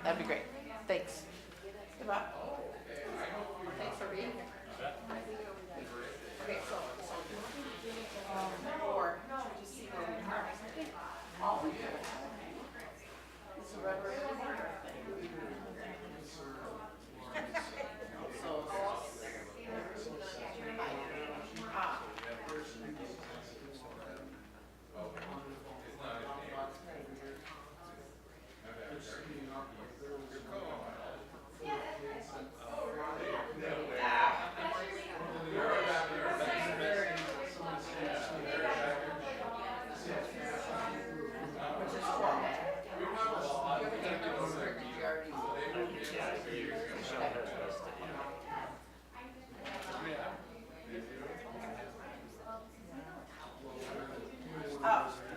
That'd be great. Thanks. Goodbye. Thanks for being here. Okay, so or just see where we are. All we do. It's a rubber thing. So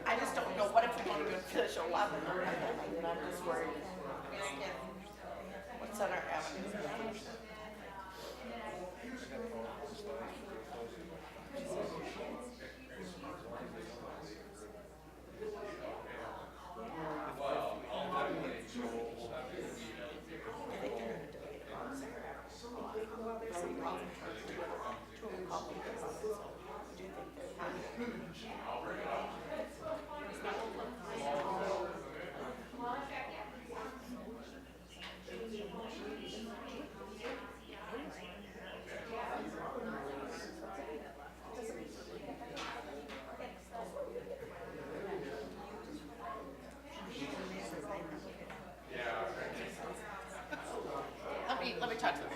I just don't know what if we want to go finish 11 or anything, and I'm just worried. What's on our avenue? Let me talk to them.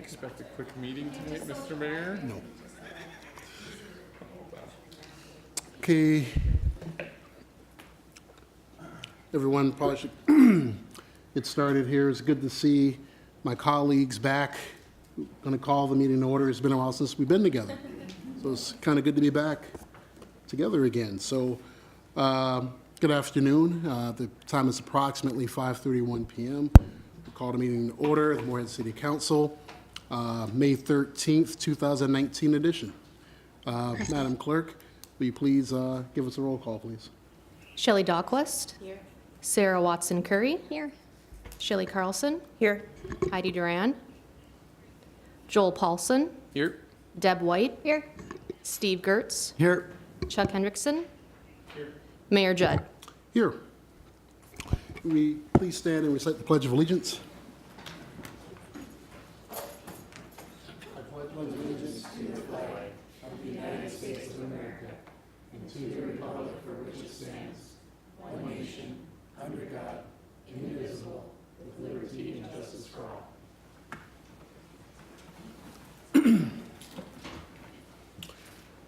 expect a quick meeting tonight, Mr. Mayor? No. Okay. Everyone probably should get started here. It's good to see my colleagues back. Going to call the meeting to order. It's been a while since we've been together. So it's kind of good to be back together again. So good afternoon. The time is approximately 5:31 p.m. We'll call the meeting to order, the Moorhead City Council, May 13th, 2019 edition. Madam Clerk, will you please give us a roll call, please? Shelley Dahlquist. Here. Sarah Watson Curry. Here. Shelley Carlson. Here. Heidi Duran. Joel Paulson. Here. Deb White. Here. Steve Gertz. Here. Chuck Hendrickson. Here. Mayor Judd. Here. Will we please stand and recite the Pledge of Allegiance?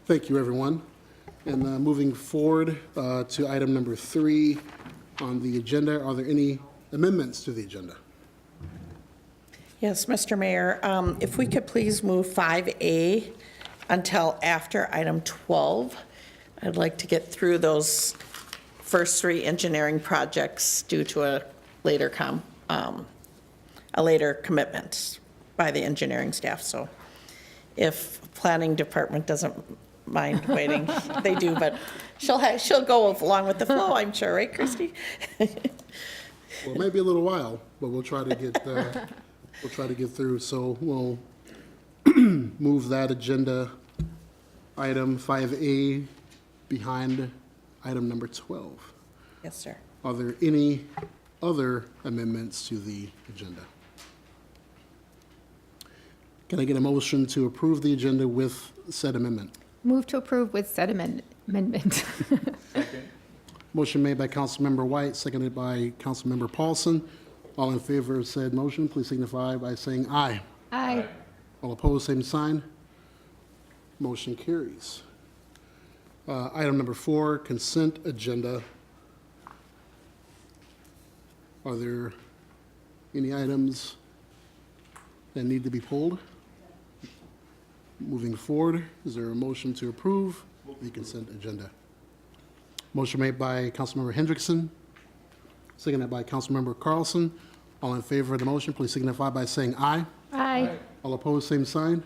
Thank you, everyone. And moving forward to item number 3 on the agenda, are there any amendments to the agenda? Yes, Mr. Mayor, if we could please move 5A until after item 12. I'd like to get through those first 3 engineering projects due to a later commitment by the engineering staff. So if planning department doesn't mind waiting, they do, but she'll go along with the flow, I'm sure, right, Christy? Well, it may be a little while, but we'll try to get through. So we'll move that agenda item 5A behind item number 12. Yes, sir. Are there any other amendments to the agenda? Can I get a motion to approve the agenda with said amendment? Move to approve with said amendment. Motion made by Councilmember White, seconded by Councilmember Paulson. All in favor of said motion, please signify by saying aye. Aye. All opposed, same sign. Motion carries. Item number 4, consent agenda. Are there any items that need to be pulled? Moving forward, is there a motion to approve the consent agenda? Motion made by Councilmember Hendrickson, seconded by Councilmember Carlson. All in favor of the motion, please signify by saying aye. Aye. All opposed, same sign.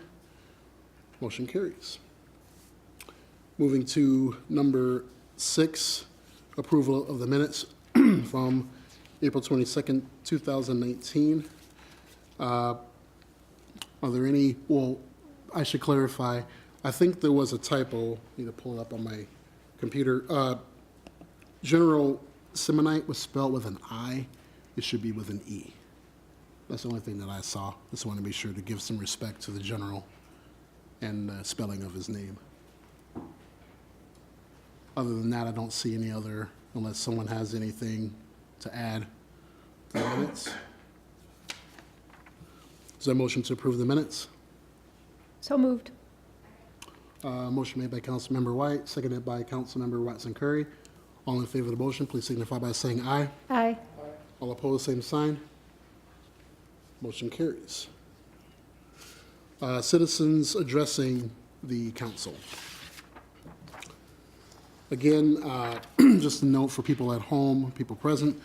Motion carries. Moving to number 6, approval of the minutes from April 22nd, 2019. Are there any, well, I should clarify, I think there was a typo, need to pull it up on my computer. General Semonite was spelled with an I, it should be with an E. That's the only thing that I saw. Just want to be sure to give some respect to the general and spelling of his name. Other than that, I don't see any other, unless someone has anything to add to the minutes. Is there a motion to approve the minutes? So moved. Motion made by Councilmember White, seconded by Councilmember Watson Curry. All in favor of the motion, please signify by saying aye. Aye. All opposed, same sign. Motion carries. Citizens addressing the council. Again, just a note for people at home, people present,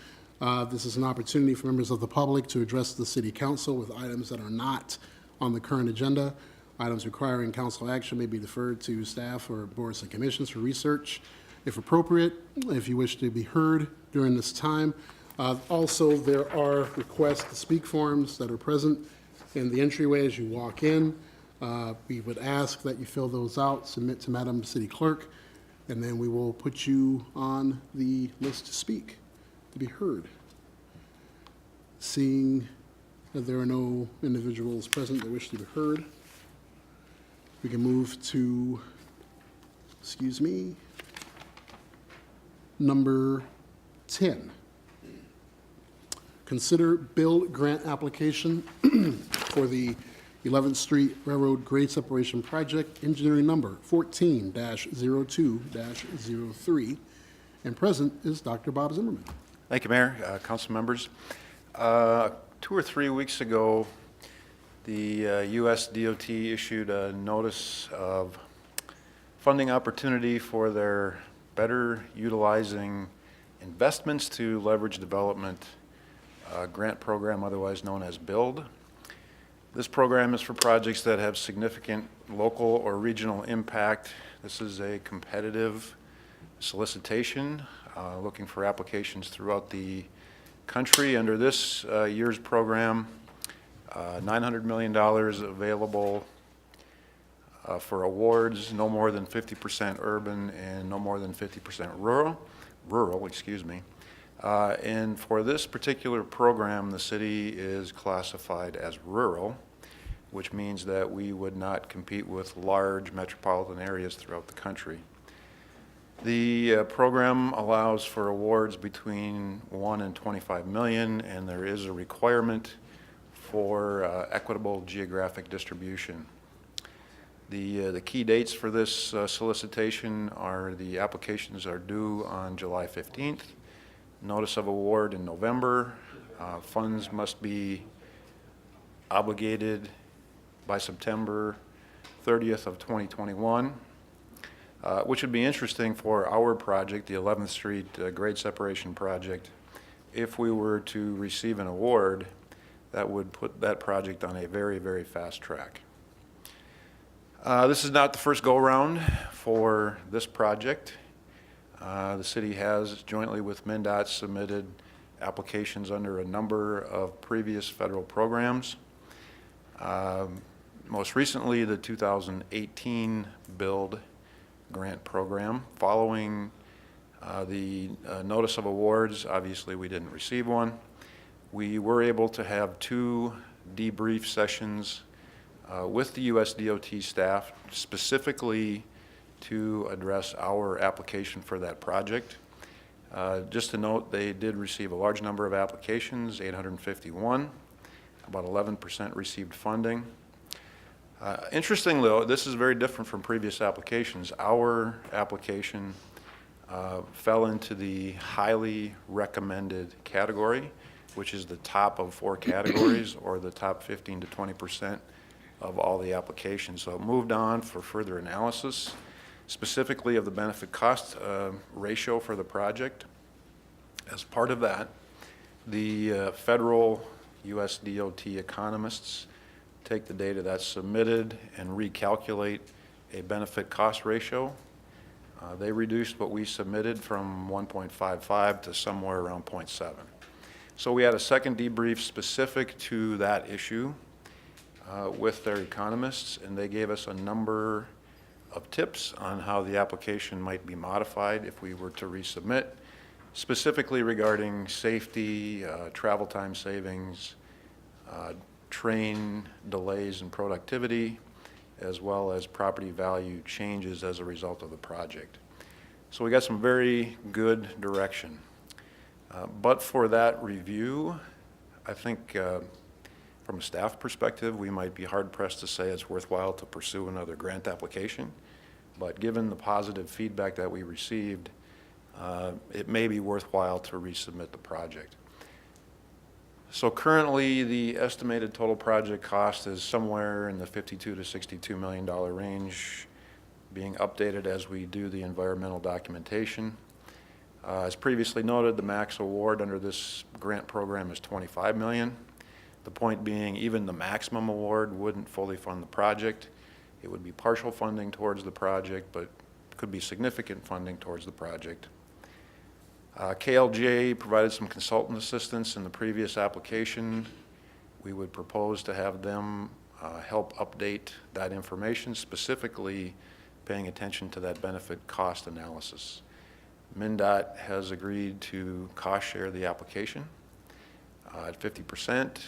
this is an opportunity for members of the public to address the city council with items that are not on the current agenda. Items requiring council action may be deferred to staff or boards and commissions for research, if appropriate, if you wish to be heard during this time. Also, there are request to speak forms that are present in the entryway as you walk in. We would ask that you fill those out, submit to Madam City Clerk, and then we will put you on the list to speak, to be heard. Seeing that there are no individuals present that wish to be heard, we can move to, number 10. Consider bill grant application for the 11th Street Railroad Grade Separation Project, engineering number 14-02-03. And present is Dr. Bob Zimmerman. Thank you, Mayor, council members. 2 or 3 weeks ago, the U.S. DOT issued a notice of funding opportunity for their better utilizing investments to leverage development grant program, otherwise known as BUILD. This program is for projects that have significant local or regional impact. This is a competitive solicitation looking for applications throughout the country. Under this year's program, $900 million available for awards, no more than 50% urban and no more than 50% rural, excuse me. And for this particular program, the city is classified as rural, which means that we would not compete with large metropolitan areas throughout the country. The program allows for awards between 1 and 25 million, and there is a requirement for equitable geographic distribution. The key dates for this solicitation are the applications are due on July 15th, notice of award in November, funds must be obligated by September 30th of 2021, which would be interesting for our project, the 11th Street Grade Separation Project. If we were to receive an award, that would put that project on a very, very fast track. This is not the first go-around for this project. The city has, jointly with MnDOT, submitted applications under a number of previous federal programs. Most recently, the 2018 BUILD grant program. Following the notice of awards, obviously we didn't receive one. We were able to have 2 debrief sessions with the U.S. DOT staff, specifically to address our application for that project. Just to note, they did receive a large number of applications, 851. About 11% received funding. Interesting though, this is very different from previous applications. Our application fell into the highly recommended category, which is the top of 4 categories or the top 15 to 20% of all the applications. So it moved on for further analysis, specifically of the benefit cost ratio for the project. As part of that, the federal U.S. DOT economists take the data that's submitted and recalculate a benefit cost ratio. They reduced what we submitted from 1.55 to somewhere around 0.7. So we had a second debrief specific to that issue with their economists, and they gave us a number of tips on how the application might be modified if we were to resubmit, specifically regarding safety, travel time savings, train delays and productivity, as well as property value changes as a result of the project. So we got some very good direction. But for that review, I think from a staff perspective, we might be hard-pressed to say it's worthwhile to pursue another grant application. But given the positive feedback that we received, it may be worthwhile to resubmit the project. So currently, the estimated total project cost is somewhere in the $52 to $62 million range, being updated as we do the environmental documentation. As previously noted, the max award under this grant program is $25 million. The point being, even the maximum award wouldn't fully fund the project. It would be partial funding towards the project, but could be significant funding towards the project. KLJ provided some consultant assistance in the previous application. We would propose to have them help update that information, specifically paying attention to that benefit cost analysis. MnDOT has agreed to cost share the application at 50%,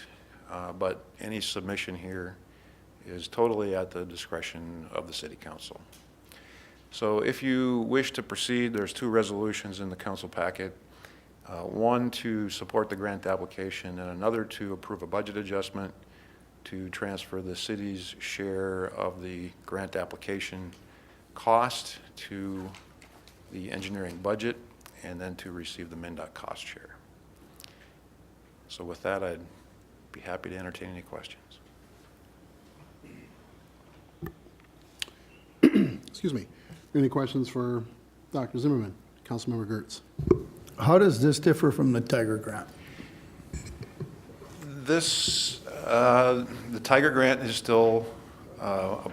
but any submission here is totally at the discretion of the City Council. So if you wish to proceed, there's 2 resolutions in the council packet. One to support the grant application and another to approve a budget adjustment to transfer the city's share of the grant application cost to the engineering budget, and then to receive the MnDOT cost share. So with that, I'd be happy to entertain any questions. Excuse me. Any questions for Dr. Zimmerman? Councilmember Gertz. How does this differ from the Tiger Grant? This, the Tiger Grant is still a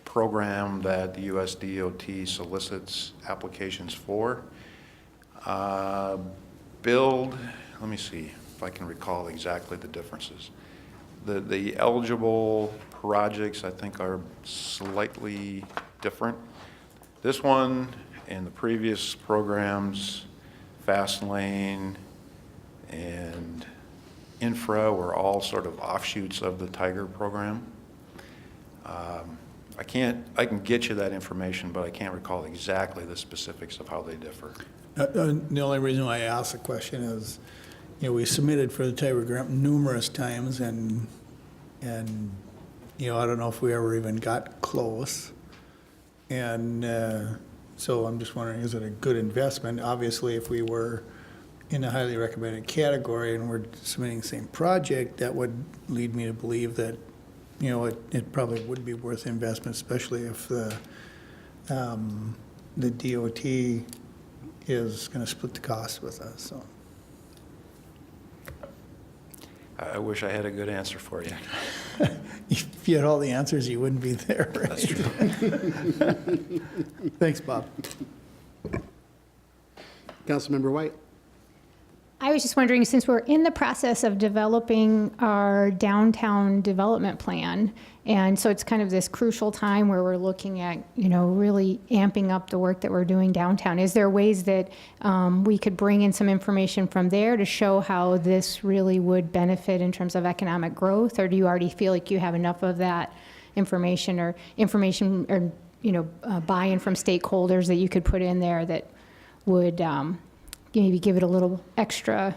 program that the US DOT solicits applications for. Build, let me see if I can recall exactly the differences. The eligible projects, I think, are slightly different. This one and the previous programs, Fast Lane and Infra, were all sort of offshoots of the Tiger program. I can get you that information, but I can't recall exactly the specifics of how they differ. The only reason why I asked the question is, we submitted for the Tiger Grant numerous times, and I don't know if we ever even got close. And so I'm just wondering, is it a good investment? Obviously, if we were in a highly recommended category and we're submitting the same project, that would lead me to believe that, it probably would be worth investment, especially if the DOT is going to split the cost with us, so. I wish I had a good answer for you. If you had all the answers, you wouldn't be there, right? That's true. Thanks, Bob. Councilmember White. I was just wondering, since we're in the process of developing our downtown development plan, and so it's kind of this crucial time where we're looking at, really amping up the work that we're doing downtown. Is there ways that we could bring in some information from there to show how this really would benefit in terms of economic growth? Or do you already feel like you have enough of that information or buy-in from stakeholders that you could put in there that would maybe give it a little extra,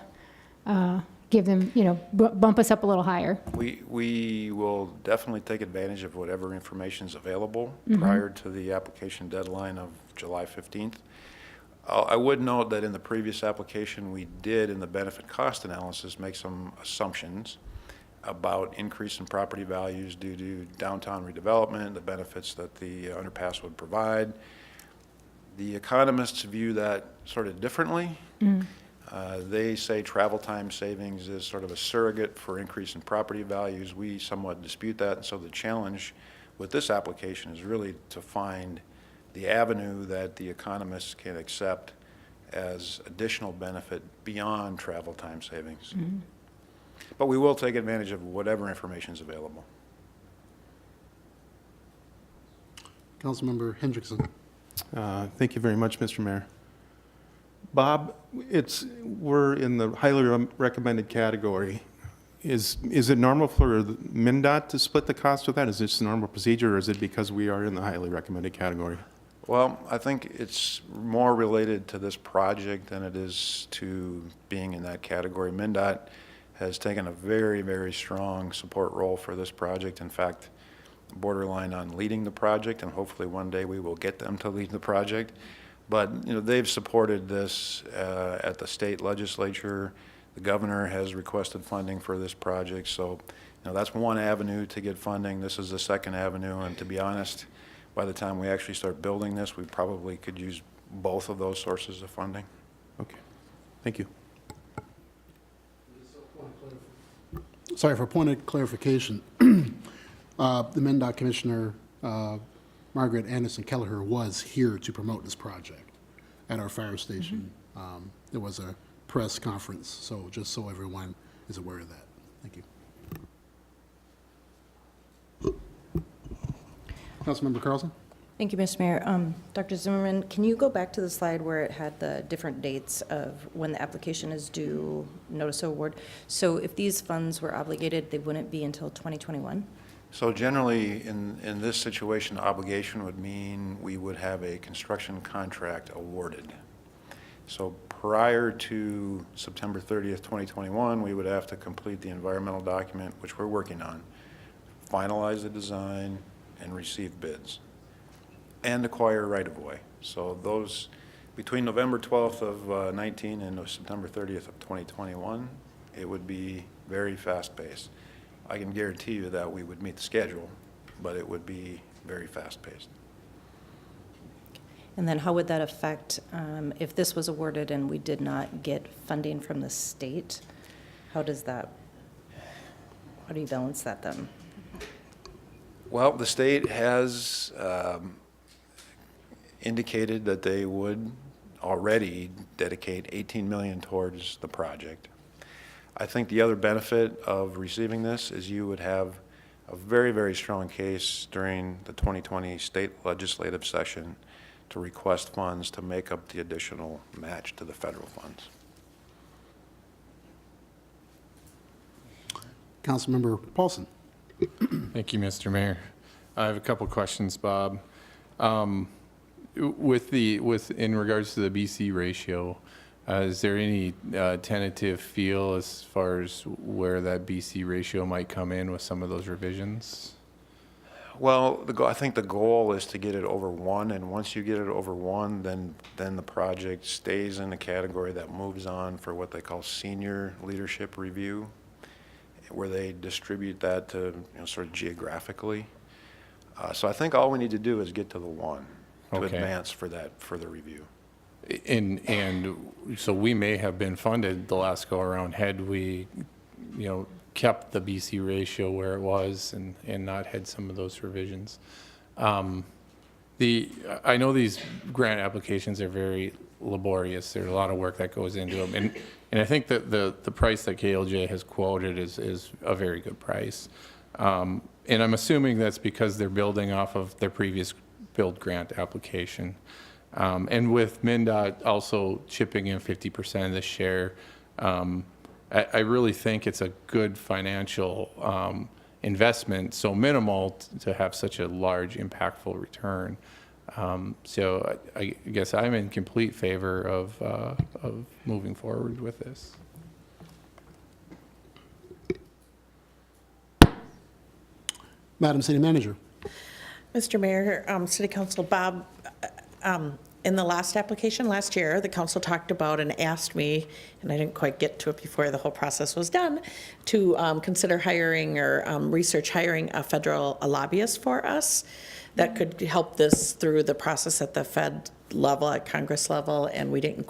give them, bump us up a little higher? We will definitely take advantage of whatever information is available prior to the application deadline of July 15th. I would note that in the previous application, we did, in the benefit cost analysis, make some assumptions about increase in property values due to downtown redevelopment, the benefits that the underpass would provide. The economists view that sort of differently. They say travel time savings is sort of a surrogate for increase in property values. We somewhat dispute that, and so the challenge with this application is really to find the avenue that the economists can accept as additional benefit beyond travel time savings. But we will take advantage of whatever information is available. Councilmember Hendrickson. Thank you very much, Mr. Mayor. Bob, we're in the highly recommended category. Is it normal for the MnDOT to split the cost of that? Is this a normal procedure, or is it because we are in the highly recommended category? Well, I think it's more related to this project than it is to being in that category. MnDOT has taken a very, very strong support role for this project. In fact, borderline on leading the project, and hopefully one day we will get them to lead the project. But they've supported this at the state legislature. The governor has requested funding for this project, so that's one avenue to get funding. This is the second avenue, and to be honest, by the time we actually start building this, we probably could use both of those sources of funding. Okay, thank you. Sorry, for point of clarification, the MnDOT Commissioner, Margaret Anderson Kelleher, was here to promote this project at our fire station. There was a press conference, so just so everyone is aware of that. Thank you. Councilmember Carlson? Thank you, Mr. Mayor. Dr. Zimmerman, can you go back to the slide where it had the different dates of when the application is due, notice of award? So if these funds were obligated, they wouldn't be until 2021? So generally, in this situation, obligation would mean we would have a construction contract awarded. So prior to September 30th, 2021, we would have to complete the environmental document, which we're working on, finalize the design, and receive bids, and acquire right-of-way. So those, between November 12th of 19 and September 30th of 2021, it would be very fast-paced. I can guarantee you that we would meet the schedule, but it would be very fast-paced. And then how would that affect, if this was awarded and we did not get funding from the state? How do you balance that then? Well, the state has indicated that they would already dedicate $18 million towards the project. I think the other benefit of receiving this is you would have a very, very strong case during the 2020 state legislative session to request funds to make up the additional match to the federal funds. Councilmember Paulson. Thank you, Mr. Mayor. I have a couple questions, Bob. In regards to the BC ratio, is there any tentative feel as far as where that BC ratio might come in with some of those revisions? Well, I think the goal is to get it over 1, and once you get it over 1, then the project stays in the category that moves on for what they call senior leadership review, where they distribute that to, sort of geographically. So I think all we need to do is get to the 1 to Okay. advance for that further review. And so we may have been funded the last go around had we, kept the BC ratio where it was and not had some of those revisions. I know these grant applications are very laborious. There's a lot of work that goes into them. And I think that the price that KLJ has quoted is a very good price. And I'm assuming that's because they're building off of their previous build grant application. And with MnDOT also chipping in 50% of the share, I really think it's a good financial investment, so minimal to have such a large impactful return. So I guess I'm in complete favor of moving forward with this. Madam City Manager. Mr. Mayor, City Council, Bob, in the last application last year, the council talked about and asked me, and I didn't quite get to it before the whole process was done, to consider hiring or research hiring a federal lobbyist for us that could help this through the process at the Fed level, at Congress level, and I didn't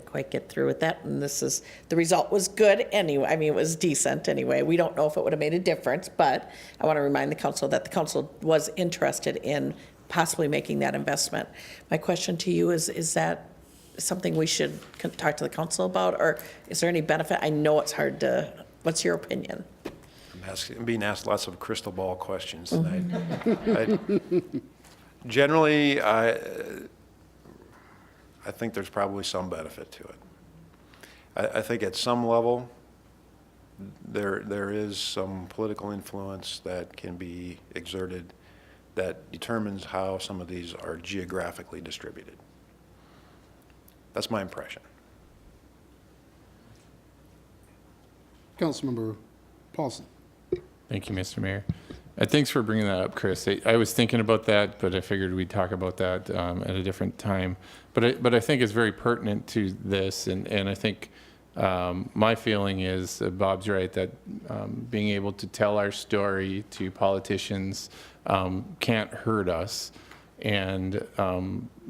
quite get through with that, and the result was good anyway. I mean, it was decent anyway. We don't know if it would have made a difference, but I want to remind the council that the council was interested in possibly making that investment. My question to you is that something we should talk to the council about, or is there any benefit? I know it's hard to, what's your opinion? I'm being asked lots of crystal ball questions tonight. Generally, I think there's probably some benefit to it. I think at some level, there is some political influence that can be exerted that determines how some of these are geographically distributed. That's my impression. Councilmember Paulson. Thank you, Mr. Mayor. Thanks for bringing that up, Chris. I was thinking about that, but I figured we'd talk about that at a different time. But I think it's very pertinent to this, and I think my feeling is Bob's right that being able to tell our story to politicians can't hurt us, and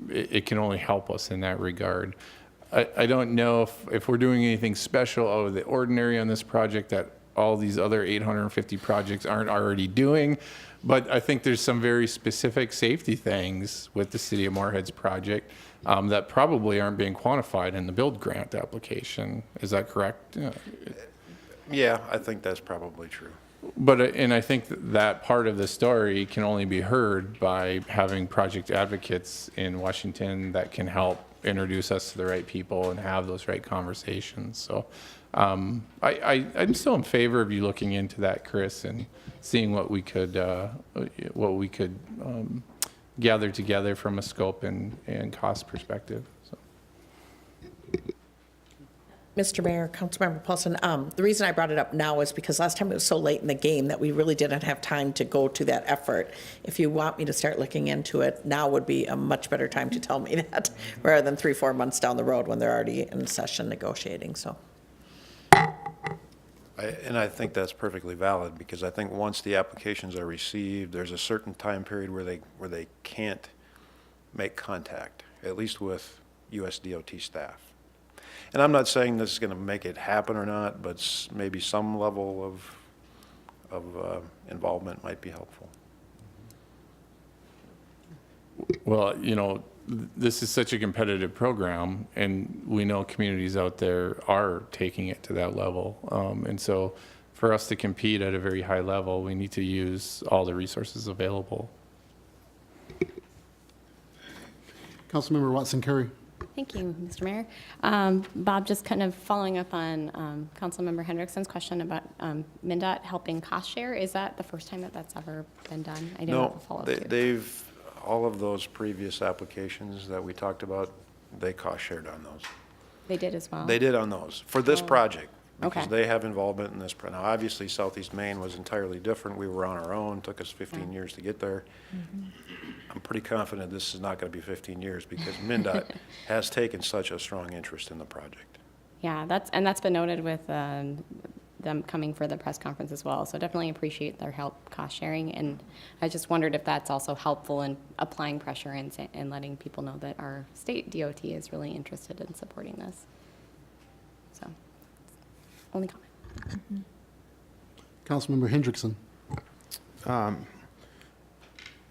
it can only help us in that regard. I don't know if we're doing anything special out of the ordinary on this project that all these other 850 projects aren't already doing, but I think there's some very specific safety things with the City of Moorhead's project that probably aren't being quantified in the build grant application. Is that correct? Yeah, I think that's probably true. But, and I think that part of the story can only be heard by having project advocates in Washington that can help introduce us to the right people and have those right conversations. So I'm still in favor of you looking into that, Chris, and seeing what we could gather together from a scope and cost perspective. So. Mr. Mayor, Councilmember Paulson, the reason I brought it up now is because last time it was so late in the game that we really didn't have time to go to that effort. If you want me to start looking into it, now would be a much better time to tell me that, rather than 3-4 months down the road when they're already in session negotiating, so. And I think that's perfectly valid, because I think once the applications are received, there's a certain time period where they can't make contact, at least with USDOT staff. And I'm not saying this is going to make it happen or not, but maybe some level of involvement might be helpful. Well, you know, this is such a competitive program, and we know communities out there are taking it to that level. And so for us to compete at a very high level, we need to use all the resources available. Councilmember Watson Curry. Thank you, Mr. Mayor. Bob, just kind of following up on Councilmember Hendrickson's question about MnDOT helping cost share. Is that the first time that that's ever been done? I didn't have a follow-up to. All of those previous applications that we talked about, they cost shared on those. They did as well? They did on those, for this project. Because Okay. they have involvement in this. Now, obviously, Southeast Maine was entirely different. We were on our own, took us 15 years to get there. I'm pretty confident this is not going to be 15 years, because MnDOT has taken such a strong interest in the project. Yeah, that's been noted with them coming for the press conference as well. So definitely appreciate their help cost sharing. And I just wondered if that's also helpful in applying pressure and letting people know that our state DOT is really interested in supporting this. So, only comment. Councilmember Hendrickson.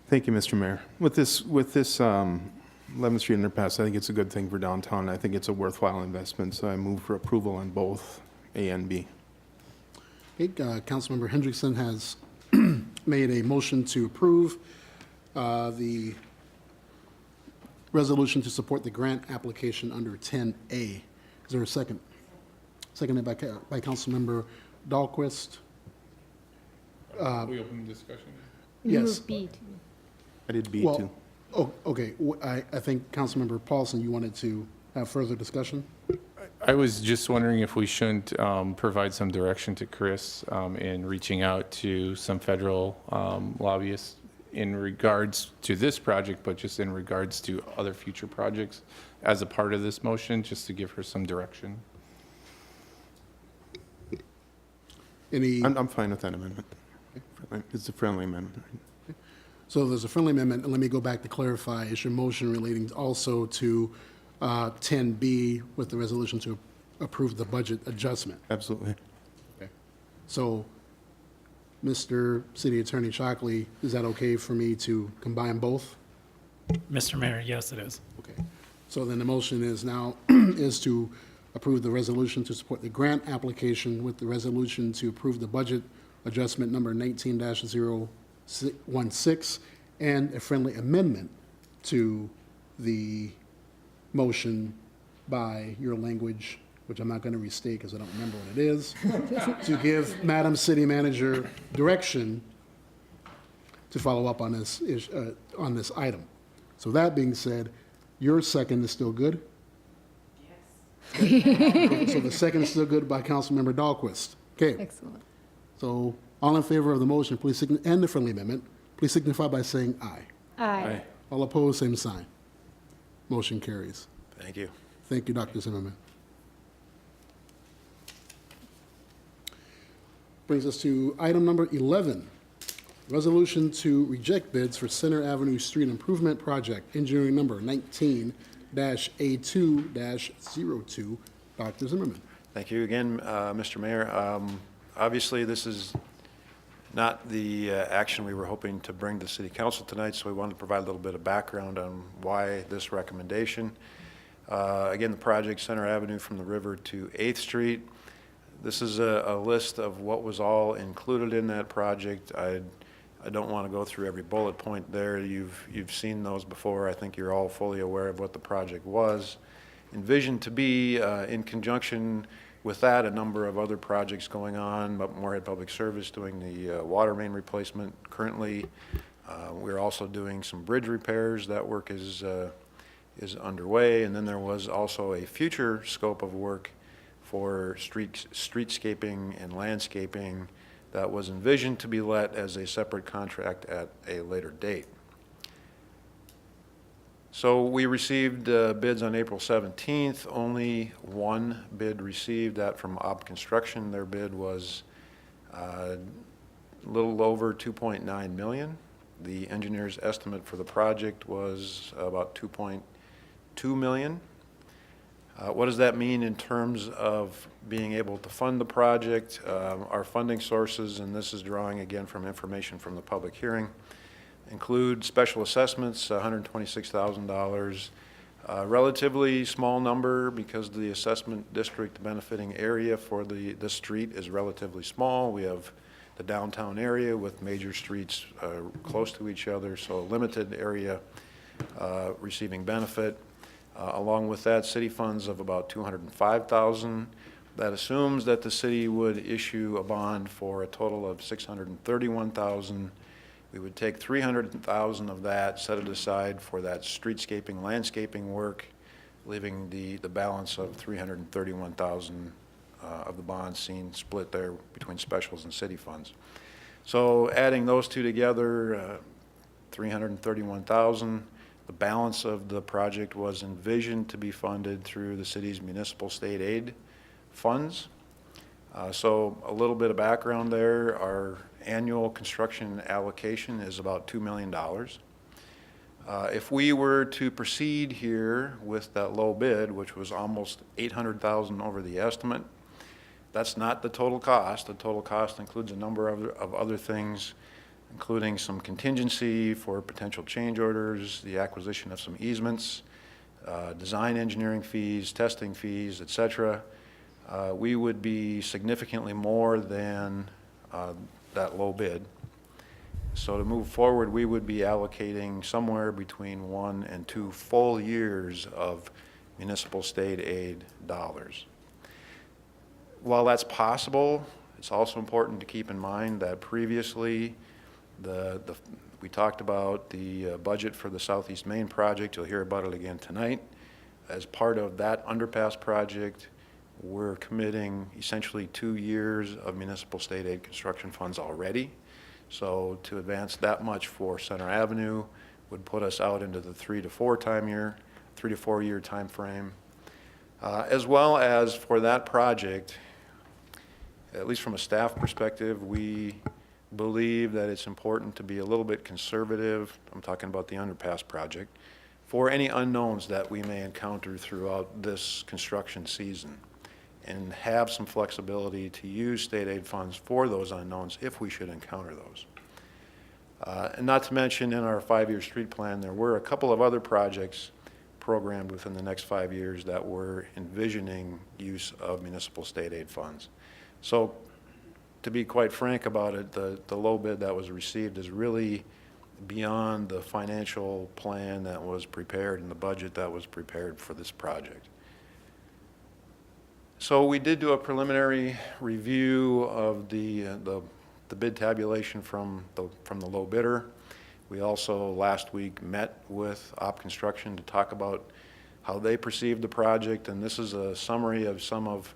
Thank you, Mr. Mayor. With this 11th Street underpass, I think it's a good thing for downtown. I think it's a worthwhile investment, so I move for approval on both A and B. Okay, Councilmember Hendrickson has made a motion to approve the resolution to support the grant application under 10A. Is there a second? Seconded by Councilmember Dahlquist. We open the discussion. Yes. I did B Well, too. oh, okay. I think Councilmember Paulson, you wanted to have further discussion? I was just wondering if we shouldn't provide some direction to Chris in reaching out to some federal lobbyists in regards to this project, but just in regards to other future projects as a part of this motion, just to give her some direction. Any? I'm fine with that amendment. It's a friendly amendment. So there's a friendly amendment, and let me go back to clarify. Is your motion relating also to 10B with the resolution to approve the budget adjustment? Absolutely. Okay. So, Mr. City Attorney Shockley, is that okay for me to combine both? Mr. Mayor, yes, it is. Okay. So then the motion is now, is to approve the resolution to support the grant application with the resolution to approve the budget adjustment number 19-016 and a friendly amendment to the motion by your language, which I'm not going to restate because I don't remember what it is, to give Madam City Manager direction to follow up on this item. So that being said, your second is still good? Yes. So the second is still good by Councilmember Dahlquist. Okay. Excellent. So all in favor of the motion, please and the friendly amendment, please signify by saying aye. Aye. All opposed, same sign. Motion carries. Thank you. Thank you, Dr. Zimmerman. Brings us to item number 11, resolution to reject bids for Center Avenue Street Improvement Project, engineering number 19-A2-02. Dr. Zimmerman. Thank you again, Mr. Mayor. Obviously, this is not the action we were hoping to bring to City Council tonight, so we wanted to provide a little bit of background on why this recommendation. Again, the project Center Avenue from the river to 8th Street. This is a list of what was all included in that project. I don't want to go through every bullet point there. You've seen those before. I think you're all fully aware of what the project was. Envisioned to be, in conjunction with that, a number of other projects going on. Moorhead Public Service doing the water main replacement currently. We're also doing some bridge repairs. That work is underway. And then there was also a future scope of work for streetscaping and landscaping that was envisioned to be let as a separate contract at a later date. So we received bids on April 17th. Only one bid received, that from Ob Construction. Their bid was a little over $2.9 million. The engineer's estimate for the project was about $2.2 million. What does that mean in terms of being able to fund the project? Our funding sources, and this is drawing again from information from the public hearing, include special assessments, $126,000. Relatively small number because the assessment district benefiting area for the street is relatively small. We have the downtown area with major streets close to each other, so a limited area receiving benefit. Along with that, city funds of about $205,000. That assumes that the city would issue a bond for a total of $631,000. We would take $300,000 of that, set it aside for that streetscaping, landscaping work, leaving the balance of $331,000 of the bond seen split there between specials and city funds. So adding those two together, $331,000. The balance of the project was envisioned to be funded through the city's municipal state aid funds. So a little bit of background there. Our annual construction allocation is about $2 million. If we were to proceed here with that low bid, which was almost $800,000 over the estimate, that's not the total cost. The total cost includes a number of other things, including some contingency for potential change orders, the acquisition of some easements, design engineering fees, testing fees, et cetera. We would be significantly more than that low bid. So to move forward, we would be allocating somewhere between 1 and 2 full years of municipal state aid dollars. While that's possible, it's also important to keep in mind that previously we talked about the budget for the Southeast Main project. You'll hear about it again tonight. As part of that underpass project, we're committing essentially 2 years of municipal state aid construction funds already. So to advance that much for Center Avenue would put us out into the 3 to 4 year time frame. As well as for that project, at least from a staff perspective, we believe that it's important to be a little bit conservative. I'm talking about the underpass project, for any unknowns that we may encounter throughout this construction season, and have some flexibility to use state aid funds for those unknowns if we should encounter those. And not to mention, in our 5-year street plan, there were a couple of other projects programmed within the next 5 years that were envisioning use of municipal state aid funds. So to be quite frank about it, the low bid that was received is really beyond the financial plan that was prepared and the budget that was prepared for this project. So we did do a preliminary review of the bid tabulation from the low bidder. We also last week met with Op Construction to talk about how they perceived the project, and this is a summary of some of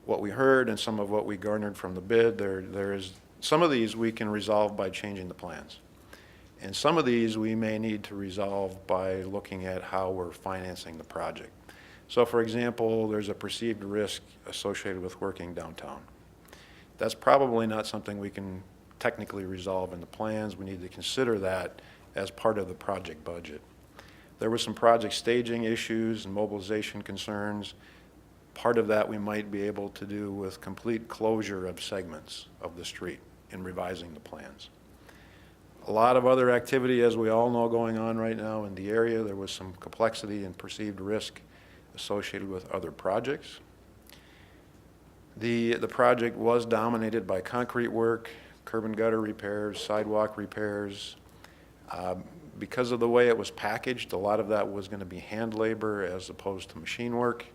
what we heard and some of what we garnered from the bid. There is some of these we can resolve by changing the plans, and some of these we may need to resolve by looking at how we're financing the project. So for example, there's a perceived risk associated with working downtown. That's probably not something we can technically resolve in the plans. We need to consider that as part of the project budget. There were some project staging issues and mobilization concerns. Part of that we might be able to do with complete closure of segments of the street in revising the plans. A lot of other activity, as we all know, going on right now in the area. There was some complexity and perceived risk associated with other projects. The project was dominated by concrete work, curb and gutter repairs, sidewalk repairs. Because of the way it was packaged, a lot of that was going to be hand labor as opposed to machine work.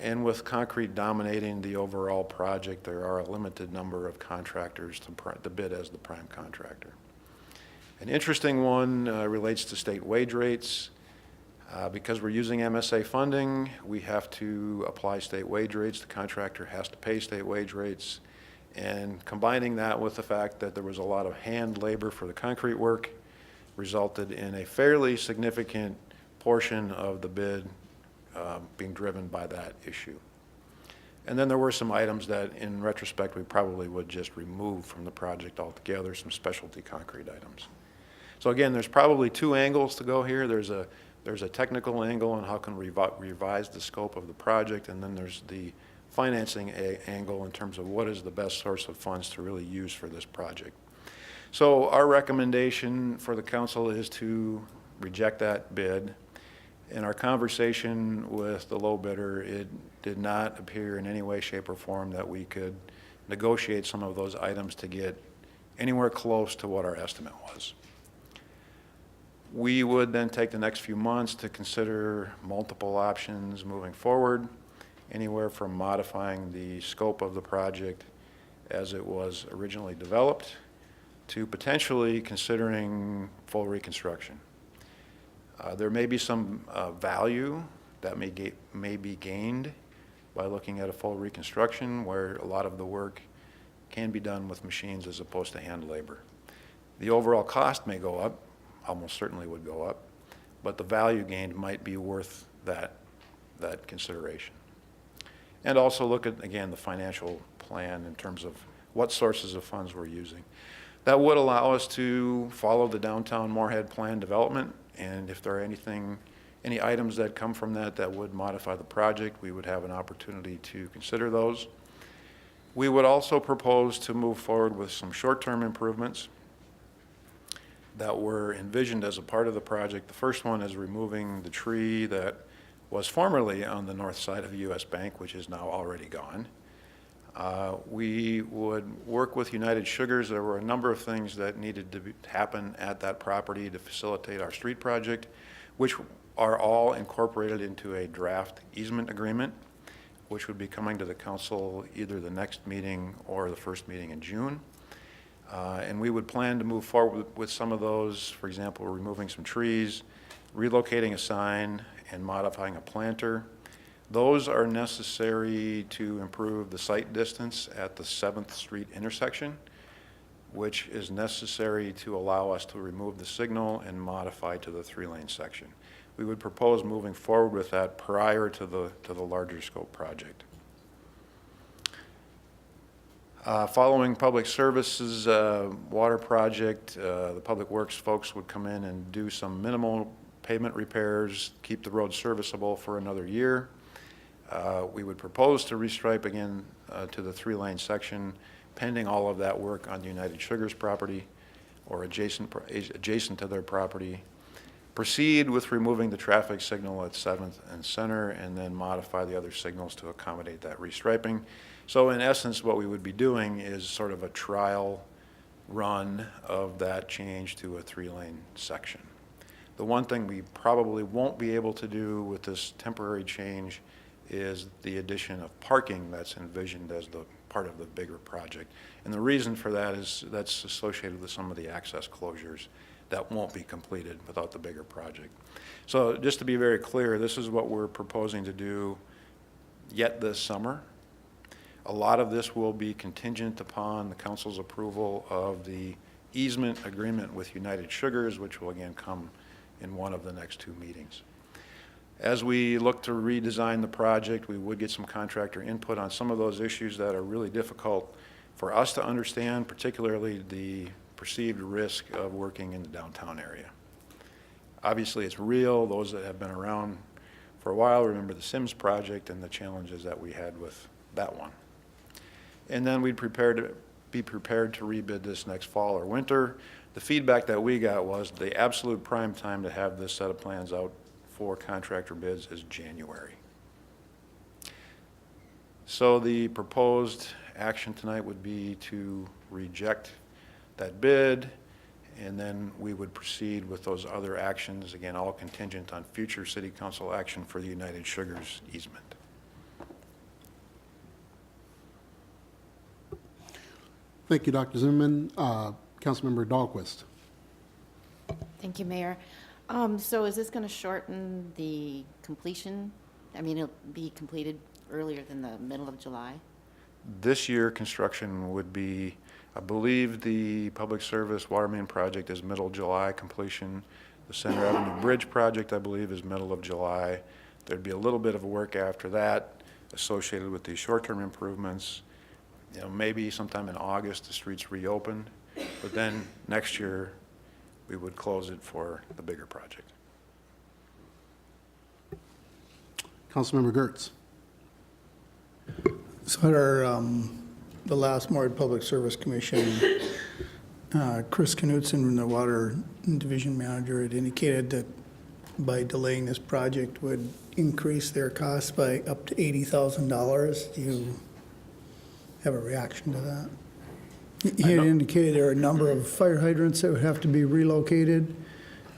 And with concrete dominating the overall project, there are a limited number of contractors to bid as the prime contractor. An interesting one relates to state wage rates. Because we're using MSA funding, we have to apply state wage rates. The contractor has to pay state wage rates. And combining that with the fact that there was a lot of hand labor for the concrete work resulted in a fairly significant portion of the bid being driven by that issue. And then there were some items that, in retrospect, we probably would just remove from the project altogether, some specialty concrete items. So again, there's probably two angles to go here. There's a technical angle on how can we revise the scope of the project, and then there's the financing angle in terms of what is the best source of funds to really use for this project. So our recommendation for the council is to reject that bid. In our conversation with the low bidder, it did not appear in any way, shape, or form that we could negotiate some of those items to get anywhere close to what our estimate was. We would then take the next few months to consider multiple options moving forward, anywhere from modifying the scope of the project as it was originally developed to potentially considering full reconstruction. There may be some value that may be gained by looking at a full reconstruction where a lot of the work can be done with machines as opposed to hand labor. The overall cost may go up, almost certainly would go up, but the value gained might be worth that consideration. And also look at, again, the financial plan in terms of what sources of funds we're using. That would allow us to follow the downtown Moorhead plan development, and if there are any items that come from that would modify the project, we would have an opportunity to consider those. We would also propose to move forward with some short-term improvements that were envisioned as a part of the project. The first one is removing the tree that was formerly on the north side of US Bank, which is now already gone. We would work with United Sugars. There were a number of things that needed to happen at that property to facilitate our street project, which are all incorporated into a draft easement agreement, which would be coming to the council either the next meeting or the first meeting in June. And we would plan to move forward with some of those, for example, removing some trees, relocating a sign, and modifying a planter. Those are necessary to improve the sight distance at the 7th Street intersection, which is necessary to allow us to remove the signal and modify to the 3-lane section. We would propose moving forward with that prior to the larger scope project. Following public services water project, the public works folks would come in and do some minimal pavement repairs, keep the road serviceable for another year. We would propose to restripe again to the 3-lane section, pending all of that work on United Sugars property or adjacent to their property. Proceed with removing the traffic signal at 7th and Center, and then modify the other signals to accommodate that restriping. So in essence, what we would be doing is sort of a trial run of that change to a 3-lane section. The one thing we probably won't be able to do with this temporary change is the addition of parking that's envisioned as the part of the bigger project. And the reason for that is that's associated with some of the access closures that won't be completed without the bigger project. So just to be very clear, this is what we're proposing to do yet this summer. A lot of this will be contingent upon the council's approval of the easement agreement with United Sugars, which will again come in one of the next 2 meetings. As we look to redesign the project, we would get some contractor input on some of those issues that are really difficult for us to understand, particularly the perceived risk of working in the downtown area. Obviously, it's real. Those that have been around for a while remember the Sims project and the challenges that we had with that one. And then we'd be prepared to rebid this next fall or winter. The feedback that we got was the absolute prime time to have this set of plans out for contractor bids is January. So the proposed action tonight would be to reject that bid, and then we would proceed with those other actions, again, all contingent on future city council action for the United Sugars easement. Thank you, Dr. Zimmerman. Councilmember Dahlquist. Thank you, Mayor. So is this going to shorten the completion? I mean, it'll be completed earlier than the middle of July? This year, construction would be, I believe the public service water main project is middle July completion. The Center Avenue Bridge project, I believe, is middle of July. There'd be a little bit of work after that associated with these short-term improvements. You know, maybe sometime in August, the streets reopen, but then next year, we would close it for the bigger project. Councilmember Gertz. So at our, the last Moorhead Public Service Commission, Chris Knutson, the Water Division Manager, had indicated that by delaying this project would increase their costs by up to $80,000. Do you have a reaction to that? He had indicated there are a number of fire hydrants that would have to be relocated.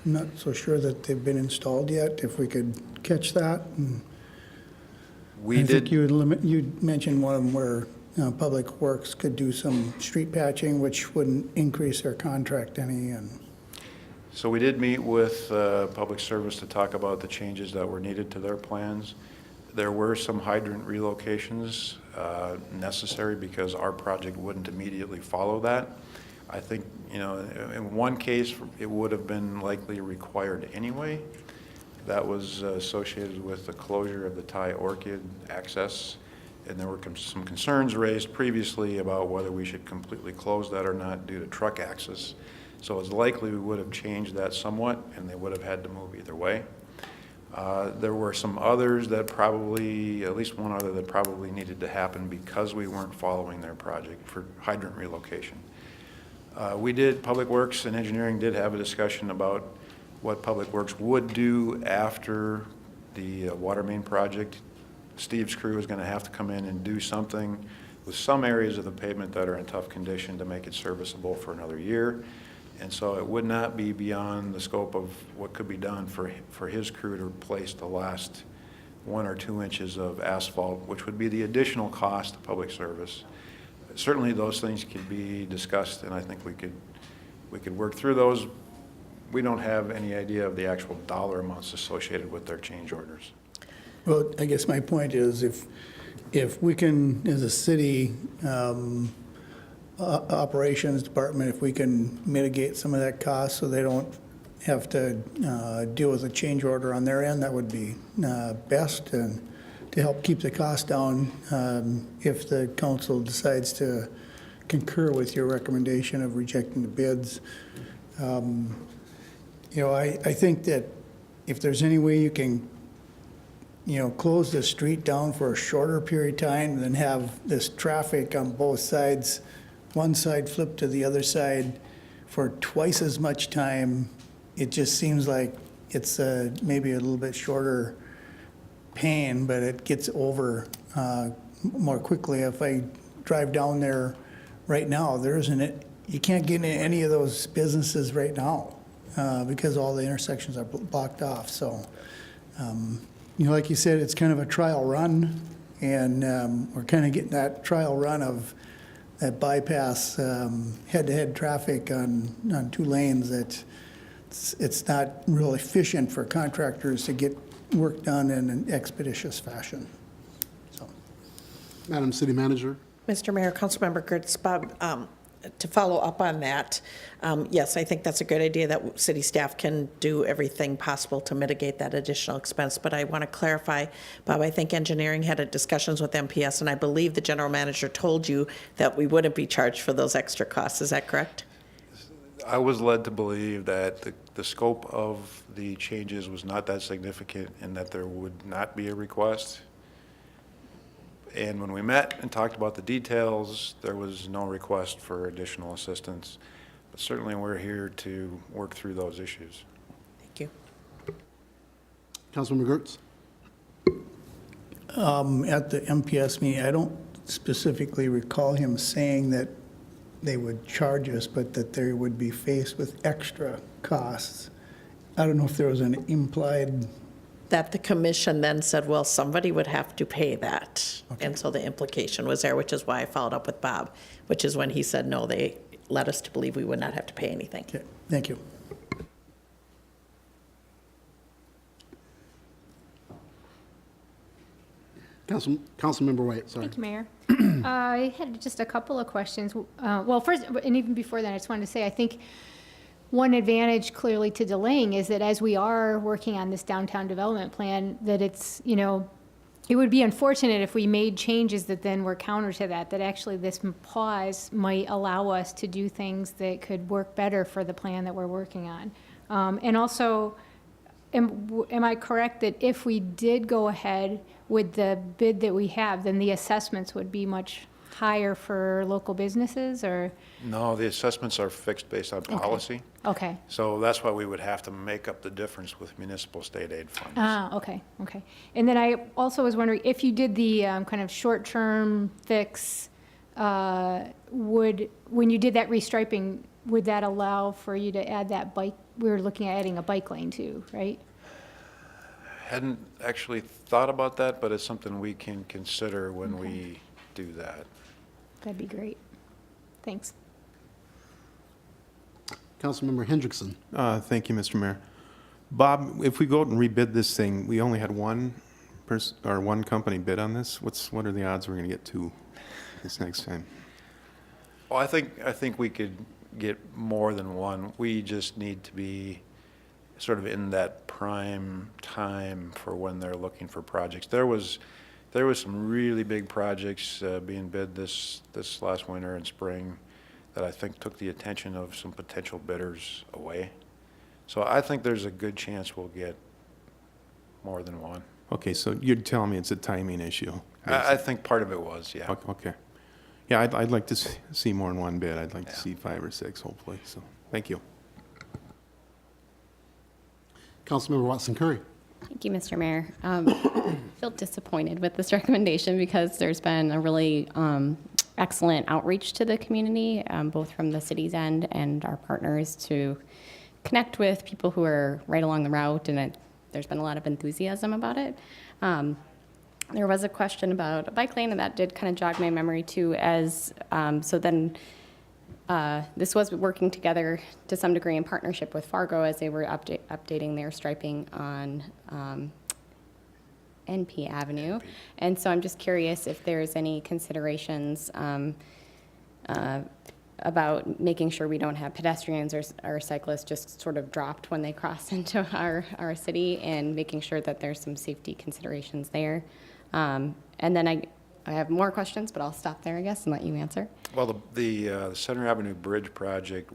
I'm not so sure that they've been installed yet, if we could catch that. And We I think did, you mentioned one of them where Public Works could do some street patching, which wouldn't increase their contract any, and so we did meet with Public Service to talk about the changes that were needed to their plans. There were some hydrant relocations necessary because our project wouldn't immediately follow that. I think, you know, in one case, it would have been likely required anyway. That was associated with the closure of the Thai orchid access. And there were some concerns raised previously about whether we should completely close that or not due to truck access. So it's likely we would have changed that somewhat, and they would have had to move either way. There were some others that probably, at least one other that probably needed to happen because we weren't following their project for hydrant relocation. Public Works and Engineering did have a discussion about what Public Works would do after the water main project. Steve's crew is going to have to come in and do something with some areas of the pavement that are in tough condition to make it serviceable for another year. And so it would not be beyond the scope of what could be done for his crew to replace the last 1 or 2 inches of asphalt, which would be the additional cost to public service. Certainly those things could be discussed, and I think we could work through those. We don't have any idea of the actual dollar amounts associated with their change orders. well, I guess my point is if we can, as a city, operations department, if we can mitigate some of that cost so they don't have to deal with a change order on their end, that would be best, and to help keep the cost down if the council decides to concur with your recommendation of rejecting the bids. You know, I think that if there's any way you can, you know, close the street down for a shorter period of time than have this traffic on both sides, one side flip to the other side for twice as much time, it just seems like it's maybe a little bit shorter pain, but it gets over more quickly. If I drive down there right now, you can't get into any of those businesses right now because all the intersections are blocked off. So, you know, like you said, it's kind of a trial run, and we're kind of getting that trial run of that bypass head-to-head traffic on 2 lanes. That it's not real efficient for contractors to get work done in an expeditious fashion. So, Madam City Manager. Mr. Mayor, Councilmember Gertz, Bob, to follow up on that, yes, I think that's a good idea that city staff can do everything possible to mitigate that additional expense. But I want to clarify, Bob, I think engineering had discussions with MPS, and I believe the general manager told you that we wouldn't be charged for those extra costs. Is that correct? I was led to believe that the scope of the changes was not that significant and that there would not be a request. And when we met and talked about the details, there was no request for additional assistance. But certainly we're here to work through those issues. Thank you. Councilmember Gertz. At the MPS meeting, I don't specifically recall him saying that they would charge us, but that they would be faced with extra costs. I don't know if there was an implied. That the commission then said, well, somebody would have to pay that. Okay. And so the implication was there, which is why I followed up with Bob, which is when he said, no, they led us to believe we would not have to pay anything. Okay, thank you. Councilmember White, sorry. Thank you, Mayor. I had just a couple of questions. Well, first, and even before that, I just wanted to say, I think one advantage clearly to delaying is that as we are working on this downtown development plan, that it's, you know, it would be unfortunate if we made changes that then were counter to that, that actually this pause might allow us to do things that could work better for the plan that we're working on. And also, am I correct that if we did go ahead with the bid that we have, then the assessments would be much higher for local businesses, or? No, the assessments are fixed based on policy. Okay. So that's why we would have to make up the difference with municipal state aid funds. Ah, okay. And then I also was wondering, if you did the kind of short-term fix, when you did that restriping, would that allow for you to add that bike? We were looking at adding a bike lane too, right? Hadn't actually thought about that, but it's something we can consider when we do that. That'd be great. Thanks. Councilmember Hendrickson. Thank you, Mr. Mayor. Bob, if we go out and rebid this thing, we only had one company bid on this. What are the odds we're going to get two this next time? Well, I think we could get more than one. We just need to be sort of in that prime time for when they're looking for projects. There was some really big projects being bid this last winter and spring that I think took the attention of some potential bidders away. So I think there's a good chance we'll get more than one. Okay, so you're telling me it's a timing issue? I think part of it was, yeah. Okay. Yeah, I'd like to see more than one bid. I'd like to see 5 or 6, hopefully. So, thank you. Councilmember Watson Curry. Thank you, Mr. Mayor. I feel disappointed with this recommendation because there's been a really excellent outreach to the community, both from the city's end and our partners, to connect with people who are right along the route, and there's been a lot of enthusiasm about it. There was a question about a bike lane, and that did kind of jog my memory too, as so then this was working together to some degree in partnership with Fargo as they were updating their striping on NP Avenue. And so I'm just curious if there's any considerations about making sure we don't have pedestrians or cyclists just sort of dropped when they cross into our city, and making sure that there's some safety considerations there. And then I have more questions, but I'll stop there, I guess, and let you answer. Well, the Center Avenue Bridge project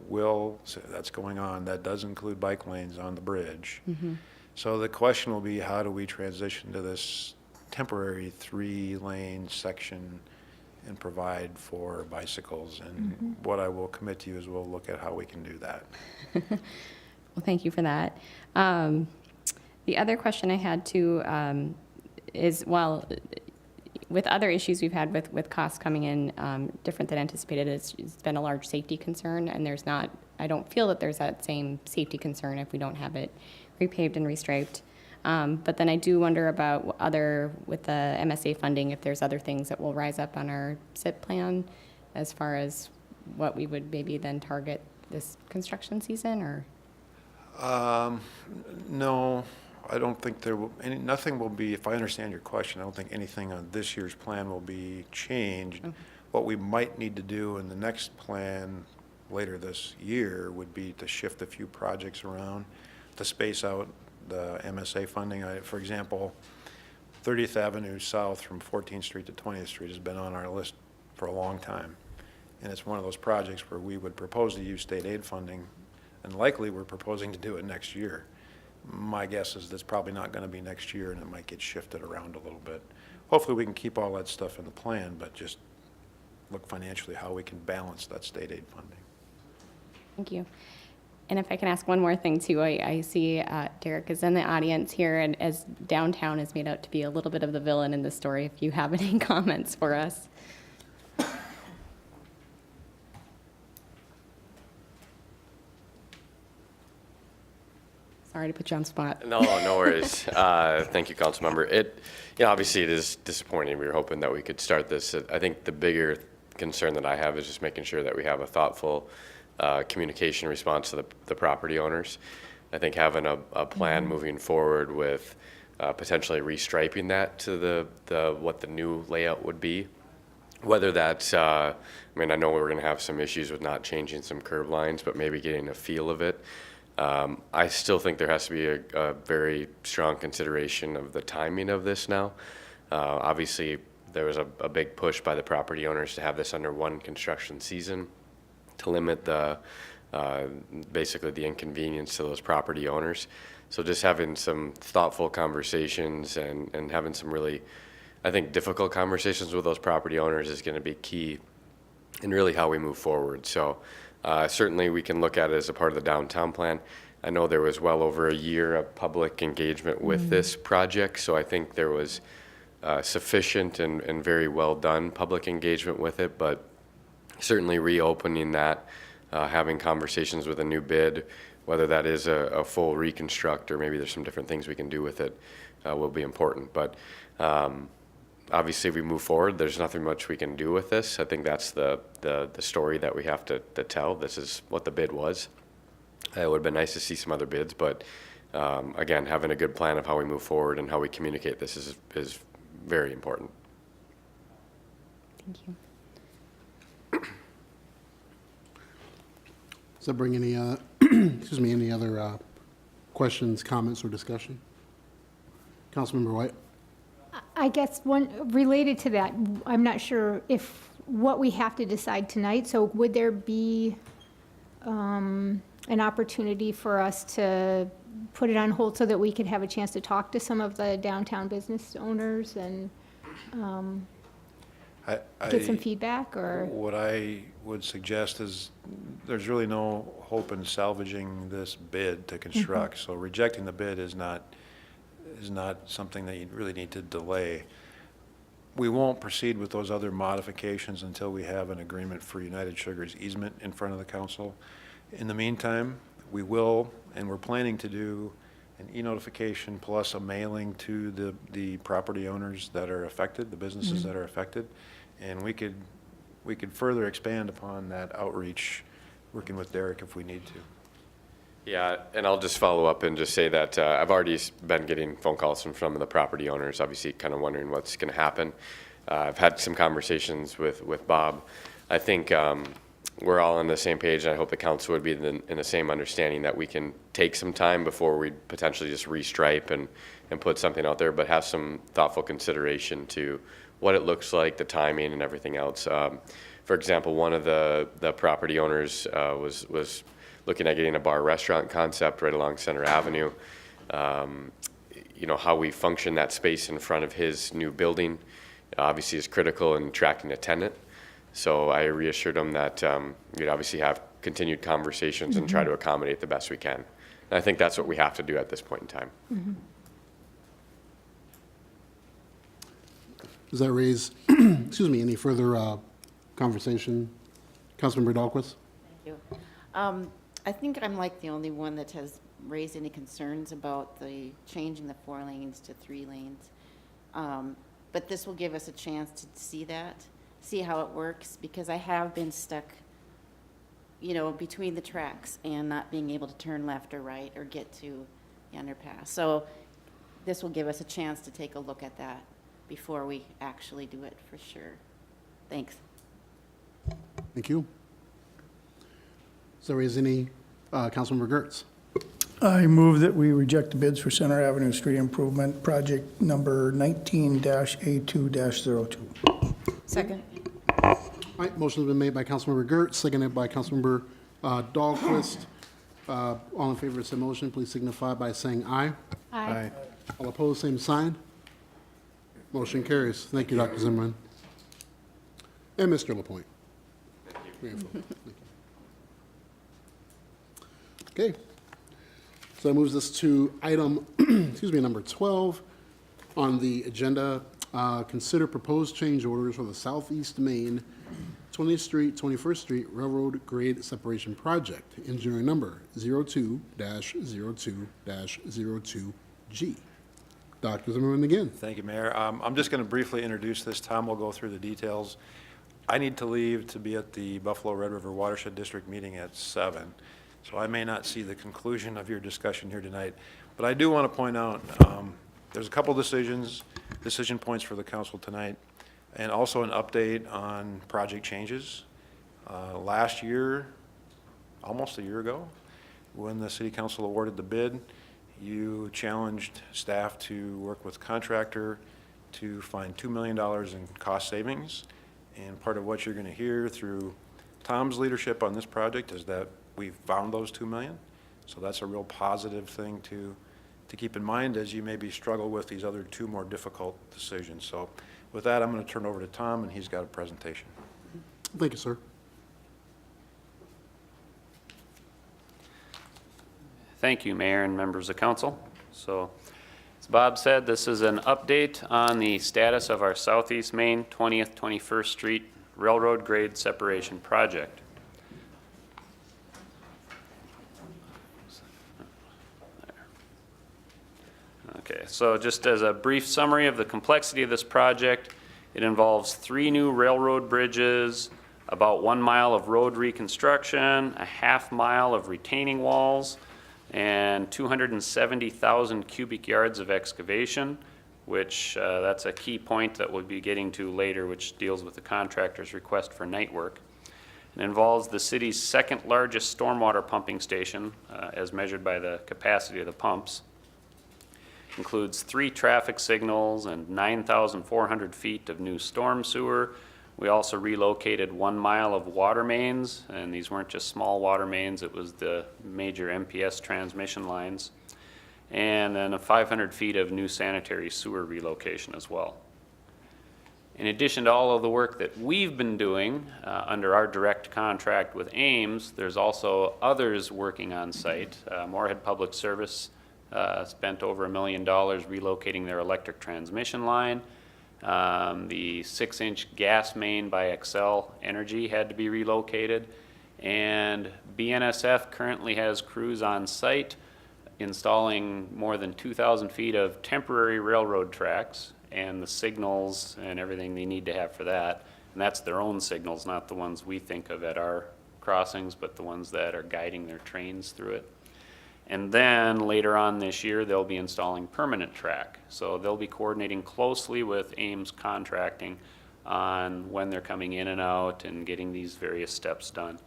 that's going on. That does include bike lanes on the bridge. Mm-hmm. So the question will be, how do we transition to this temporary 3-lane section and provide for bicycles? And what I will commit to you is we'll look at how we can do that. Well, thank you for that. The other question I had too is, well, with other issues we've had with costs coming in different than anticipated, it's been a large safety concern, and I don't feel that there's that same safety concern if we don't have it repaved and restriped. But then I do wonder about with the MSA funding, if there's other things that will rise up on our SIP plan as far as what we would maybe then target this construction season, or? No, I don't think nothing will be, if I understand your question, I don't think anything on this year's plan will be changed. Okay. What we might need to do in the next plan later this year would be to shift a few projects around to space out the MSA funding. For example, 30th Avenue South from 14th Street to 20th Street has been on our list for a long time. And it's one of those projects where we would propose to use state aid funding, and likely we're proposing to do it next year. My guess is that's probably not going to be next year, and it might get shifted around a little bit. Hopefully we can keep all that stuff in the plan, but just look financially how we can balance that state aid funding. Thank you. And if I can ask one more thing too, I see Derek is in the audience here, and as downtown is made out to be a little bit of the villain in this story, if you have any comments for us. Sorry to put you on the spot. No worries. Thank you, Councilmember. Obviously it is disappointing. We were hoping that we could start this. I think the bigger concern that I have is just making sure that we have a thoughtful communication response to the property owners. I think having a plan moving forward with potentially restriping that to what the new layout would be. Whether that's, I mean, I know we're going to have some issues with not changing some curb lines, but maybe getting a feel of it. I still think there has to be a very strong consideration of the timing of this now. Obviously, there was a big push by the property owners to have this under one construction season to limit basically the inconvenience to those property owners. So just having some thoughtful conversations and having some really, I think, difficult conversations with those property owners is going to be key in really how we move forward. So certainly we can look at it as a part of the downtown plan. I know there was well over a year of public engagement with this project, so I think there was sufficient and very well done public engagement with it, but certainly reopening that, having conversations with a new bid, whether that is a full reconstruct or maybe there's some different things we can do with it, will be important. But obviously, if we move forward, there's nothing much we can do with this. I think that's the story that we have to tell. This is what the bid was. It would have been nice to see some other bids, but again, having a good plan of how we move forward and how we communicate this is very important. Thank you. Does that bring any, excuse me, any other questions, comments, or discussion? Councilmember White? I guess one, related to that, I'm not sure if, what we have to decide tonight, so would there be an opportunity for us to put it on hold so that we could have a chance to talk to some of the downtown business owners and get some feedback, or? What I would suggest is there's really no hope in salvaging this bid to construct. So rejecting the bid is not something that you really need to delay. We won't proceed with those other modifications until we have an agreement for United Sugar's easement in front of the council. In the meantime, we will, and we're planning to do an e-notification plus a mailing to the property owners that are affected, the businesses that are affected, and we could further expand upon that outreach, working with Derek if we need to. Yeah, and I'll just follow up and just say that I've already been getting phone calls from some of the property owners, obviously kind of wondering what's going to happen. I've had some conversations with Bob. I think we're all on the same page, and I hope the council would be in the same understanding that we can take some time before we potentially just restripe and put something out there, but have some thoughtful consideration to what it looks like, the timing, and everything else. For example, one of the property owners was looking at getting a bar restaurant concept right along Center Avenue. You know, how we function that space in front of his new building obviously is critical in attracting a tenant. So I reassured him that we'd obviously have continued conversations and try to accommodate the best we can. And I think that's what we have to do at this point in time. Does that raise, excuse me, any further conversation? Councilmember Dahlquist? Thank you. I think I'm like the only one that has raised any concerns about the changing the 4 lanes to 3 lanes. But this will give us a chance to see that, see how it works, because I have been stuck, you know, between the tracks and not being able to turn left or right or get to the underpass. So this will give us a chance to take a look at that before we actually do it for sure. Thanks. Thank you. Does that raise any, Councilmember Gertz? I move that we reject the bids for Center Avenue Street Improvement Project number 19-A2-02. Second. All right, motion's been made by Councilmember Gertz, seconded by Councilmember Dahlquist. All in favor of said motion, please signify by saying aye. Aye. All opposed, same sign. Motion carries. Thank you, Dr. Zimmerman. And Mr. LaPointe. Thank you. Okay. So that moves us to item, excuse me, number 12 on the agenda. Consider proposed change orders for the Southeast Main 20th Street, 21st Street Railroad Grade Separation Project, engineering number 02-02-02G. Dr. Zimmerman again. Thank you, Mayor. I'm just going to briefly introduce this. Tom will go through the details. I need to leave to be at the Buffalo Red River Watershed District meeting at 7, so I may not see the conclusion of your discussion here tonight. But I do want to point out, there's a couple decision points for the council tonight, and also an update on project changes. Last year, almost a year ago, when the city council awarded the bid, you challenged staff to work with contractor to find $2 million in cost savings. And part of what you're going to hear through Tom's leadership on this project is that we've found those $2 million. So that's a real positive thing to keep in mind as you maybe struggle with these other two more difficult decisions. So with that, I'm going to turn over to Tom, and he's got a presentation. Thank you, sir. Thank you, Mayor and members of council. So, as Bob said, this is an update on the status of our Southeast Main 20th, 21st Street Railroad Grade Separation Project. Okay, so just as a brief summary of the complexity of this project, it involves 3 new railroad bridges, about 1 mile of road reconstruction, a half mile of retaining walls, and 270,000 cubic yards of excavation, which that's a key point that we'll be getting to later, which deals with the contractor's request for night work. It involves the city's second largest stormwater pumping station, as measured by the capacity of the pumps. Includes 3 traffic signals and 9,400 feet of new storm sewer. We also relocated 1 mile of water mains, and these weren't just small water mains, it was the major MPS transmission lines. And then 500 feet of new sanitary sewer relocation as well. In addition to all of the work that we've been doing under our direct contract with Ames, there's also others working on site. Moorhead Public Service spent over $1 million relocating their electric transmission line. The 6-inch gas main by Excel Energy had to be relocated. And BNSF currently has crews on site installing more than 2,000 feet of temporary railroad tracks and the signals and everything they need to have for that. And that's their own signals, not the ones we think of at our crossings, but the ones that are guiding their trains through it. And then later on this year, they'll be installing permanent track. So they'll be coordinating closely with Ames Contracting on when they're coming in and out and getting these various steps done.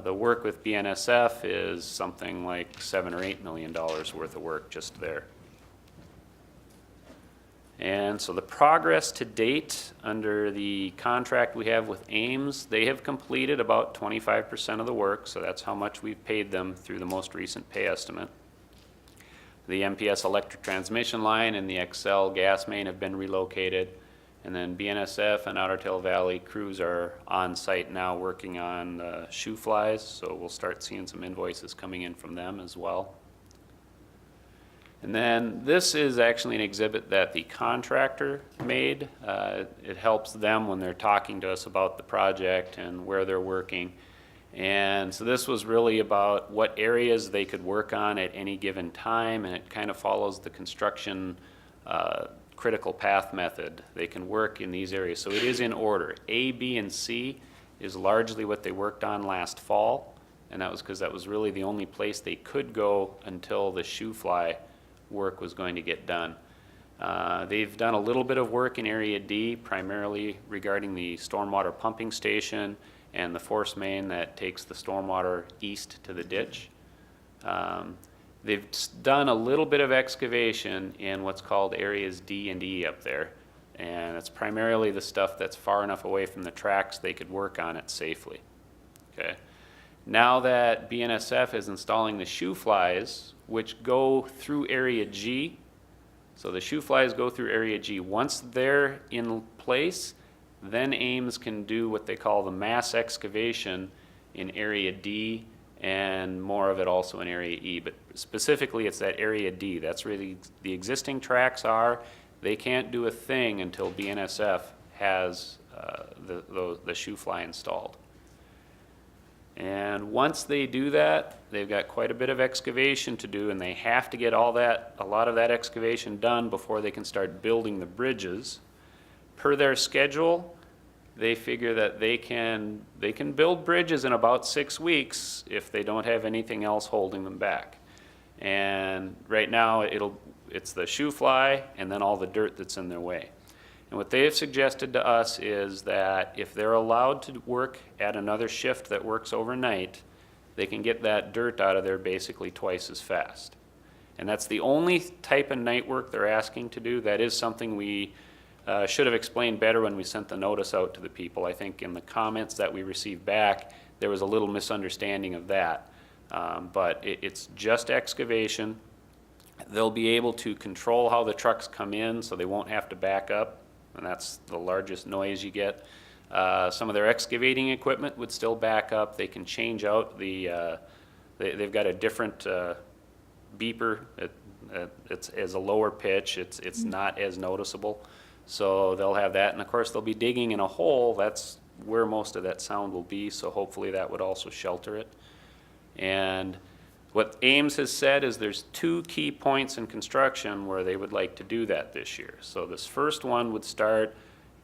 The work with BNSF is something like $7 or $8 million worth of work just there. And so the progress to date under the contract we have with Ames, they have completed about 25% of the work, so that's how much we've paid them through the most recent pay estimate. The MPS electric transmission line and the Excel gas main have been relocated, and then BNSF and Outer Tail Valley crews are on site now working on the shoe flies, so we'll start seeing some invoices coming in from them as well. And then this is actually an exhibit that the contractor made. It helps them when they're talking to us about the project and where they're working. And so this was really about what areas they could work on at any given time, and it kind of follows the construction critical path method. They can work in these areas. So it is in order. A, B, and C is largely what they worked on last fall, and that was because that was really the only place they could go until the shoe fly work was going to get done. They've done a little bit of work in Area D, primarily regarding the stormwater pumping station and the force main that takes the stormwater east to the ditch. They've done a little bit of excavation in what's called areas D and E up there, and it's primarily the stuff that's far enough away from the tracks they could work on it safely. Okay. Now that BNSF is installing the shoe flies, which go through Area G, so the shoe flies go through Area G. Once they're in place, then Ames can do what they call the mass excavation in Area D and more of it also in Area E. But specifically, it's that Area D. That's where the existing tracks are. They can't do a thing until BNSF has the shoe fly installed. And once they do that, they've got quite a bit of excavation to do, and they have to get a lot of that excavation done before they can start building the bridges. Per their schedule, they figure that they can build bridges in about 6 weeks if they don't have anything else holding them back. And right now, it's the shoe fly and then all the dirt that's in their way. And what they have suggested to us is that if they're allowed to work at another shift that works overnight, they can get that dirt out of there basically twice as fast. And that's the only type of night work they're asking to do. That is something we should have explained better when we sent the notice out to the people. I think in the comments that we received back, there was a little misunderstanding of that. But it's just excavation. They'll be able to control how the trucks come in so they won't have to back up, and that's the largest noise you get. Some of their excavating equipment would still back up. They can change out the, they've got a different beeper. It's as a lower pitch. It's not as noticeable. So they'll have that, and of course they'll be digging in a hole. That's where most of that sound will be, so hopefully that would also shelter it. And what Ames has said is there's 2 key points in construction where they would like to do that this year. So this first one would start,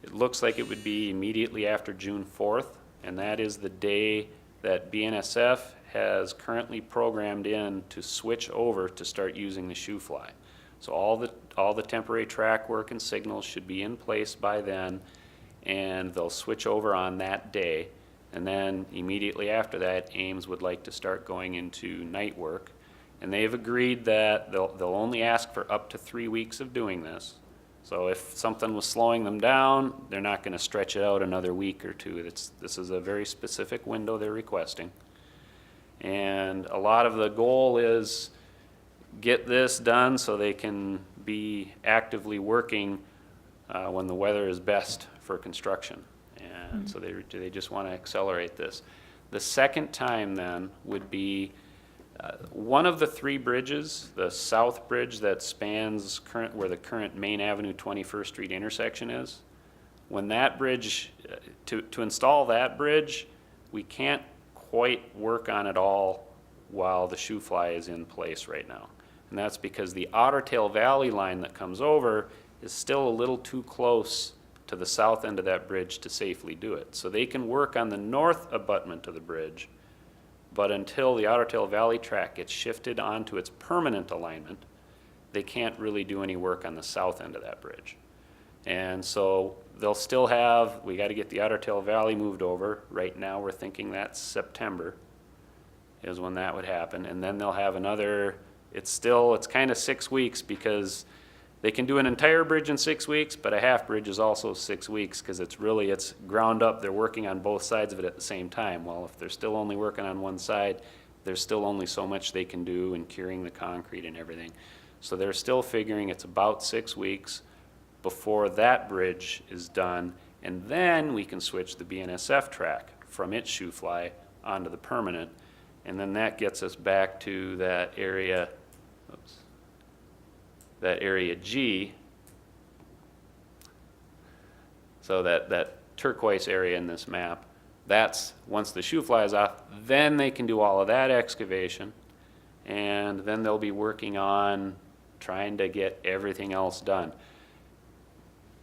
it looks like it would be immediately after June 4th, and that is the day that BNSF has currently programmed in to switch over to start using the shoe fly. So all the temporary track work and signals should be in place by then, and they'll switch over on that day. And then immediately after that, Ames would like to start going into night work. And they've agreed that they'll only ask for up to 3 weeks of doing this. So if something was slowing them down, they're not going to stretch it out another week or 2. This is a very specific window they're requesting. And a lot of the goal is get this done so they can be actively working when the weather is best for construction. And so they just want to accelerate this. The second time then would be one of the 3 bridges, the south bridge that spans where the current Main Avenue 21st Street intersection is. When that bridge, to install that bridge, we can't quite work on it all while the shoe fly is in place right now. And that's because the Otter Tail Valley line that comes over is still a little too close to the south end of that bridge to safely do it. So they can work on the north abutment of the bridge, but until the Otter Tail Valley track gets shifted onto its permanent alignment, they can't really do any work on the south end of that bridge. And so they'll still have, we got to get the Otter Tail Valley moved over. Right now we're thinking that's September is when that would happen. And then they'll have another, it's kind of 6 weeks because they can do an entire bridge in 6 weeks, but a half bridge is also 6 weeks because it's ground up. They're working on both sides of it at the same time. Well, if they're still only working on one side, there's still only so much they can do in curing the concrete and everything. So they're still figuring it's about 6 weeks before that bridge is done, and then we can switch the BNSF track from its shoe fly onto the permanent, and then that gets us back to that area, that area G. So that turquoise area in this map, that's once the shoe fly is off, then they can do all of that excavation, and then they'll be working on trying to get everything else done.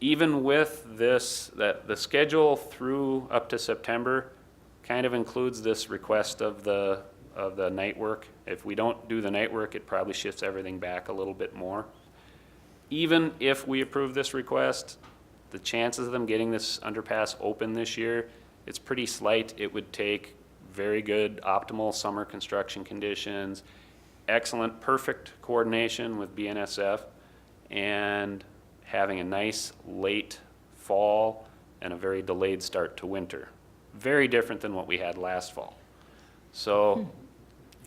Even with this, the schedule through up to September kind of includes this request of the night work. If we don't do the night work, it probably shifts everything back a little bit more. Even if we approve this request, the chances of them getting this underpass open this year, it's pretty slight. It would take very good optimal summer construction conditions, excellent, perfect coordination with BNSF, and having a nice late fall and a very delayed start to winter. Very different than what we had last fall. So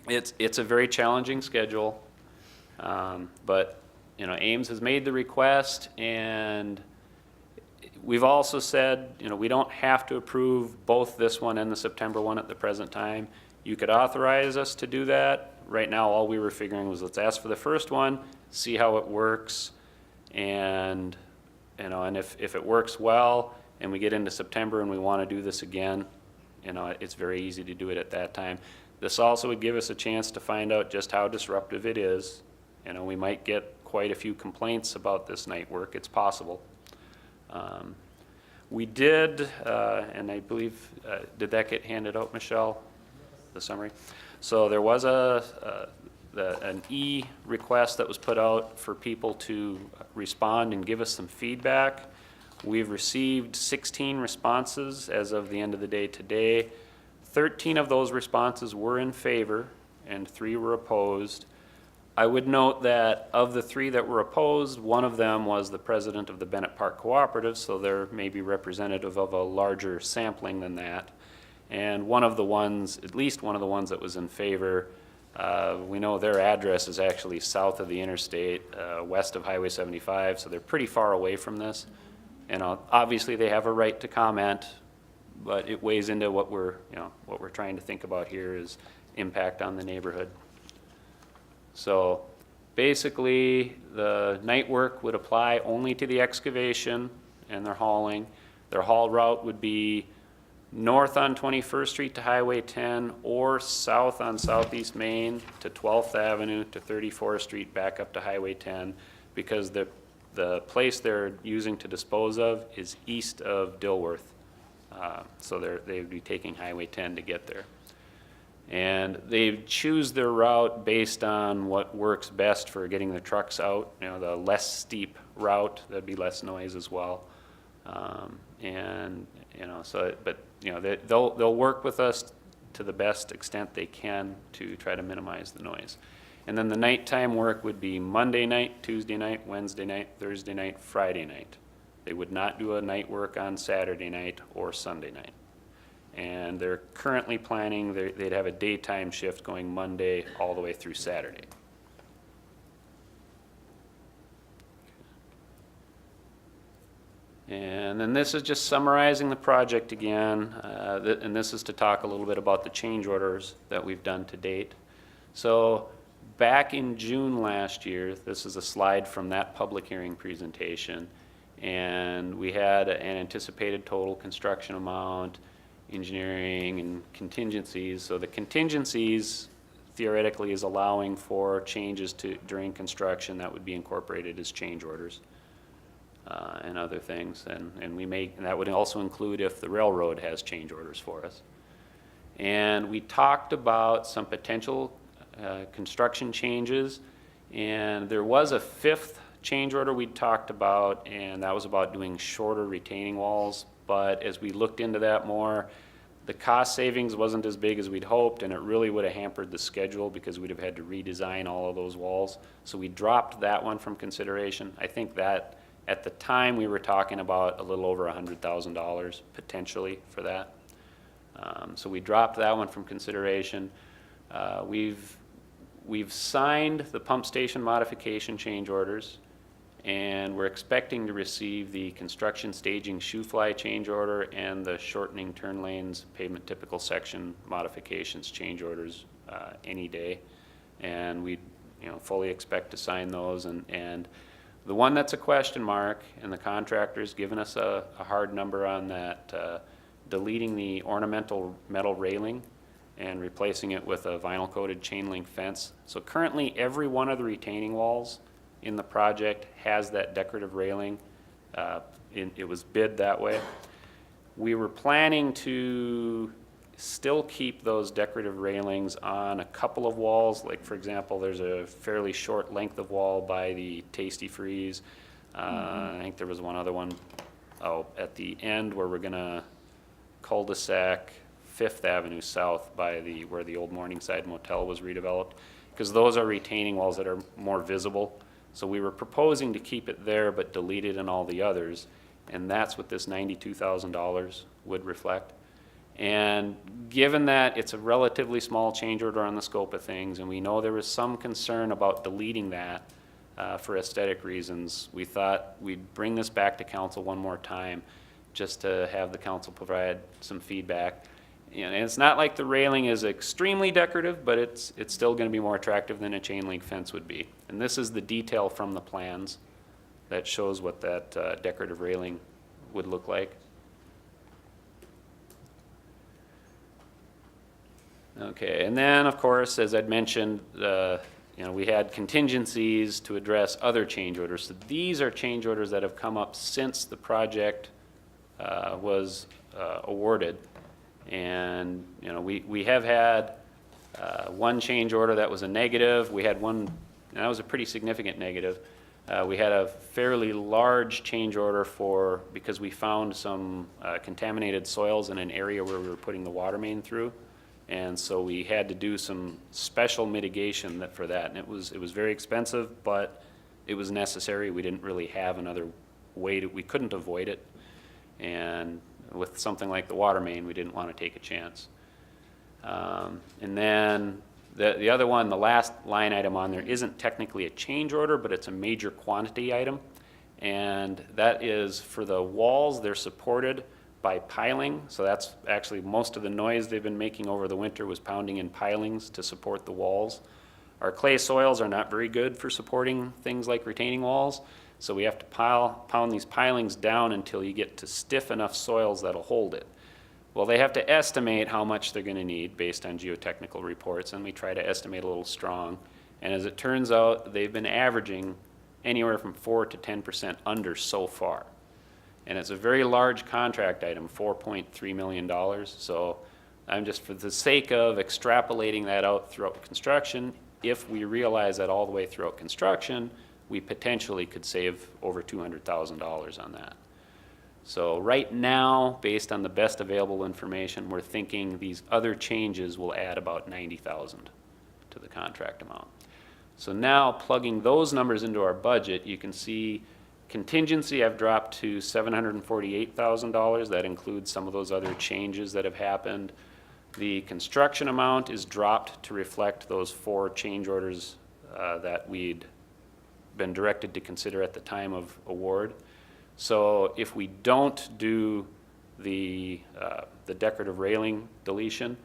it's a very challenging schedule, but Ames has made the request, and we've also said, we don't have to approve both this one and the September one at the present time. You could authorize us to do that. Right now, all we were figuring was let's ask for the first one, see how it works, and if it works well and we get into September and we want to do this again, it's very easy to do it at that time. This also would give us a chance to find out just how disruptive it is. We might get quite a few complaints about this night work. It's possible. We did, and I believe, did that get handed out, Michelle, the summary? So there was an e-request that was put out for people to respond and give us some feedback. We've received 16 responses as of the end of the day today. 13 of those responses were in favor and 3 were opposed. I would note that of the 3 that were opposed, one of them was the president of the Bennett Park Cooperative, so they're maybe representative of a larger sampling than that. And one of the ones, at least one of the ones that was in favor, we know their address is actually south of the interstate, west of Highway 75, so they're pretty far away from this. And obviously they have a right to comment, but it weighs into what we're trying to think about here is impact on the neighborhood. So basically, the night work would apply only to the excavation and their hauling. Their haul route would be north on 21st Street to Highway 10 or south on Southeast Main to 12th Avenue to 34th Street back up to Highway 10 because the place they're using to dispose of is east of Dilworth. So they would be taking Highway 10 to get there. And they choose their route based on what works best for getting the trucks out. You know, the less steep route, there'd be less noise as well. And, you know, so, but, you know, they'll work with us to the best extent they can to try to minimize the noise. And then the nighttime work would be Monday night, Tuesday night, Wednesday night, Thursday night, Friday night. They would not do a night work on Saturday night or Sunday night. And they're currently planning, they'd have a daytime shift going Monday all the way through Saturday. And then this is just summarizing the project again, and this is to talk a little bit about the change orders that we've done to date. So back in June last year, this is a slide from that public hearing presentation, and we had an anticipated total construction amount, engineering and contingencies. So the contingencies theoretically is allowing for changes during construction that would be incorporated as change orders and other things. And that would also include if the railroad has change orders for us. And we talked about some potential construction changes, and there was a 5th change order we talked about, and that was about doing shorter retaining walls. But as we looked into that more, the cost savings wasn't as big as we'd hoped, and it really would have hampered the schedule because we'd have had to redesign all of those walls. So we dropped that one from consideration. I think that at the time we were talking about a little over $100,000 potentially for that. So we dropped that one from consideration. We've signed the pump station modification change orders, and we're expecting to receive the construction staging shoe fly change order and the shortening turn lanes pavement typical section modifications change orders any day. And we fully expect to sign those. And the one that's a question mark, and the contractor's given us a hard number on that, deleting the ornamental metal railing and replacing it with a vinyl coated chain link fence. So currently every one of the retaining walls in the project has that decorative railing. It was bid that way. We were planning to still keep those decorative railings on a couple of walls. Like, for example, there's a fairly short length of wall by the Tasty Freeze. I think there was one other one at the end where we're gonna cul-de-sac 5th Avenue South by where the old Morningside Motel was redeveloped, because those are retaining walls that are more visible. So we were proposing to keep it there but delete it in all the others, and that's what this $92,000 would reflect. And given that it's a relatively small change order on the scope of things, and we know there was some concern about deleting that for aesthetic reasons, we thought we'd bring this back to council one more time just to have the council provide some feedback. And it's not like the railing is extremely decorative, but it's still going to be more attractive than a chain link fence would be. And this is the detail from the plans that shows what that decorative railing would look like. Okay, and then of course, as I'd mentioned, we had contingencies to address other change orders. So these are change orders that have come up since the project was awarded. And we have had one change order that was a negative. We had one, and that was a pretty significant negative. We had a fairly large change order because we found some contaminated soils in an area where we were putting the water main through. And so we had to do some special mitigation for that. And it was very expensive, but it was necessary. We didn't really have another way we couldn't avoid it. And with something like the water main, we didn't want to take a chance. And then the other one, the last line item on there, isn't technically a change order, but it's a major quantity item. And that is for the walls. They're supported by piling. So that's actually most of the noise they've been making over the winter was pounding in pilings to support the walls. Our clay soils are not very good for supporting things like retaining walls. So we have to pound these pilings down until you get to stiff enough soils that'll hold it. Well, they have to estimate how much they're going to need based on geotechnical reports, and we try to estimate a little strong. And as it turns out, they've been averaging anywhere from 4 to 10% under so far. And it's a very large contract item, $4.3 million. So I'm just, for the sake of extrapolating that out throughout construction, if we realize that all the way throughout construction, we potentially could save over $200,000 on that. So right now, based on the best available information, we're thinking these other changes will add about $90,000 to the contract amount. So now, plugging those numbers into our budget, you can see contingency I've dropped to $748,000. That includes some of those other changes that have happened. The construction amount is dropped to reflect those 4 change orders that we'd been directed to consider at the time of award. So if we don't do the decorative railing deletion,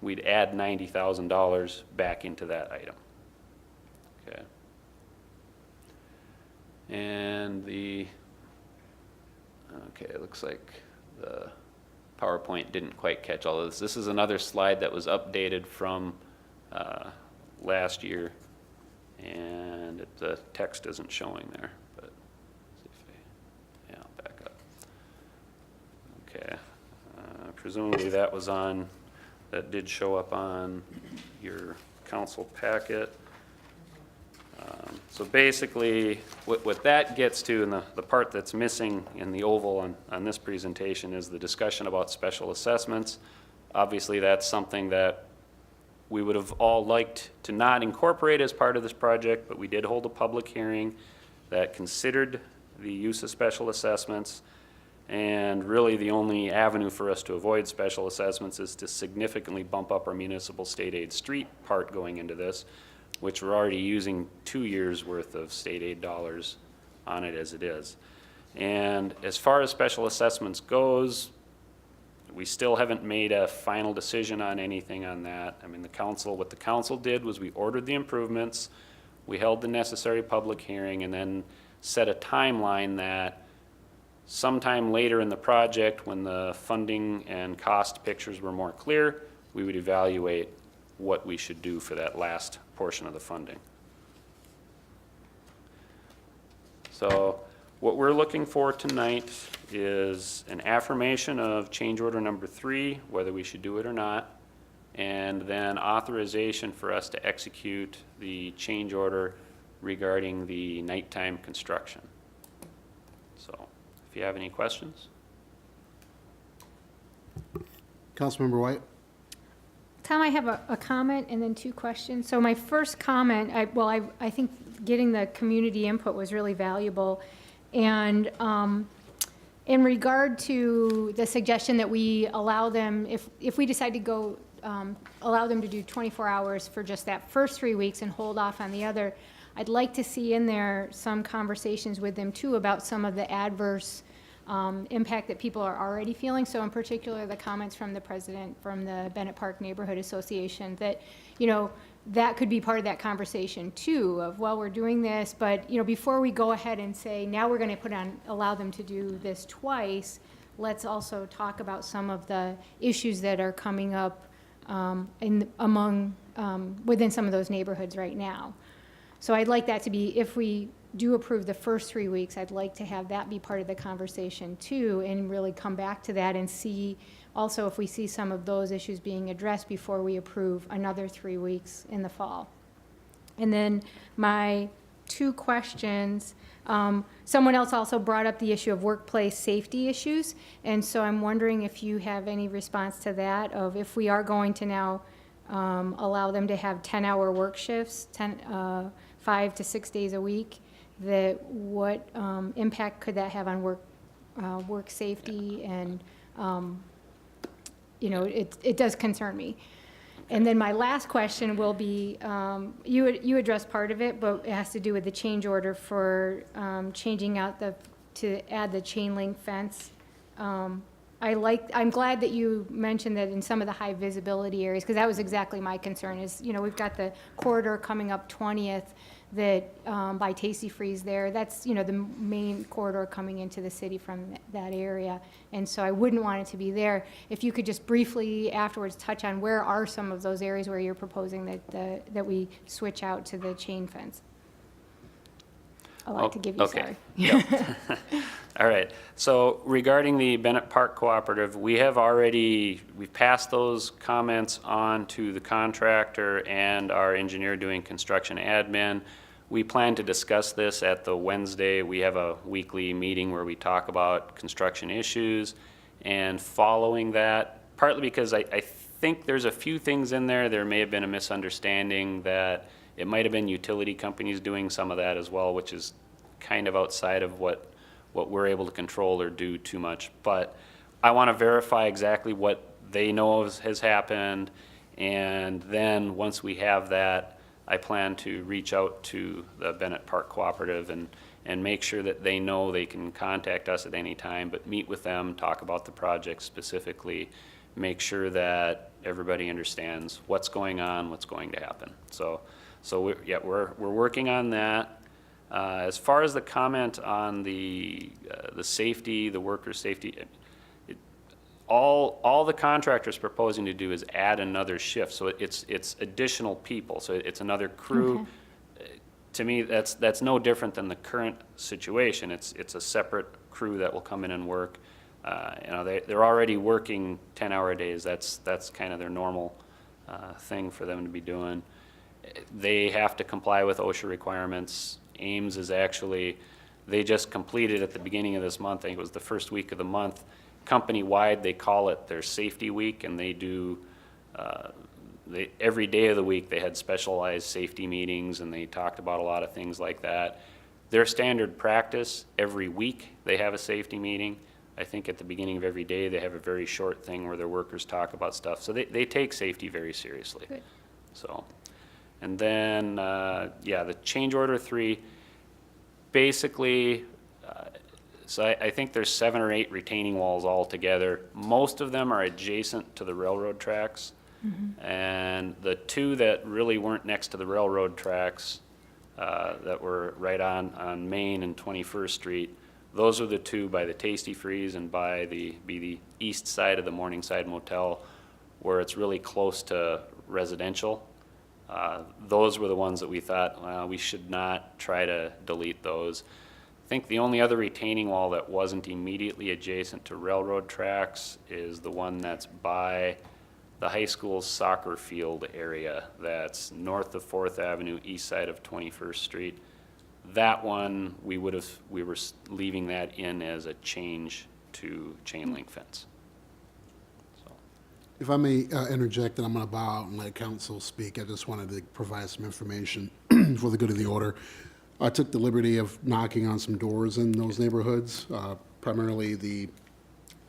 we'd add $90,000 back into that item. Okay. And it looks like the PowerPoint didn't quite catch all of this. This is another slide that was updated from last year, and the text isn't showing there. But I'll back up. Okay, presumably that did show up on your council packet. So basically, what that gets to, and the part that's missing in the oval on this presentation, is the discussion about special assessments. Obviously, that's something that we would have all liked to not incorporate as part of this project, but we did hold a public hearing that considered the use of special assessments. And really, the only avenue for us to avoid special assessments is to significantly bump up our municipal state aid street part going into this, which we're already using 2 years worth of state aid dollars on it as it is. And as far as special assessments goes, we still haven't made a final decision on anything on that. I mean, what the council did was we ordered the improvements, we held the necessary public hearing, and then set a timeline that sometime later in the project, when the funding and cost pictures were more clear, we would evaluate what we should do for that last portion of the funding. So what we're looking for tonight is an affirmation of change order number 3, whether we should do it or not, and then authorization for us to execute the change order regarding the nighttime construction. So if you have any questions. Councilmember White? Tom, I have a comment and then 2 questions. So my first comment, I think getting the community input was really valuable. And in regard to the suggestion that we allow them, if we decide to go, allow them to do 24 hours for just that first 3 weeks and hold off on the other, I'd like to see in there some conversations with them too about some of the adverse impact that people are already feeling. So in particular, the comments from the president from the Bennett Park Neighborhood Association that, that could be part of that conversation too, of, well, we're doing this, but, before we go ahead and say, now we're going to allow them to do this twice, let's also talk about some of the issues that are coming up within some of those neighborhoods right now. So I'd like that to be, if we do approve the first 3 weeks, I'd like to have that be part of the conversation too, and really come back to that and see also if we see some of those issues being addressed before we approve another 3 weeks in the fall. And then my 2 questions, someone else also brought up the issue of workplace safety issues, and so I'm wondering if you have any response to that, of if we are going to now allow them to have 10-hour work shifts, 5 to 6 days a week, that what impact could that have on work safety? And it does concern me. And then my last question will be, you addressed part of it, but it has to do with the change order for changing out to add the chain link fence. I'm glad that you mentioned that in some of the high visibility areas, because that was exactly my concern is, we've got the corridor coming up 20th that by Tasty Freeze there, that's, the main corridor coming into the city from that area. And so I wouldn't want it to be there. If you could just briefly afterwards touch on where are some of those areas where you're proposing that we switch out to the chain fence. A lot to give you, okay. sorry. Yep. All right. So regarding the Bennett Park Cooperative, we've passed those comments on to the contractor and our engineer doing construction admin. We plan to discuss this at the Wednesday. We have a weekly meeting where we talk about construction issues. And following that, partly because I think there's a few things in there may have been a misunderstanding that it might have been utility companies doing some of that as well, which is kind of outside of what we're able to control or do too much. But I want to verify exactly what they know has happened, and then once we have that, I plan to reach out to the Bennett Park Cooperative and make sure that they know they can contact us at any time, but meet with them, talk about the project specifically, make sure that everybody understands what's going on, what's going to happen. So we're working on that. As far as the comment on the safety, the worker safety, all the contractor's proposing to do is add another shift. So it's additional people. So it's another crew. Okay. To me, that's no different than the current situation. It's a separate crew that will come in and work. They're already working 10-hour days. That's kind of their normal thing for them to be doing. They have to comply with OSHA requirements. Ames is actually, they just completed at the beginning of this month, I think it was the first week of the month, company-wide, they call it their safety week, and they do, every day of the week they had specialized safety meetings, and they talked about a lot of things like that. Their standard practice, every week they have a safety meeting. I think at the beginning of every day they have a very short thing where their workers talk about stuff. So they take safety very seriously. Good. So. And then, the change order 3, basically, so I think there's 7 or 8 retaining walls altogether. Most of them are adjacent to the railroad tracks. Mm-hmm. And the 2 that really weren't next to the railroad tracks, that were right on Main and 21st Street, those are the 2 by the Tasty Freeze and by the east side of the Morningside Motel, where it's really close to residential. Those were the ones that we thought, we should not try to delete those. I think the only other retaining wall that wasn't immediately adjacent to railroad tracks is the one that's by the high school's soccer field area. That's north of 4th Avenue, east side of 21st Street. That one, we were leaving that in as a change to chain link fence. If I may interject, and I'm going to bow out and let council speak, I just wanted to provide some information for the good of the order. I took the liberty of knocking on some doors in those neighborhoods, primarily the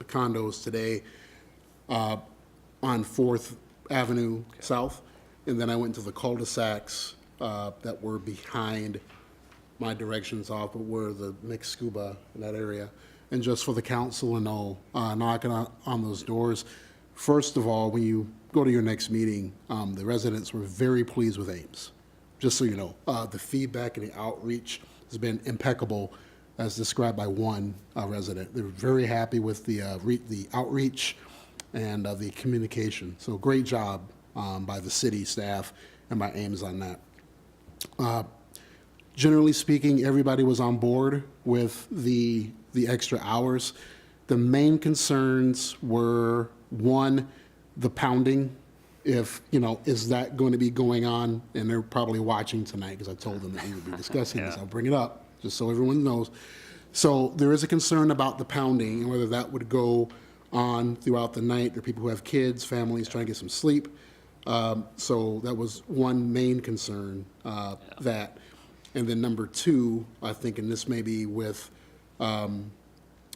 condos today on 4th Avenue South, and then I went to the cul-de-sacs that were behind my directions off, but were the mixed scuba in that area. And just for the council and all, knocking on those doors. First of all, when you go to your next meeting, the residents were very pleased with Ames. Just so you know, the feedback and the outreach has been impeccable, as described by one resident. They were very happy with the outreach and the communication. So great job by the city staff and by Ames on that. Generally speaking, everybody was on board with the extra hours. The main concerns were One, the pounding, if, is that going to be going on? And they're probably watching tonight because I told them that we would be discussing this. I'll bring it up just so everyone knows. So there is a concern about the pounding and whether that would go on throughout the night. There are people who have kids, families trying to get some sleep. So that was one main concern, that. And then number two, I think, and this may be with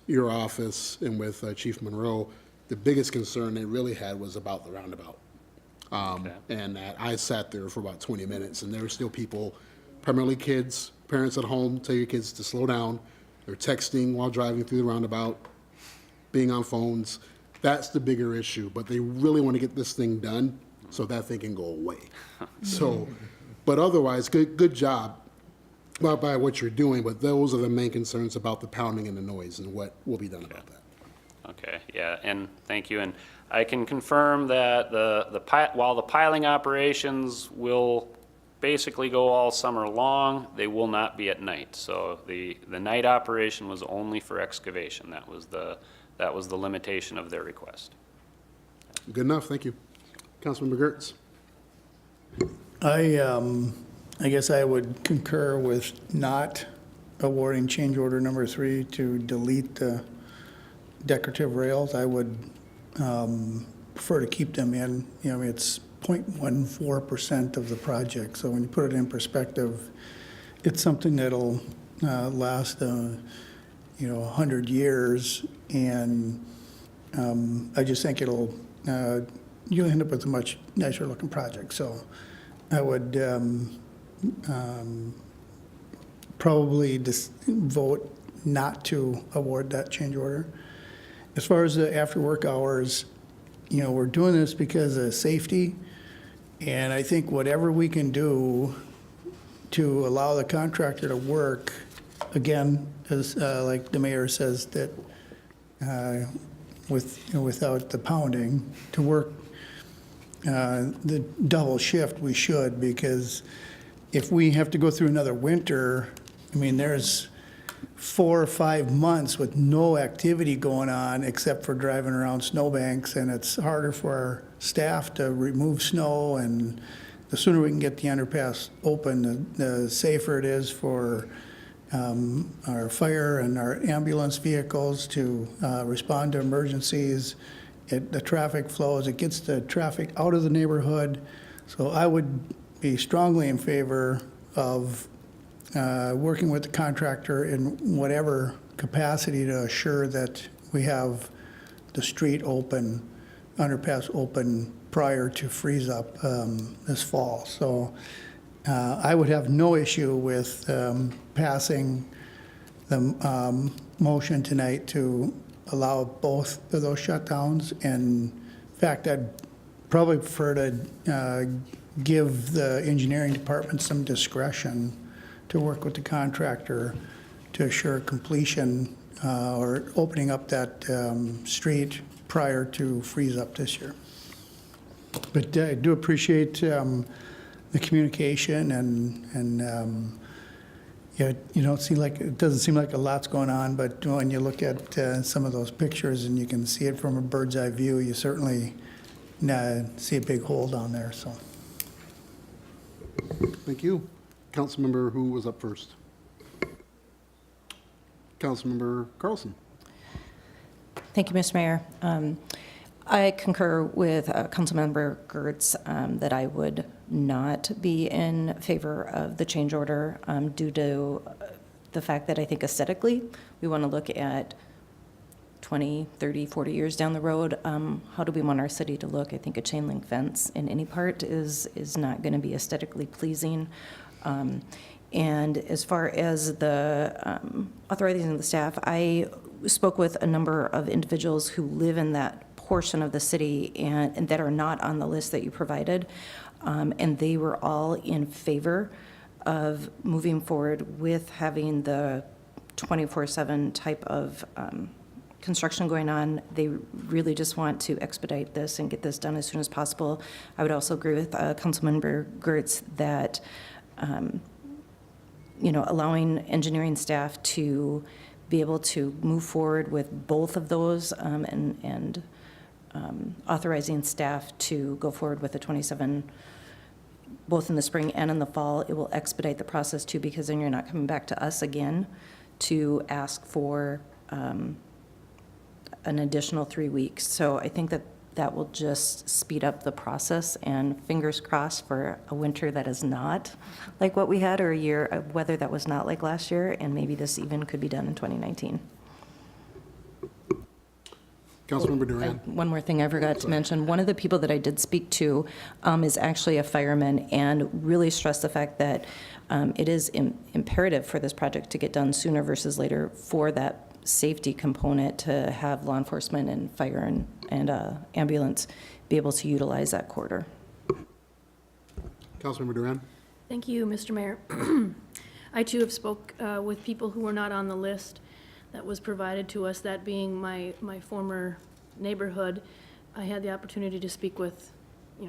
your office and with Chief Monroe, the biggest concern they really had was about the roundabout. And that I sat there for about 20 minutes, and there were still people, primarily kids, parents at home, tell your kids to slow down. They're texting while driving through the roundabout, being on phones. That's the bigger issue, but they really want to get this thing done so that thing can go away. So, but otherwise, good job by what you're doing, but those are the main concerns about the pounding and the noise and what will be done about that. Okay, yeah, and thank you. And I can confirm that while the piling operations will basically go all summer long, they will not be at night. So the night operation was only for excavation. That was the limitation of their request. Good enough, thank you. Councilmember Gertz. I guess I would concur with not awarding change order number 3 to delete the decorative rails. I would prefer to keep them in. It's 0.14% of the project. So when you put it in perspective, it's something that'll last, 100 years. And I just think you'll end up with a much nicer looking project. So I would probably just vote not to award that change order. As far as the after work hours, we're doing this because of safety. And I think whatever we can do to allow the contractor to work, again, as like the mayor says, that without the pounding, to work the double shift, we should, because if we have to go through another winter, there's 4 or 5 months with no activity going on except for driving around snowbanks, and it's harder for our staff to remove snow, and the sooner we can get the underpass open, the safer it is for our fire and our ambulance vehicles to respond to emergencies. The traffic flows, it gets the traffic out of the neighborhood. So I would be strongly in favor of working with the contractor in whatever capacity to assure that we have the street open, underpass open prior to freeze up this fall. So I would have no issue with passing the motion tonight to allow both of those shutdowns. And in fact, I'd probably prefer to give the engineering department some discretion to work with the contractor to assure completion or opening up that street prior to freeze up this year. But I do appreciate the communication and it doesn't seem like a lot's going on, but when you look at some of those pictures and you can see it from a bird's eye view, you certainly see a big hole down there. So, Thank you. Councilmember, who was up first? Councilmember Carlson. Thank you, Mr. Mayor. I concur with Councilmember Gertz that I would not be in favor of the change order due to the fact that I think aesthetically we want to look at 20, 30, 40 years down the road. How do we want our city to look? I think a chain link fence in any part is not going to be aesthetically pleasing. And as far as the authorizing the staff, I spoke with a number of individuals who live in that portion of the city and that are not on the list that you provided. And they were all in favor of moving forward with having the 24/7 type of construction going on. They really just want to expedite this and get this done as soon as possible. I would also agree with Councilmember Gertz that allowing engineering staff to be able to move forward with both of those and authorizing staff to go forward with the 27, both in the spring and in the fall. It will expedite the process too, because then you're not coming back to us again to ask for an additional 3 weeks. So I think that that will just speed up the process, and fingers crossed for a winter that is not like what we had, or a year of weather that was not like last year, and maybe this even could be done in 2019. Councilmember Duran. One more thing I forgot to mention. One of the people that I did speak to is actually a fireman, and really stressed the fact that it is imperative for this project to get done sooner versus later for that safety component, to have law enforcement and fire and ambulance be able to utilize that corridor. Councilmember Duran. Thank you, Mr. Mayor. I too have spoke with people who were not on the list that was provided to us, that being my former neighborhood. I had the opportunity to speak with,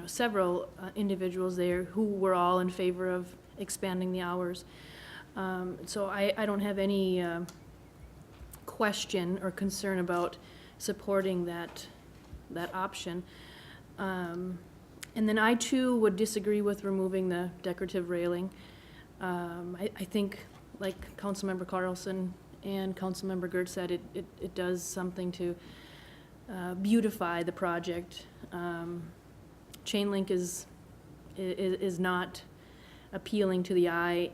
several individuals there who were all in favor of expanding the hours. So I don't have any question or concern about supporting that option. And then I too would disagree with removing the decorative railing. I think, like Councilmember Carlson and Councilmember Gert said, it does something to beautify the project. Chain link is not appealing to the eye,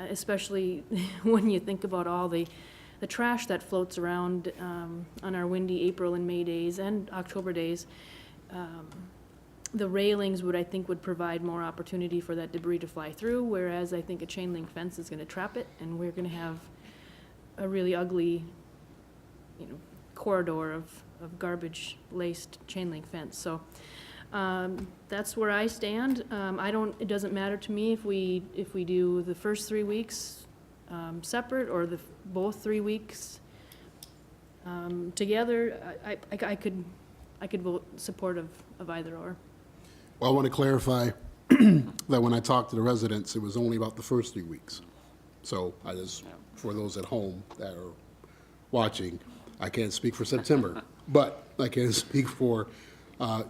especially when you think about all the trash that floats around on our windy April and May days and October days. The railings I think would provide more opportunity for that debris to fly through, whereas I think a chain link fence is going to trap it, and we're going to have a really ugly, corridor of garbage laced chain link fence. So that's where I stand. It doesn't matter to me if we do the first 3 weeks separate, or both 3 weeks together. I could vote support of either or. Well, I want to clarify that when I talked to the residents, it was only about the first 3 weeks. So for those at home that are watching, I can't speak for September, but I can speak for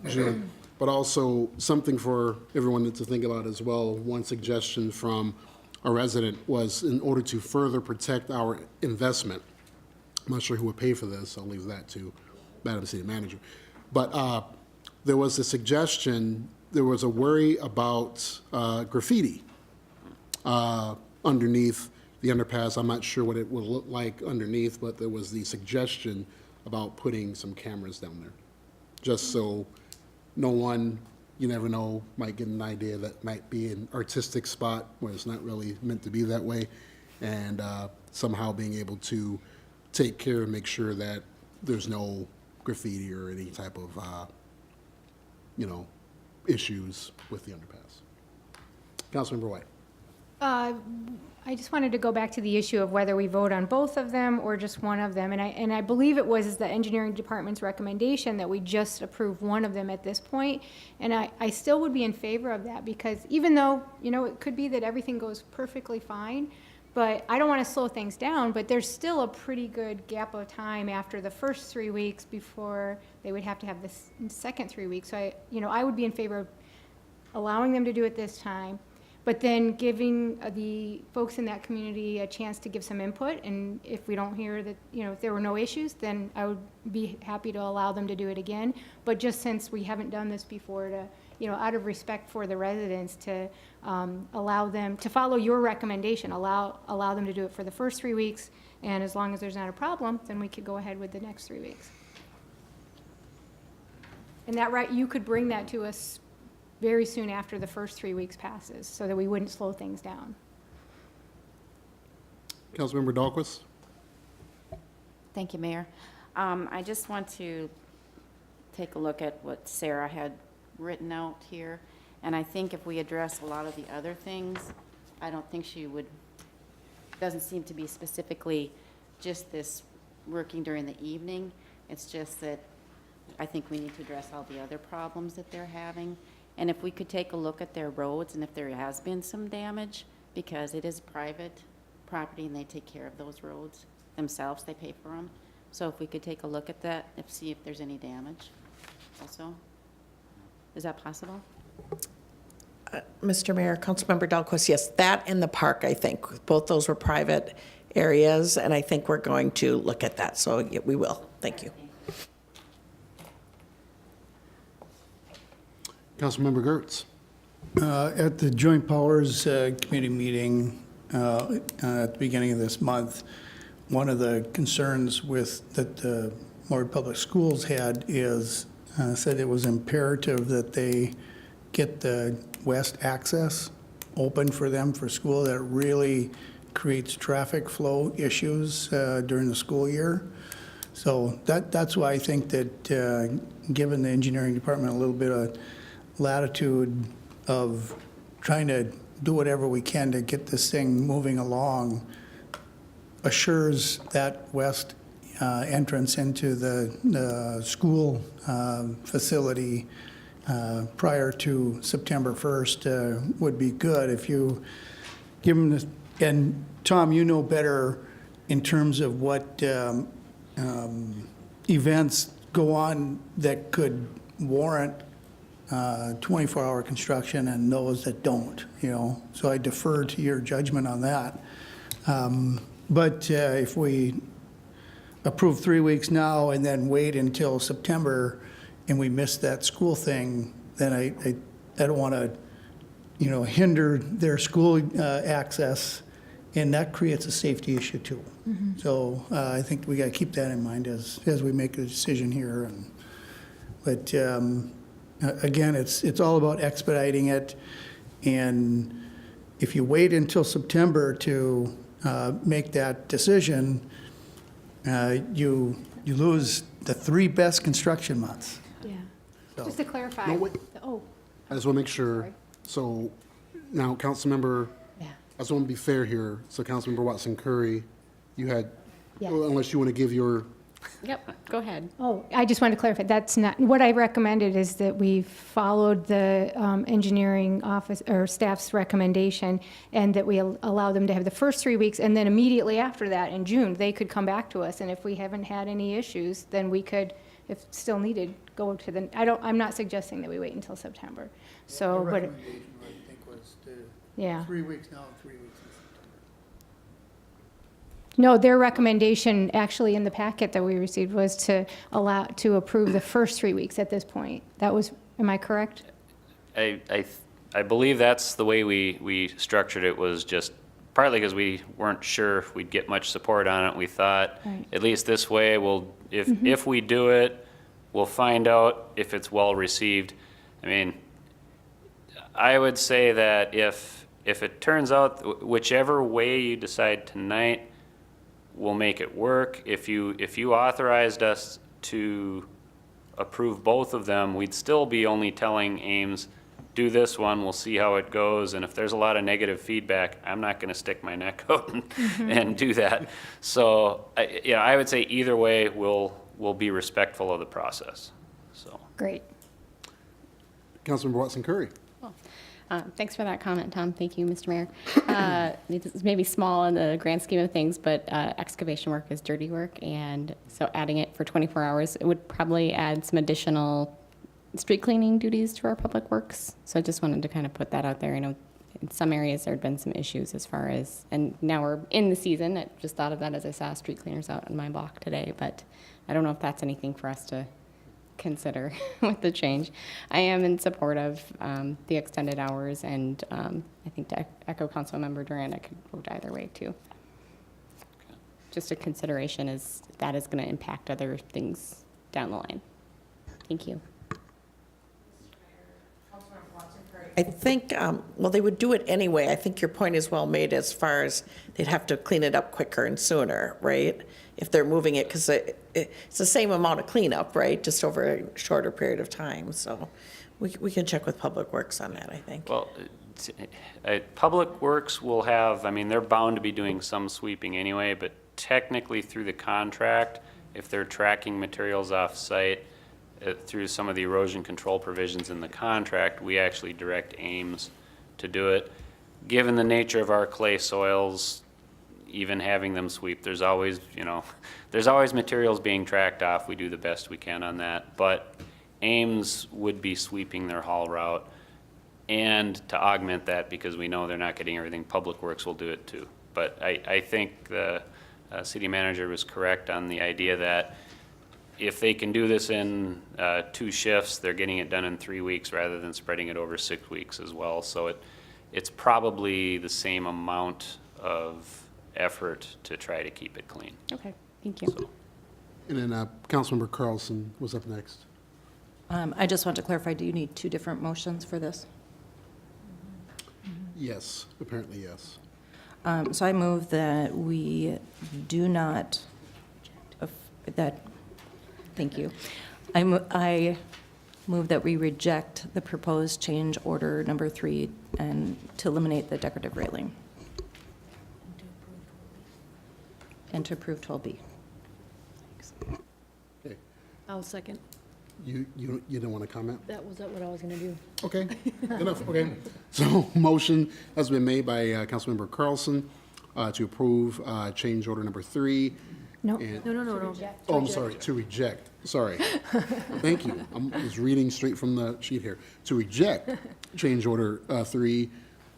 June. But also something for everyone to think about as well. One suggestion from a resident was, in order to further protect our investment, I'm not sure who would pay for this, I'll leave that to Madam City Manager. But there was a suggestion, there was a worry about graffiti underneath the underpass. I'm not sure what it will look like underneath, but there was the suggestion about putting some cameras down there, just so no one, you never know, might get an idea that might be an artistic spot where it's not really meant to be that way, and somehow being able to take care and make sure that there's no graffiti or any type of, issues with the underpass. Councilmember White. I just wanted to go back to the issue of whether we vote on both of them or just one of them. And I believe it was the engineering department's recommendation that we just approve one of them at this point. And I still would be in favor of that, because even though, it could be that everything goes perfectly fine, but I don't want to slow things down, but there's still a pretty good gap of time after the first 3 weeks before they would have to have this second 3 weeks. So I would be in favor of allowing them to do it this time, but then giving the folks in that community a chance to give some input. And if we don't hear that, if there were no issues, then I would be happy to allow them to do it again. But just since we haven't done this before, to, out of respect for the residents, to allow them to follow your recommendation, allow them to do it for the first 3 weeks. And as long as there's not a problem, then we could go ahead with the next 3 weeks. And you could bring that to us very soon after the first 3 weeks passes, so that we wouldn't slow things down. Councilmember Dahlquist. Thank you, Mayor. I just want to take a look at what Sarah had written out here, and I think if we address a lot of the other things, I don't think she would, doesn't seem to be specifically just this working during the evening. It's just that I think we need to address all the other problems that they're having. And if we could take a look at their roads, and if there has been some damage, because it is private property and they take care of those roads themselves, they pay for them. So if we could take a look at that and see if there's any damage. also? Is that possible? Mr. Mayor, Councilmember Dalquist, yes, that and the park, I think. Both those were private areas, and I think we're going to look at that, so yeah, we will. Thank you. Councilmember Gertz. At the Joint Powers Committee meeting at the beginning of this month, one of the concerns that the Moorhead Public Schools had is said it was imperative that they get the west access open for them for school. That really creates traffic flow issues during the school year. So that's why I think that given the engineering department a little bit of latitude of trying to do whatever we can to get this thing moving along, assures that west entrance into the school facility prior to September 1st would be good. If you give them this, and Tom, you know better in terms of what events go on that could warrant 24-hour construction and those that don't, you know. So I defer to your judgment on that. But if we approve 3 weeks now and then wait until September and we miss that school thing, then I don't want to, you know, hinder their school access, and that creates a safety issue too. So I think we got to keep that in mind as we make a decision here. But again, it's all about expediting it, and if you wait until September to make that decision, you lose the 3 best construction months. Yeah. So- Just to clarify. No, wait. Oh, I just want to make sure, Sorry. so now, Councilmember, yeah. I just want to be fair here. So Councilmember Watson Curry, you had, Yeah. well, unless you want to give your, Yep, go ahead. Oh, I just wanted to clarify, that's not, what I recommended is that we followed the engineering office, or staff's recommendation, and that we allow them to have the first 3 weeks, and then immediately after that, in June, they could come back to us, and if we haven't had any issues, then we could, if still needed, go to the, I'm not suggesting that we wait until September, so, The but, recommendation, I think, was yeah. 3 weeks now and 3 weeks in September. No, their recommendation, actually, in the packet that we received, was to approve the first 3 weeks at this point. That was, am I correct? I believe that's the way we structured it, was just partly because we weren't sure if we'd get much support on it. We thought, Right. at least this way, if we do it, we'll find out if it's well received. I mean, I would say that if it turns out, whichever way you decide tonight, we'll make it work. If you authorized us to approve both of them, we'd still be only telling Ames, do this one, we'll see how it goes, and if there's a lot of negative feedback, I'm not gonna stick my neck out and do that. So, I would say either way, we'll be respectful of the process, so. Great. Councilmember Watson Curry. Thanks for that comment, Tom. Thank you, Mr. Mayor. It's maybe small in the grand scheme of things, but excavation work is dirty work, and so adding it for 24 hours, it would probably add some additional street cleaning duties to our public works. So I just wanted to kind of put that out there. I know in some areas there had been some issues as far as, and now we're in the season. I just thought of that as I saw street cleaners out on my block today, but I don't know if that's anything for us to consider with the change. I am in support of the extended hours, and I think to echo Councilmember Durant, I could vote either way too. Just a consideration is that is going to impact other things down the line. Thank you. I think, well, they would do it anyway. I think your point is well made as far as they'd have to clean it up quicker and sooner, right? If they're moving it, because it's the same amount of cleanup, right? Just over a shorter period of time. So we can check with Public Works on that, I think. Well, Public Works will have, I mean, they're bound to be doing some sweeping anyway, but technically through the contract, if they're tracking materials off-site, through some of the erosion control provisions in the contract, we actually direct Ames to do it. Given the nature of our clay soils, even having them sweep, there's always, there's always materials being tracked off. We do the best we can on that. But Ames would be sweeping their haul route. And to augment that, because we know they're not getting everything, Public Works will do it too. But I think the city manager was correct on the idea that if they can do this in 2 shifts, they're getting it done in 3 weeks rather than spreading it over 6 weeks as well. So it's probably the same amount of effort to try to keep it clean. Okay, thank you. And then Councilmember Carlson was up next. I just want to clarify, do you need 2 different motions for this? Yes, apparently yes. So I move that we do not, thank you. I move that we reject the proposed change order number 3 and to eliminate the decorative railing. And to approve 12B. Okay. I'll second. You didn't want to comment? That was what I was gonna do. Okay, good enough, okay. So motion has been made by Councilmember Carlson to approve change order number 3. No. And- No. Oh, I'm sorry, to reject, sorry. Thank you. I'm just reading straight from the sheet here. To reject change order 3,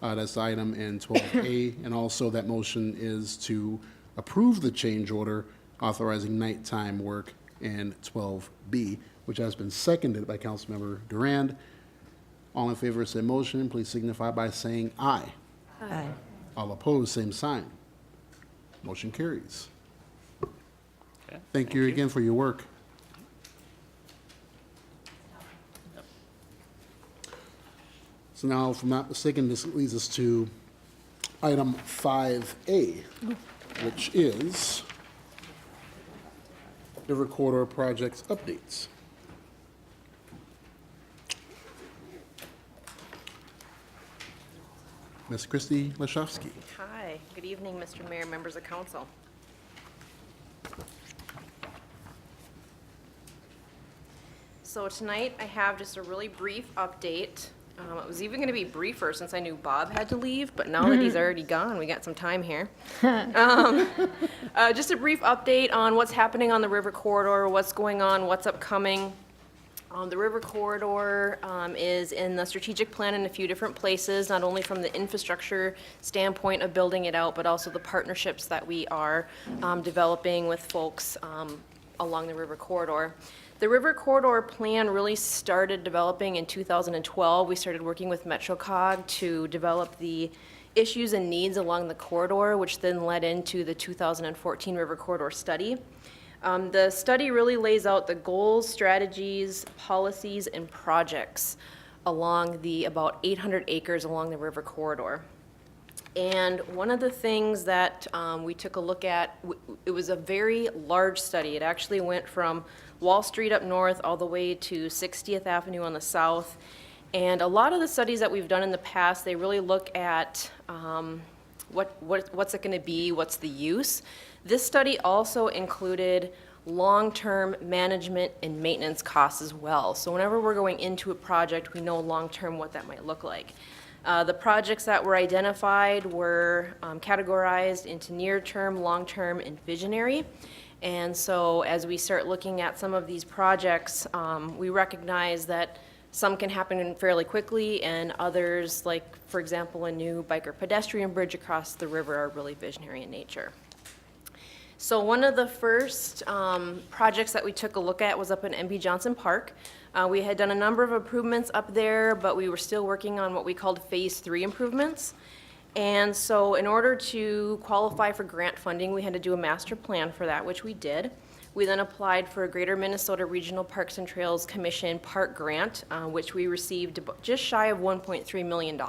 that's the item in 12A. And also that motion is to approve the change order authorizing nighttime work in 12B, which has been seconded by Councilmember Durand. All in favor of said motion, please signify by saying aye. Aye. All opposed, same sign. Motion carries. Okay, Thank you again for your work. So now, if I'm not mistaken, this leads us to item 5A, which is River Corridor Projects Updates. Ms. Christy Lashowski. Hi, good evening, Mr. Mayor, members of council. So tonight, I have just a really brief update. It was even going to be briefer since I knew Bob had to leave, but now that he's already gone, we got some time here. Just a brief update on what's happening on the River Corridor, what's going on, what's upcoming. The River Corridor is in the strategic plan in a few different places, not only from the infrastructure standpoint of building it out, but also the partnerships that we are developing with folks along the River Corridor. The River Corridor plan really started developing in 2012. We started working with MetroCog to develop the issues and needs along the corridor, which then led into the 2014 River Corridor study. The study really lays out the goals, strategies, policies, and projects along the about 800 acres along the river corridor. And one of the things that we took a look at, it was a very large study. It actually went from Wall Street up north all the way to 60th Avenue on the south. And a lot of the studies that we've done in the past, they really look at what's it going to be, what's the use. This study also included long-term management and maintenance costs as well. So whenever we're going into a project, we know long-term what that might look like. The projects that were identified were categorized into near-term, long-term, and visionary. And so as we start looking at some of these projects, we recognize that some can happen fairly quickly, and others, like, for example, a new biker pedestrian bridge across the river, are really visionary in nature. So one of the first projects that we took a look at was up in M.B. Johnson Park. We had done a number of improvements up there, but we were still working on what we called Phase 3 improvements. And so in order to qualify for grant funding, we had to do a master plan for that, which we did. We then applied for a Greater Minnesota Regional Parks and Trails Commission park grant, which we received just shy of $1.3 million.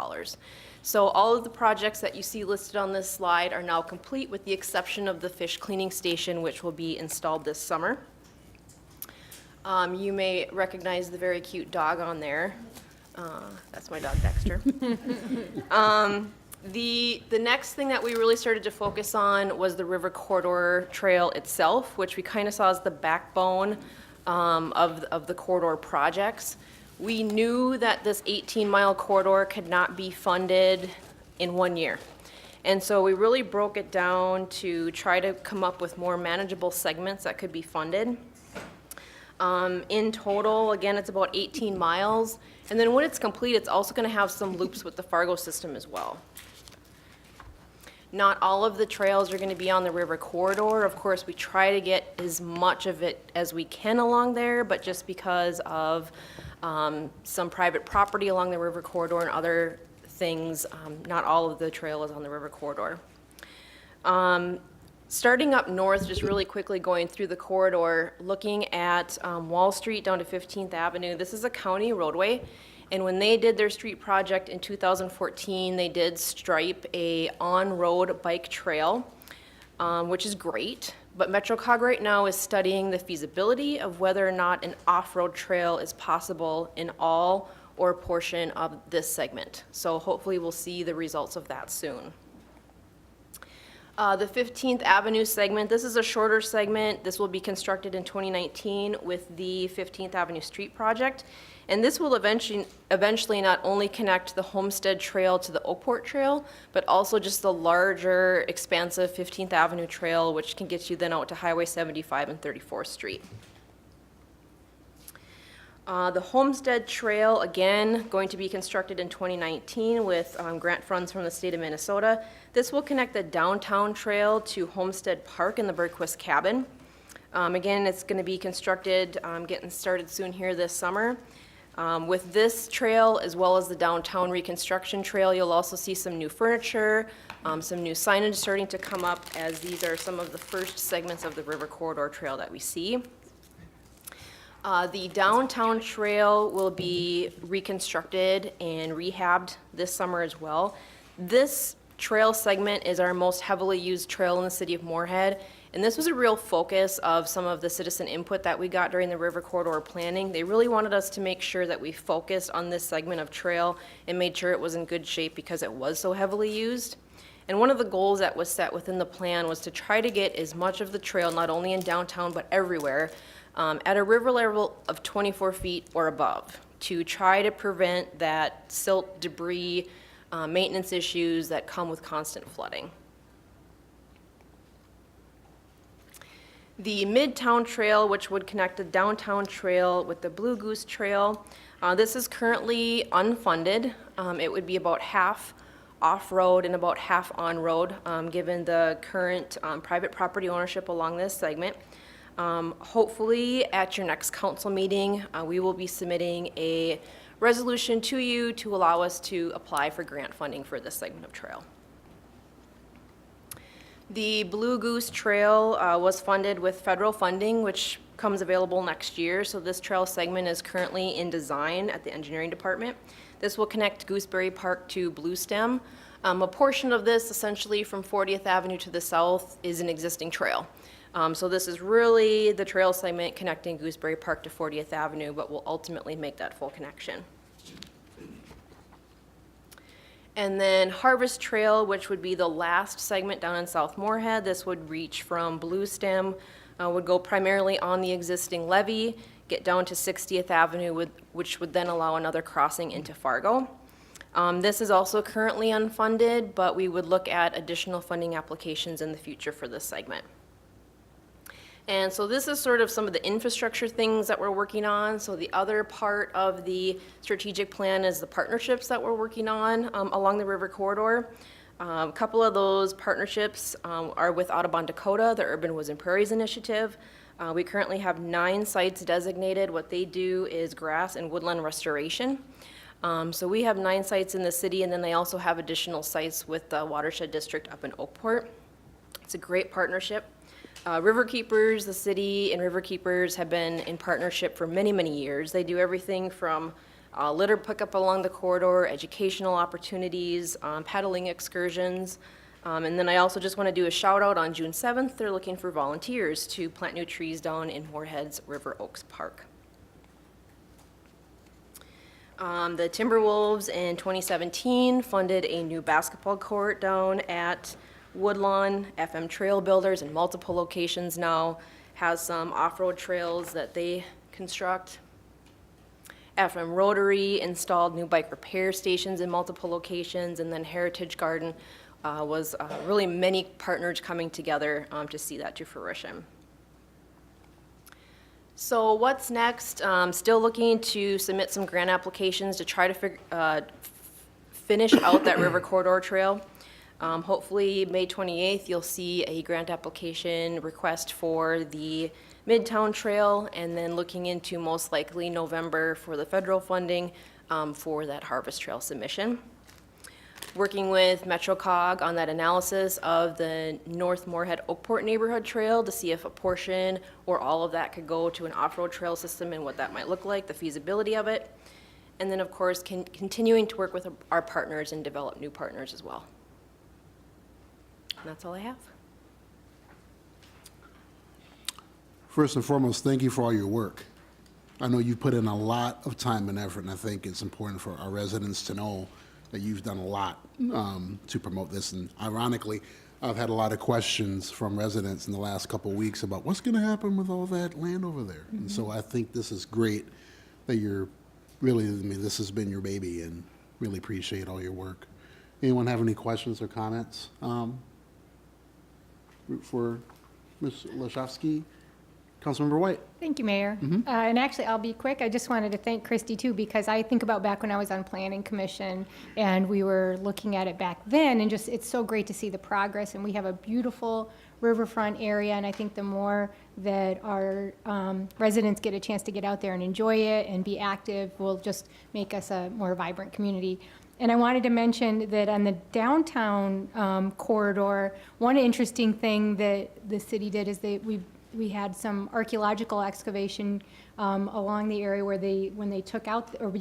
So all of the projects that you see listed on this slide are now complete, with the exception of the fish cleaning station, which will be installed this summer. You may recognize the very cute dog on there. That's my dog, Dexter. The next thing that we really started to focus on was the River Corridor Trail itself, which we kind of saw as the backbone of the corridor projects. We knew that this 18-mile corridor could not be funded in 1 year. And so we really broke it down to try to come up with more manageable segments that could be funded. In total, again, it's about 18 miles. And then when it's complete, it's also going to have some loops with the Fargo system as well. Not all of the trails are going to be on the river corridor. Of course, we try to get as much of it as we can along there, but just because of some private property along the river corridor and other things, not all of the trail is on the river corridor. Starting up north, just really quickly going through the corridor, looking at Wall Street down to 15th Avenue. This is a county roadway, and when they did their street project in 2014, they did stripe a on-road bike trail, which is great. But MetroCog right now is studying the feasibility of whether or not an off-road trail is possible in all or a portion of this segment. So hopefully we'll see the results of that soon. The 15th Avenue segment, this is a shorter segment. This will be constructed in 2019 with the 15th Avenue Street Project. And this will eventually not only connect the Homestead Trail to the Oakport Trail, but also just the larger, expansive 15th Avenue Trail, which can get you then out to Highway 75 and 34th Street. The Homestead Trail, again, going to be constructed in 2019 with grant funds from the state of Minnesota. This will connect the downtown trail to Homestead Park and the Bergquist Cabin. Again, it's going to be constructed, getting started soon here this summer. With this trail, as well as the downtown reconstruction trail, you'll also see some new furniture, some new signage starting to come up, as these are some of the first segments of the River Corridor Trail that we see. The downtown trail will be reconstructed and rehabbed this summer as well. This trail segment is our most heavily used trail in the city of Moorhead, and this was a real focus of some of the citizen input that we got during the River Corridor planning. They really wanted us to make sure that we focused on this segment of trail and made sure it was in good shape because it was so heavily used. And one of the goals that was set within the plan was to try to get as much of the trail, not only in downtown but everywhere, at a river level of 24 feet or above, to try to prevent that silt, debris, maintenance issues that come with constant flooding. The Midtown Trail, which would connect the downtown trail with the Blue Goose Trail, this is currently unfunded. It would be about half off-road and about half on-road, given the current private property ownership along this segment. Hopefully, at your next council meeting, we will be submitting a resolution to you to allow us to apply for grant funding for this segment of trail. The Blue Goose Trail was funded with federal funding, which comes available next year. So this trail segment is currently in design at the engineering department. This will connect Gooseberry Park to Bluestem. A portion of this, essentially from 40th Avenue to the south, is an existing trail. So this is really the trail segment connecting Gooseberry Park to 40th Avenue, but will ultimately make that full connection. And then Harvest Trail, which would be the last segment down in South Moorhead. This would reach from Bluestem, would go primarily on the existing levee, get down to 60th Avenue, which would then allow another crossing into Fargo. This is also currently unfunded, but we would look at additional funding applications in the future for this segment. And so this is sort of some of the infrastructure things that we're working on. So the other part of the strategic plan is the partnerships that we're working on along the river corridor. A couple of those partnerships are with Audubon Dakota, the Urban Woods and Prairies Initiative. We currently have 9 sites designated. What they do is grass and woodland restoration. So we have 9 sites in the city, and then they also have additional sites with the Watershed District up in Oakport. It's a great partnership. Riverkeepers, the city and Riverkeepers have been in partnership for many, many years. They do everything from litter pickup along the corridor, educational opportunities, paddling excursions. And then I also just want to do a shout out on June 7th. They're looking for volunteers to plant new trees down in Moorhead's River Oaks Park. The Timberwolves in 2017 funded a new basketball court down at Woodlawn. FM Trail Builders in multiple locations now has some off-road trails that they construct. FM Rotary installed new bike repair stations in multiple locations, and then Heritage Garden was really many partners coming together to see that to fruition. So what's next? Still looking to submit some grant applications to try to finish out that river corridor trail. Hopefully, May 28th, you'll see a grant application request for the Midtown Trail, and then looking into most likely November for the federal funding for that Harvest Trail submission. Working with MetroCog on that analysis of the North Moorhead Oakport Neighborhood Trail to see if a portion or all of that could go to an off-road trail system and what that might look like, the feasibility of it. And then, of course, continuing to work with our partners and develop new partners as well. And that's all I have. First and foremost, thank you for all your work. I know you've put in a lot of time and effort, and I think it's important for our residents to know that you've done a lot to promote this. And ironically, I've had a lot of questions from residents in the last couple of weeks about what's going to happen with all that land over there. And so I think this is great that you're really, I mean, this has been your baby, and really appreciate all your work. Anyone have any questions or comments for Ms. Lashofsky? Councilmember White. Thank you, Mayor. And actually, I'll be quick. I just wanted to thank Christy, too, because I think about back when I was on Planning Commission, and we were looking at it back then, and just, it's so great to see the progress, and we have a beautiful riverfront area, and I think the more that our residents get a chance to get out there and enjoy it and be active will just make us a more vibrant community. And I wanted to mention that on the downtown corridor, one interesting thing that the city did is we had some archaeological excavation along the area where when they took out, or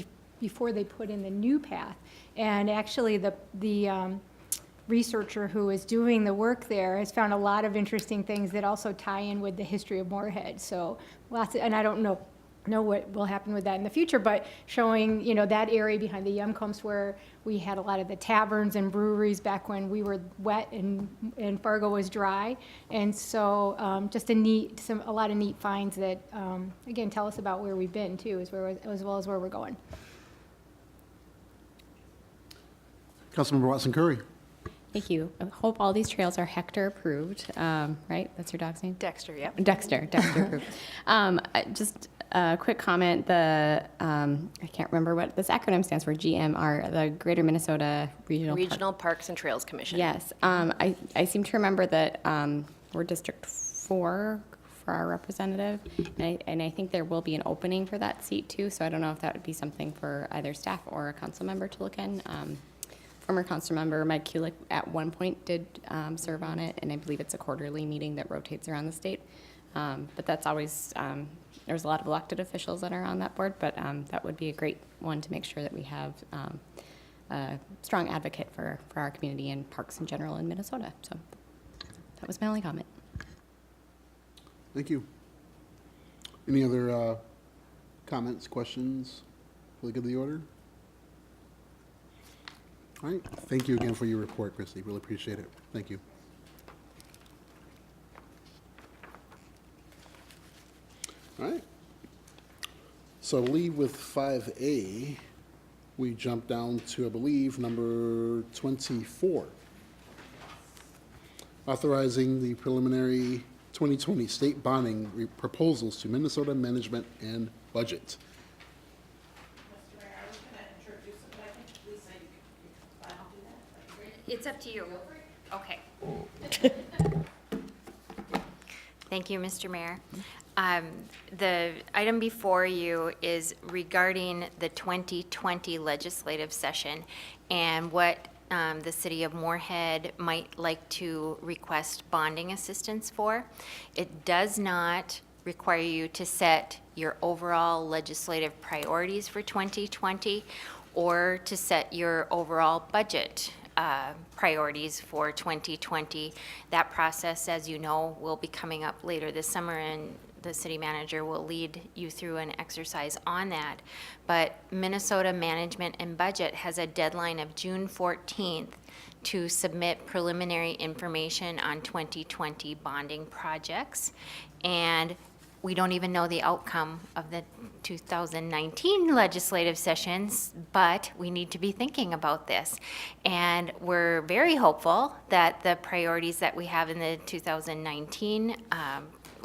before they put in the new path. And actually the researcher who is doing the work there has found a lot of interesting things that also tie in with the history of Moorhead. So and I don't know what will happen with that in the future, but showing, that area behind the Yumcombs where we had a lot of the taverns and breweries back when we were wet and Fargo was dry. And so just a lot of neat finds that, again, tell us about where we've been too, as well as where we're going. Councilmember Watson Curry. Thank you. I hope all these trails are Hector approved, right? That's your dog's name? Dexter, yep. Dexter approved. Just a quick comment, I can't remember what this acronym stands for, GMR, the Greater Minnesota Regional Parks and Trails Commission. Yes. I seem to remember that we're District 4 for our representative, and I think there will be an opening for that seat too, so I don't know if that would be something for either staff or a council member to look in. Former council member Mike Kulik at one point did serve on it, and I believe it's a quarterly meeting that rotates around the state. But that's always, there's a lot of elected officials that are on that board, but that would be a great one to make sure that we have a strong advocate for our community and parks in general in Minnesota. So that was my only comment. Thank you. Any other comments, questions for the good of the order? All right. Thank you again for your report, Christy. Really appreciate it. Thank you. All right. So I believe with 5A, we jump down to, I believe, number 24. Authorizing the preliminary 2020 state bonding proposals to Minnesota Management and Budget. It's up to you. Okay. Thank you, Mr. Mayor. The item before you is regarding the 2020 legislative session and what the city of Moorhead might like to request bonding assistance for. It does not require you to set your overall legislative priorities for 2020 or to set your overall budget priorities for 2020. That process, as you know, will be coming up later this summer, and the city manager will lead you through an exercise on that. But Minnesota Management and Budget has a deadline of June 14th to submit preliminary information on 2020 bonding projects. And we don't even know the outcome of the 2019 legislative sessions, but we need to be thinking about this. And we're very hopeful that the priorities that we have in the 2019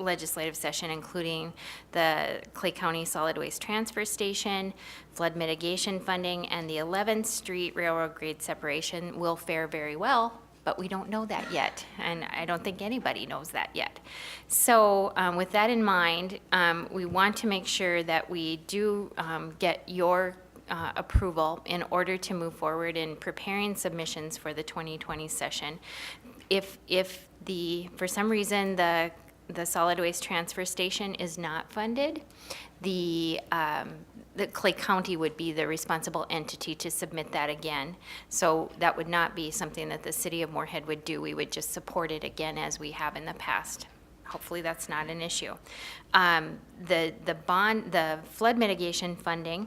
legislative session, including the Clay County Solid Waste Transfer Station, flood mitigation funding, and the 11th Street Railroad grade separation will fare very well, but we don't know that yet, and I don't think anybody knows that yet. So with that in mind, we want to make sure that we do get your approval in order to move forward in preparing submissions for the 2020 session. If for some reason, the solid waste transfer station is not funded, the Clay County would be the responsible entity to submit that again. So that would not be something that the city of Moorhead would do. We would just support it again as we have in the past. Hopefully that's not an issue. The flood mitigation funding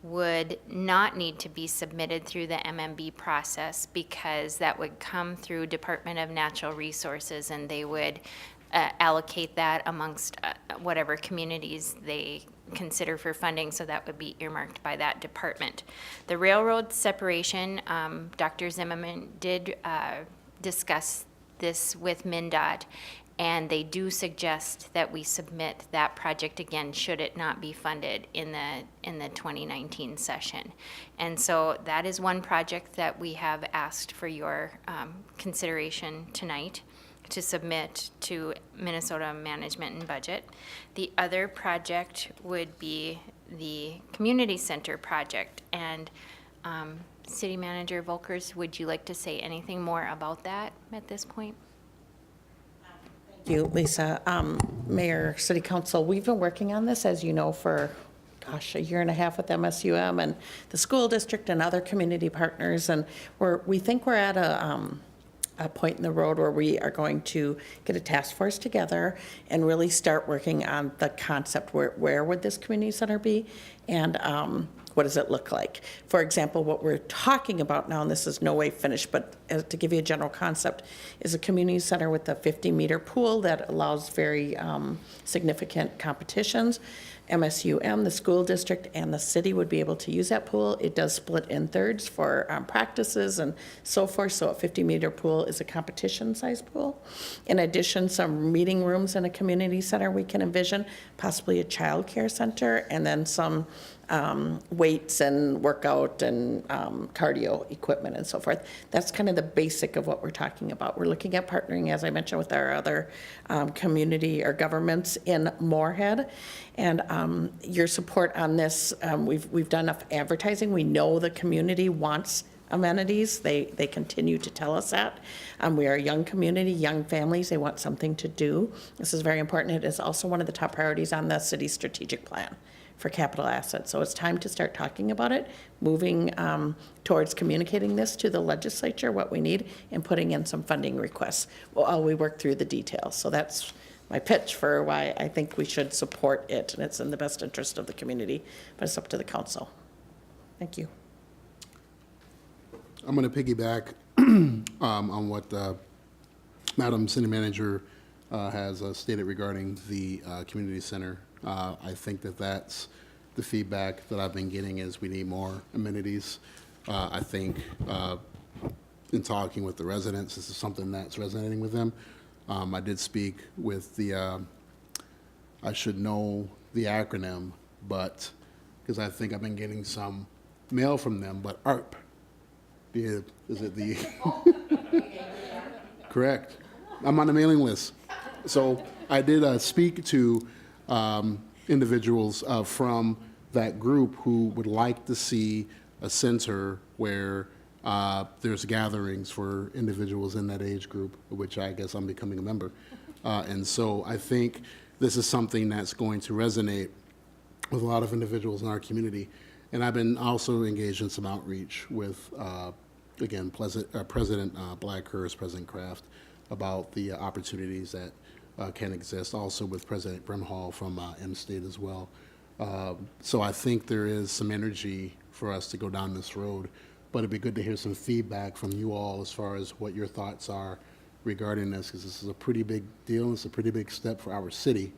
would not need to be submitted through the MMB process because that would come through Department of Natural Resources, and they would allocate that amongst whatever communities they consider for funding, so that would be earmarked by that department. The railroad separation, Dr. Zimmerman did discuss this with MnDOT, and they do suggest that we submit that project again should it not be funded in the 2019 session. And so that is one project that we have asked for your consideration tonight to submit to Minnesota Management and Budget. The other project would be the community center project. And City Manager Volkers, would you like to say anything more about that at this point? Thank you, Lisa. Mayor, City Council, we've been working on this, as you know, for, gosh, a year and a half with MSUM and the school district and other community partners. And we think we're at a point in the road where we are going to get a task force together and really start working on the concept. Where would this community center be? And what does it look like? For example, what we're talking about now, and this is no way finished, but to give you a general concept, is a community center with a 50-meter pool that allows very significant competitions. MSUM, the school district, and the city would be able to use that pool. It does split in thirds for practices and so forth, so a 50-meter pool is a competition-sized pool. In addition, some meeting rooms in a community center we can envision, possibly a child care center, and then some weights and workout and cardio equipment and so forth. That's kind of the basic of what we're talking about. We're looking at partnering, as I mentioned, with our other community or governments in Moorhead. And your support on this, we've done enough advertising. We know the community wants amenities. They continue to tell us that. We are a young community, young families. They want something to do. This is very important. It is also one of the top priorities on the city's strategic plan for capital assets. So it's time to start talking about it, moving towards communicating this to the legislature, what we need, and putting in some funding requests while we work through the details. So that's my pitch for why I think we should support it, and it's in the best interest of the community, but it's up to the council. Thank you. I'm going to piggyback on what Madam City Manager has stated regarding the community center. I think that's the feedback that I've been getting is we need more amenities. I think in talking with the residents, this is something that's resonating with them. I did speak with the, I should know the acronym, but, because I think I've been getting some mail from them, but ARP. Is it the? Correct. I'm on the mailing list. So I did speak to individuals from that group who would like to see a center where there's gatherings for individuals in that age group, which I guess I'm becoming a member. And so I think this is something that's going to resonate with a lot of individuals in our community. And I've been also engaged in some outreach with, again, President Blackhurst, President Kraft, about the opportunities that can exist, also with President Brimhall from M-State as well. So I think there is some energy for us to go down this road, but it'd be good to hear some feedback from you all as far as what your thoughts are regarding this, because this is a pretty big deal. It's a pretty big step for our city,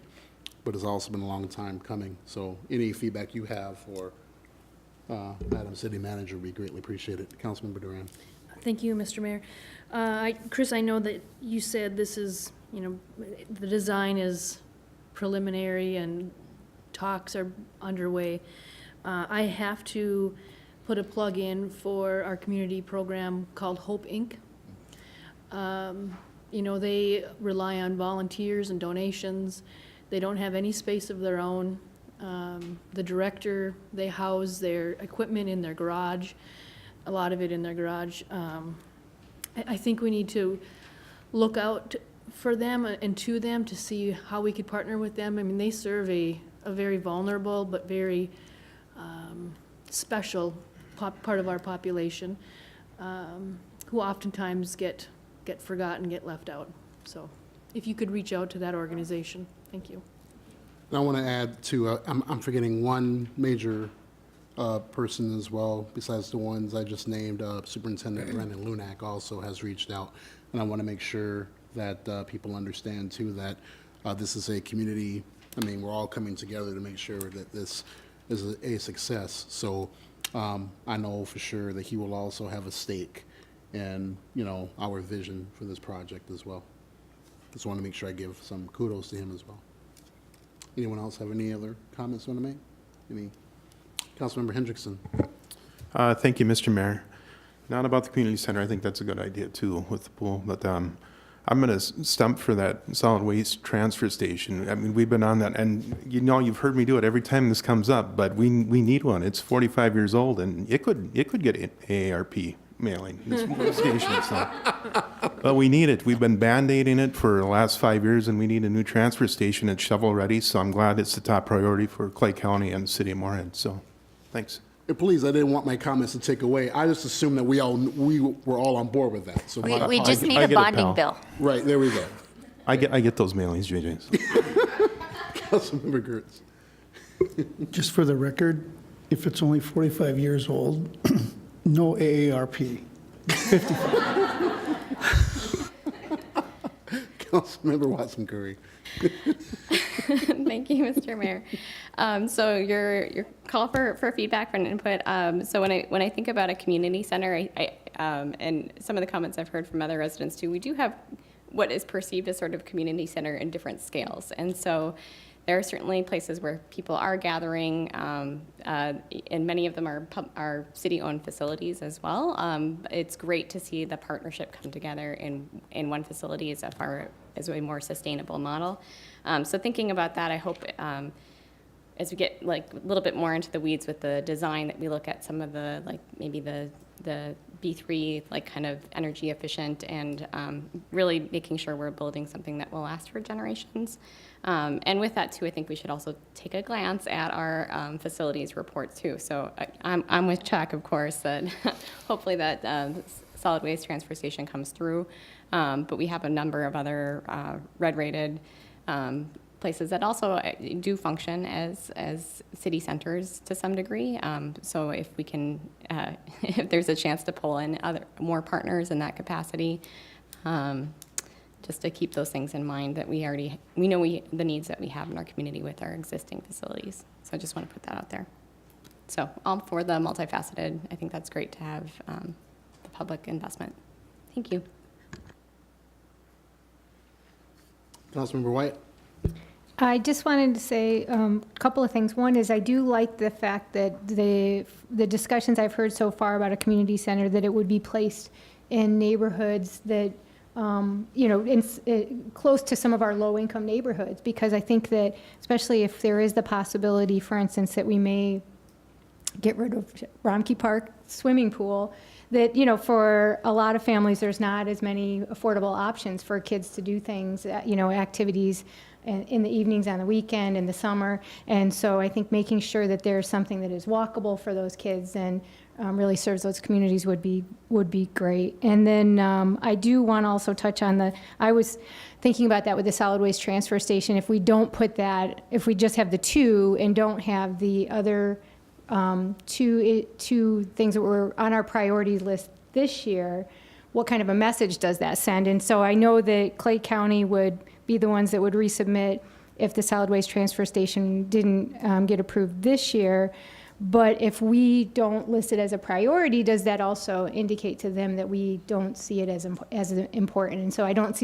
but it's also been a long time coming. So any feedback you have for Madam City Manager would be greatly appreciated. Councilmember Duran. Thank you, Mr. Mayor. Chris, I know that you said this is, the design is preliminary and talks are underway. I have to put a plug in for our community program called Hope Inc. You know, they rely on volunteers and donations. They don't have any space of their own. The director, they house their equipment in their garage, a lot of it in their garage. I think we need to look out for them and to them to see how we could partner with them. I mean, they serve a very vulnerable but very special part of our population who oftentimes get forgotten, get left out. So if you could reach out to that organization, thank you. And I want to add to, I'm forgetting one major person as well, besides the ones I just named. Superintendent Brendan Lunak also has reached out, and I want to make sure that people understand too that this is a community. I mean, we're all coming together to make sure that this is a success. So I know for sure that he will also have a stake in, you know, our vision for this project as well. Just want to make sure I give some kudos to him as well. Anyone else have any other comments you want to make? Any? Councilmember Hendrickson. Thank you, Mr. Mayor. Not about the community center. I think that's a good idea too with the pool, but I'm going to stump for that solid waste transfer station. I mean, we've been on that, and you know, you've heard me do it every time this comes up, but we need one. It's 45 years old, and it could get AARP mailing, this station. So. But we need it. We've been band-aiding it for the last 5 years, and we need a new transfer station that's shovel-ready, so I'm glad it's the top priority for Clay County and the city of Moorhead. So, thanks. And please, I didn't want my comments to take away. I just assumed that we were all on board with that. So We just need I a get it, bonding pal. bill. right, there we go. I get those mailings, JJ. Councilmember Gertz. Just for the record, if it's only 45 years old, no AARP. Councilmember Watson Curry. Thank you, Mr. Mayor. So your call for feedback and input. So when I think about a community center, and some of the comments I've heard from other residents too, we do have what is perceived as sort of community center in different scales. And so there are certainly places where people are gathering, and many of them are city-owned facilities as well. It's great to see the partnership come together in one facility as a more sustainable model. So thinking about that, I hope as we get like a little bit more into the weeds with the design, that we look at some of the, like maybe the B3, like kind of energy efficient, and really making sure we're building something that will last for generations. And with that too, I think we should also take a glance at our facilities report too. So I'm with Chuck, of course, that hopefully that solid waste transfer station comes through. But we have a number of other red-rated places that also do function as city centers to some degree. So if we can, if there's a chance to pull in more partners in that capacity, just to keep those things in mind, that we know the needs that we have in our community with our existing facilities. So I just want to put that out there. So all for the multifaceted, I think that's great to have the public investment. Thank you. Councilmember White. I just wanted to say a couple of things. One is I do like the fact that the discussions I've heard so far about a community center, that it would be placed in neighborhoods that, close to some of our low-income neighborhoods, because I think that, especially if there is the possibility, for instance, that we may get rid of Romkey Park swimming pool, that, for a lot of families, there's not as many affordable options for kids to do things, activities in the evenings, on the weekend, in the summer. And so I think making sure that there's something that is walkable for those kids and really serves those communities would be great. And then I do want to also touch on I was thinking about that with the solid waste transfer station. If we don't put that, if we just have the two and don't have the other two things that were on our priority list this year, what kind of a message does that send? And so I know that Clay County would be the ones that would resubmit if the solid waste transfer station didn't get approved this year. But if we don't list it as a priority, does that also indicate to them that we don't see it as important? And so I don't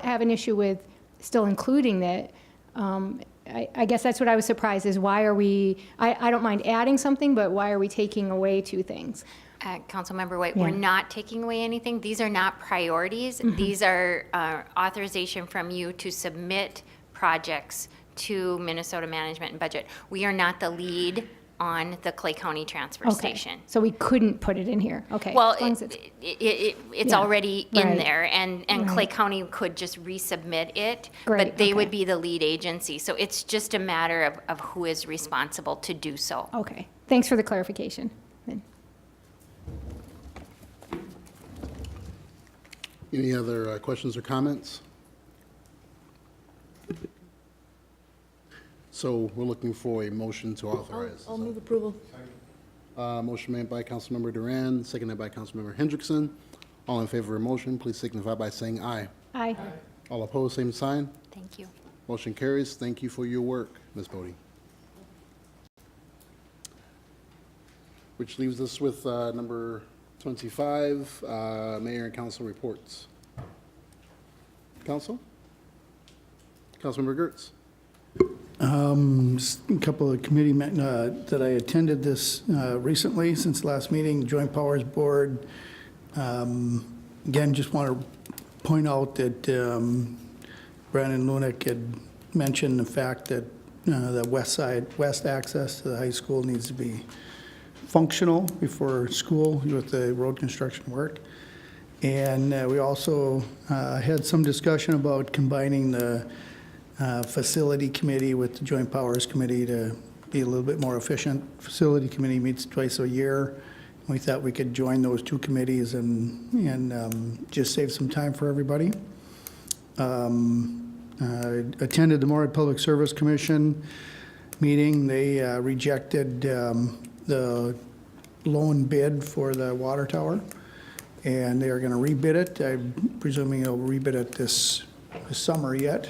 have an issue with still including that. I guess that's what I was surprised is why are we, I don't mind adding something, but why are we taking away two things? Councilmember White, Yeah. we're not taking away anything. These are not priorities. These are authorization from you to submit projects to Minnesota Management and Budget. We are not the lead on the Clay County Transfer Okay. Station. So we couldn't put it in here, okay. Well, as long as it's- it's Yeah. already in Right. there, and Clay Right. County could just resubmit it, Great, but they would okay. be the lead agency. So it's just a matter of who is responsible to do so. Okay, thanks for the clarification. Then. Any other questions or comments? So we're looking for a motion to authorize. I'll move approval. Motion made by Councilmember Duran, seconded by Councilmember Hendrickson. All in favor of the motion, please signify by saying aye. Aye. All opposed, same sign. Thank you. Motion carries. Thank you for your work, Ms. Bodie. Which leaves us with number 25, Mayor and Council reports. Council? Councilmember Gertz. Just a couple of committee that I attended this recently since the last meeting, Joint Powers Board. Again, just want to point out that Brandon Lunick had mentioned the fact that the west access to the high school needs to be functional before school with the road construction work. And we also had some discussion about combining the Facility Committee with the Joint Powers Committee to be a little bit more efficient. Facility Committee meets twice a year. We thought we could join those two committees and just save some time for everybody. Attended the Moorhead Public Service Commission meeting. They rejected the loan bid for the water tower, and they are going to rebid it. I'm presuming they'll rebid it this summer yet.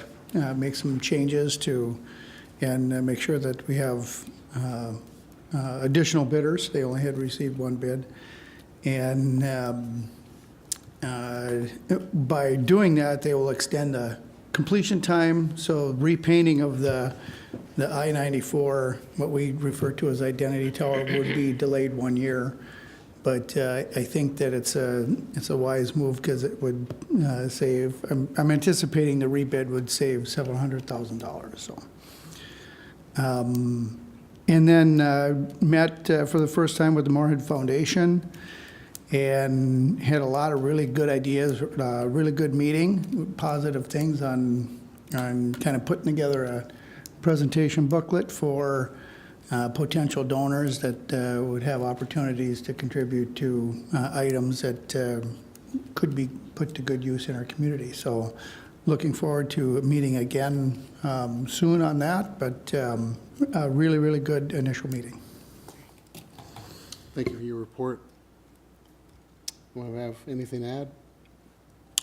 Make some changes to, and make sure that we have additional bidders. They only had received one bid. And by doing that, they will extend the completion time. So repainting of the I-94, what we refer to as Identity Tower, would be delayed 1 year. But I think that it's a wise move because it would save, I'm anticipating the rebid would save several $100,000, so. And then met for the first time with the Moorhead Foundation and had a lot of really good ideas, really good meeting, positive things on kind of putting together a presentation booklet for potential donors that would have opportunities to contribute to items that could be put to good use in our community. So looking forward to meeting again soon on that, but a really, really good initial meeting. Thank you for your report. Want to have anything to add?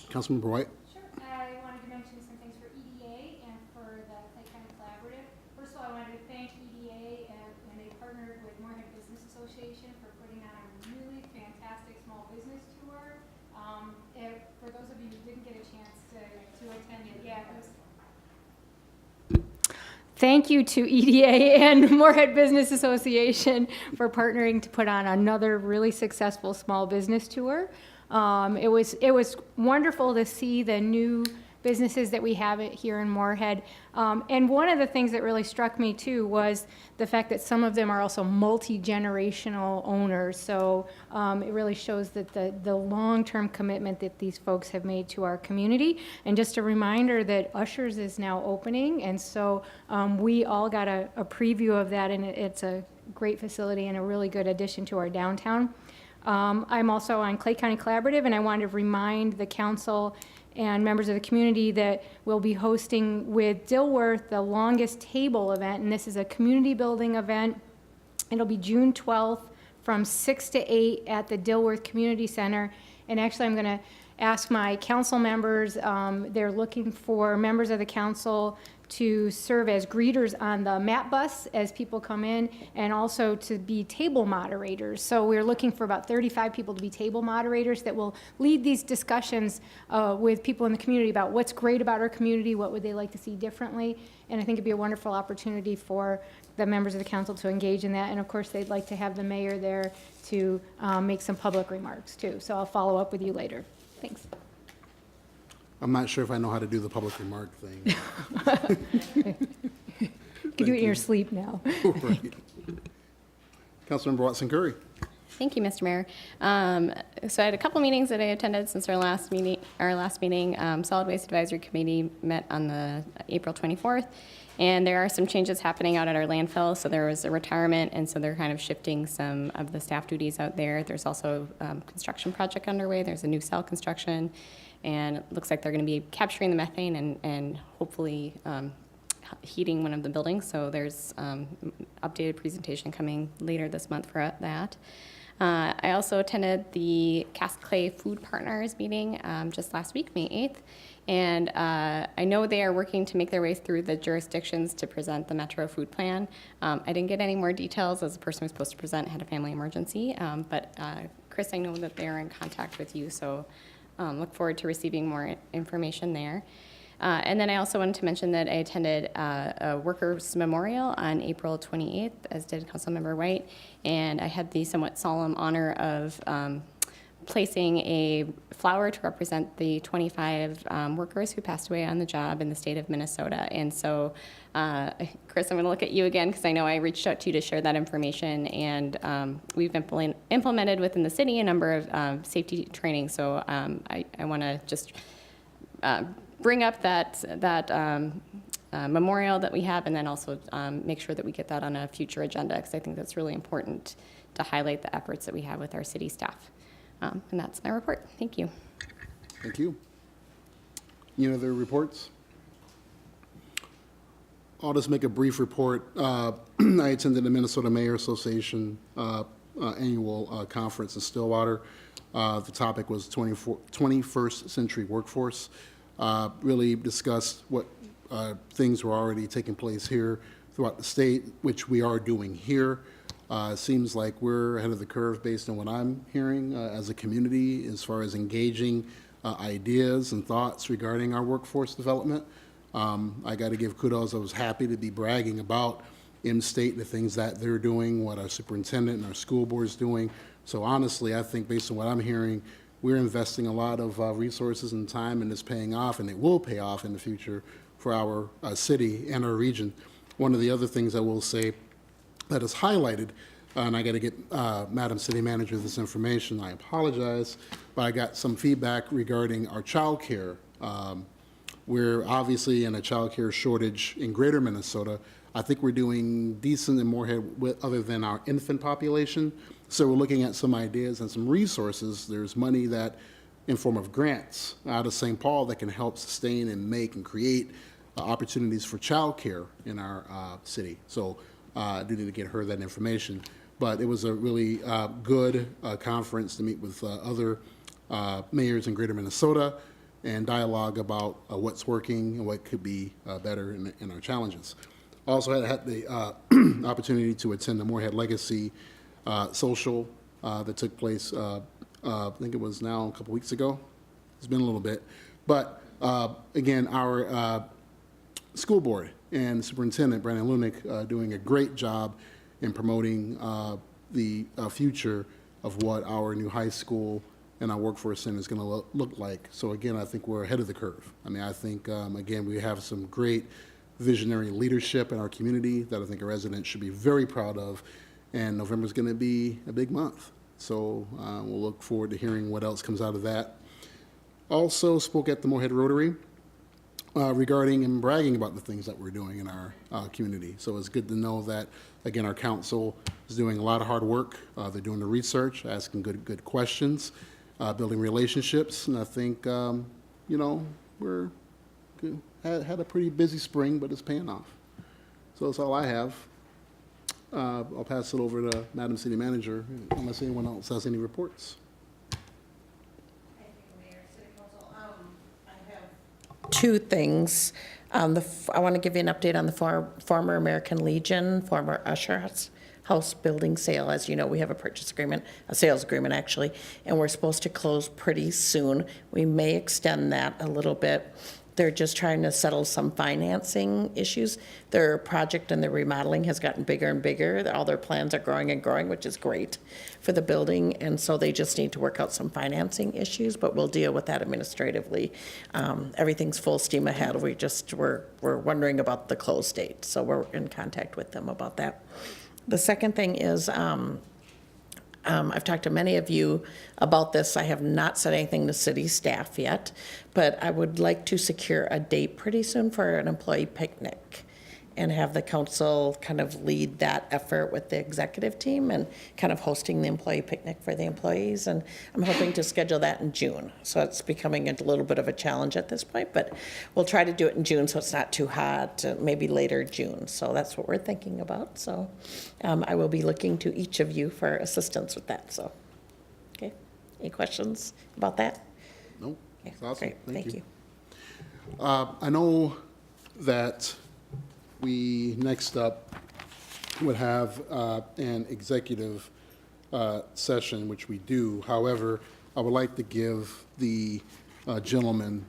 Councilmember White? Sure. I wanted to mention some things for EDA and for the Clay County Collaborative. First of all, I wanted to thank EDA and they partnered with Moorhead Business Association for putting on a really fantastic small business tour. For those of you who didn't get a chance to attend it, yeah, it was. Thank you to EDA and Moorhead Business Association for partnering to put on another really successful small business tour. It was wonderful to see the new businesses that we have here in Moorhead. And one of the things that really struck me too was the fact that some of them are also multi-generational owners. So it really shows that the long-term commitment that these folks have made to our community. And just a reminder that Ushers is now opening. And so we all got a preview of that, and it's a great facility and a really good addition to our downtown. I'm also on Clay County Collaborative, and I wanted to remind the council and members of the community that we'll be hosting with Dilworth the Longest Table event, and this is a community building event. It'll be June 12th from 6 to 8 at the Dilworth Community Center. And actually, I'm going to ask my council members, they're looking for members of the council to serve as greeters on the MAP bus as people come in, and also to be table moderators. So we're looking for about 35 people to be table moderators that will lead these discussions with people in the community about what's great about our community, what would they like to see differently. And I think it'd be a wonderful opportunity for the members of the council to engage in that. And of course, they'd like to have the mayor there to make some public remarks too. So I'll follow up with you later. Thanks. I'm not sure if I know how to do the public remark thing. You can do it in your sleep now. Right. Councilmember Watson Curry. Thank you, Mr. Mayor. So I had a couple meetings that I attended since our last meeting. Solid Waste Advisory Committee met on the April 24th, and there are some changes happening out at our landfill. So there was a retirement, and so they're kind of shifting some of the staff duties out there. There's also a construction project underway. There's a new cell construction, and it looks like they're going to be capturing the methane and hopefully heating one of the buildings. So there's updated presentation coming later this month for that. I also attended the Cask Clay Food Partners meeting just last week, May 8th. And I know they are working to make their way through the jurisdictions to present the Metro Food Plan. I didn't get any more details as the person who was supposed to present had a family emergency. But Chris, I know that they're in contact with you, so look forward to receiving more information there. And then I also wanted to mention that I attended a workers' memorial on April 28th, as did Councilmember White, and I had the somewhat solemn honor of placing a flower to represent the 25 workers who passed away on the job in the state of Minnesota. And so, Chris, I'm going to look at you again because I know I reached out to you to share that information, and we've implemented within the city a number of safety training. So I want to just bring up that memorial that we have, and then also make sure that we get that on a future agenda, because I think that's really important to highlight the efforts that we have with our city staff. And that's my report. Thank you. Thank you. Any other reports? I'll just make a brief report. I attended the Minnesota Mayor Association annual conference in Stillwater. The topic was 21st century workforce. Really discussed what things were already taking place here throughout the state, which we are doing here. It seems like we're ahead of the curve based on what I'm hearing as a community as far as engaging ideas and thoughts regarding our workforce development. I got to give kudos. I was happy to be bragging about in-state, the things that they're doing, what our superintendent and our school board is doing. So honestly, I think based on what I'm hearing, we're investing a lot of resources and time, and it's paying off, and it will pay off in the future for our city and our region. One of the other things I will say that is highlighted, and I got to get Madam City Manager this information, I apologize, but I got some feedback regarding our child care. We're obviously in a child care shortage in greater Minnesota. I think we're doing decent in Moorhead other than our infant population. So we're looking at some ideas and some resources. There's money that, in form of grants out of St. Paul, that can help sustain and make and create opportunities for childcare in our city. So I do need to get her that information. But it was a really good conference to meet with other mayors in greater Minnesota and dialogue about what's working and what could be better in our challenges. Also had the opportunity to attend the Moorhead Legacy social that took place, I think it was now a couple weeks ago. It's been a little bit. But again, our school board and Superintendent Brandon Lunick doing a great job in promoting the future of what our new high school and our workforce center is going to look like. So again, I think we're ahead of the curve. I mean, I think, again, we have some great visionary leadership in our community that I think our residents should be very proud of. And November is going to be a big month. So we'll look forward to hearing what else comes out of that. Also spoke at the Moorhead Rotary regarding and bragging about the things that we're doing in our community. So it's good to know that, again, our council is doing a lot of hard work. They're doing the research, asking good questions, building relationships. And I think, you know, we're had a pretty busy spring, but it's paying off. So that's all I have. I'll pass it over to Madam City Manager, unless anyone else has any reports. Thank you, Mayor, City Council. I have two things. I want to give you an update on the former American Legion, former Usher House building sale. As you know, we have a purchase agreement, a sales agreement actually, and we're supposed to close pretty soon. We may extend that a little bit. They're just trying to settle some financing issues. Their project and their remodeling has gotten bigger and bigger. All their plans are growing and growing, which is great for the building. And so they just need to work out some financing issues, but we'll deal with that administratively. Everything's full steam ahead. We're wondering about the close date. So we're in contact with them about that. The second thing is, I've talked to many of you about this. I have not said anything to city staff yet, but I would like to secure a date pretty soon for an employee picnic and have the council kind of lead that effort with the executive team and kind of hosting the employee picnic for the employees. And I'm hoping to schedule that in June. So it's becoming a little bit of a challenge at this point, but we'll try to do it in June so it's not too hot, maybe later June. So that's what we're thinking about. So I will be looking to each of you for assistance with that. So, okay. Any questions about that? Nope. Okay, That's awesome. great. Thank you. I know that we next up would have an executive session, which we do. However, I would like to give the gentleman,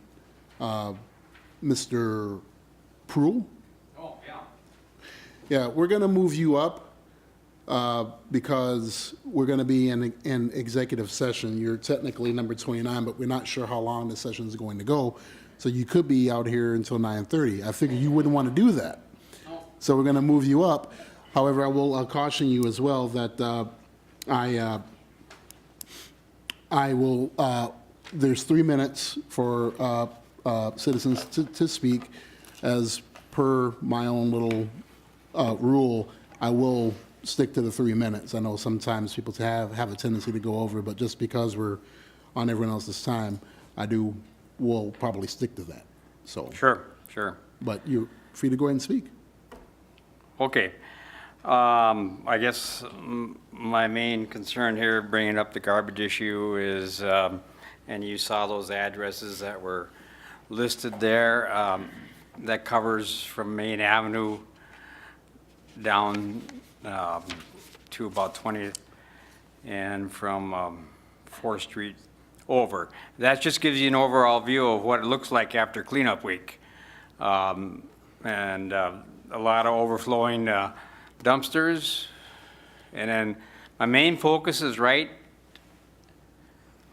Mr. Prue. Oh, yeah. Yeah, we're going to move you up because we're going to be in executive session. You're technically number 29, but we're not sure how long the session is going to go. So you could be out here until 9:30. I figure you wouldn't want to do that. So we're going to move you up. However, I'll caution you as well that I will, there's 3 minutes for citizens to speak. As per my own little rule, I will stick to the 3 minutes. I know sometimes people have a tendency to go over, but just because we're on everyone else's time, will probably stick to that. So. Sure. But you're free to go ahead and speak. Okay. I guess my main concern here, bringing up the garbage issue, is, and you saw those addresses that were listed there, that covers from Main Avenue down to about 20th, and from 4th Street over. That just gives you an overall view of what it looks like after cleanup week. And a lot of overflowing dumpsters. And then my main focus is right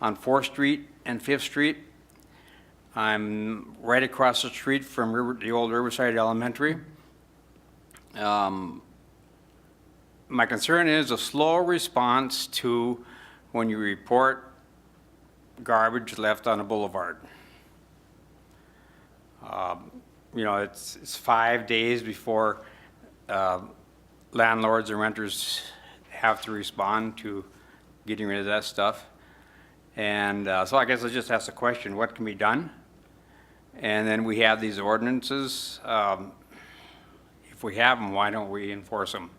on 4th Street and 5th Street. I'm right across the street from the old Riverside Elementary. My concern is a slow response to when you report garbage left on a boulevard. It's 5 days before landlords and renters have to respond to getting rid of that stuff. And so I guess I just ask the question, what can be done? And then we have these ordinances. If we have them, why don't we enforce them?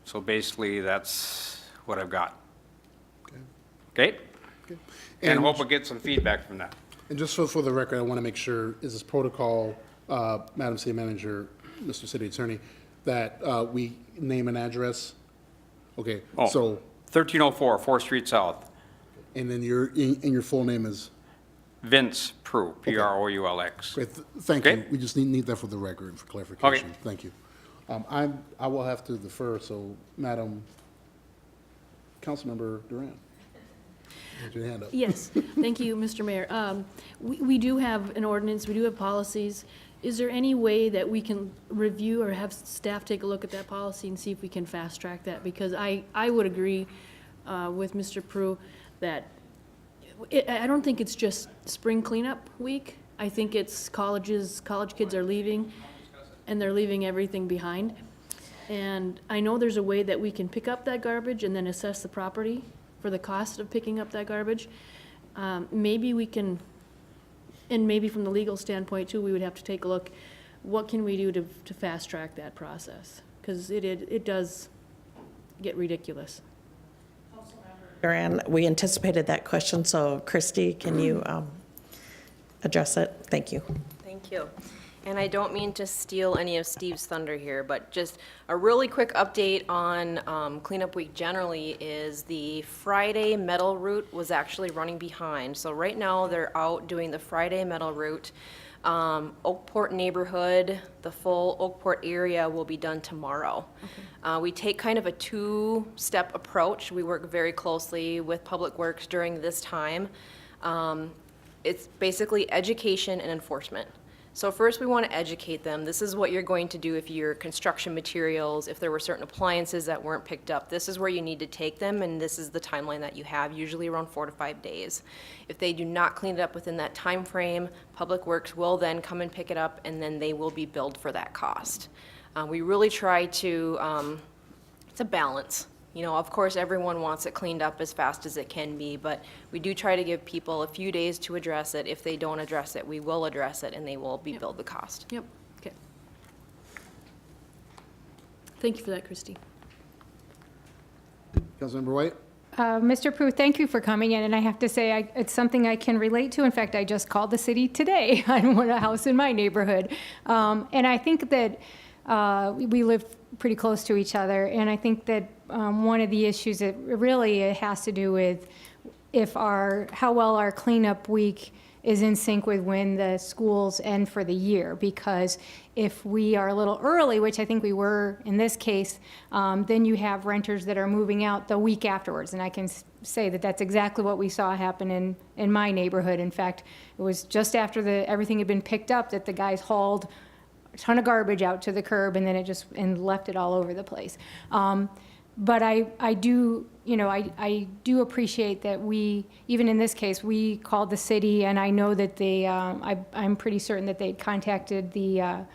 So basically, that's what I've got. Okay? And hope we'll get some feedback from that. And just for the record, I want to make sure, is this protocol, Madam City Manager, Mr. City Attorney, that we name an address? Okay, so. 1304 4th Street South. And then your full name is? Vince Prue, P-R-O-U-L-X. Great, thank you. We just need that for the record, for clarification. Okay. Thank you. I will have to defer, so Madam Councilmember Duran. Put your hand up. Yes, thank you, Mr. Mayor. We do have an ordinance, we do have policies. Is there any way that we can review or have staff take a look at that policy and see if we can fast track that? Because I would agree with Mr. Prue that I don't think it's just spring cleanup week. I think it's college kids are leaving, and they're leaving everything behind. And I know there's a way that we can pick up that garbage and then assess the property for the cost of picking up that garbage. Maybe we can, and maybe from the legal standpoint too, we would have to take a look, what can we do to fast track that process? Because it does get ridiculous. Duran, we anticipated that question, so Christy, can you address it? Thank you. Thank you. And I don't mean to steal any of Steve's thunder here, but just a really quick update on cleanup week generally is the Friday metal route was actually running behind. So right now, they're out doing the Friday metal route. Oakport neighborhood, the full Oakport area will be done tomorrow. We take kind of a two-step approach. We work very closely with Public Works during this time. It's basically education and enforcement. So first, we want to educate them. This is what you're going to do if your construction materials, if there were certain appliances that weren't picked up. This is where you need to take them, and this is the timeline that you have, usually around 4 to 5 days. If they do not clean it up within that time frame, Public Works will then come and pick it up, and then they will be billed for that cost. We really try to, it's a balance. You know, of course, everyone wants it cleaned up as fast as it can be, but we do try to give people a few days to address it. If they don't address it, we will address it, and they will be billed the cost. Yep, okay. Thank you for that, Christie. Councilmember White? Mr. Prue, thank you for coming in, and I have to say, it's something I can relate to. In fact, I just called the city today on a house in my neighborhood. And I think that we live pretty close to each other, and I think that one of the issues that really it has to do with how well our cleanup week is in sync with when the schools end for the year, because if we are a little early, which I think we were in this case, then you have renters that are moving out the week afterwards, and I can say that that's exactly what we saw happen in my neighborhood. In fact, it was just after everything had been picked up that the guys hauled a ton of garbage out to the curb, and then and left it all over the place. But I do, I do appreciate that even in this case, we called the city, and I know that I'm pretty certain that they contacted the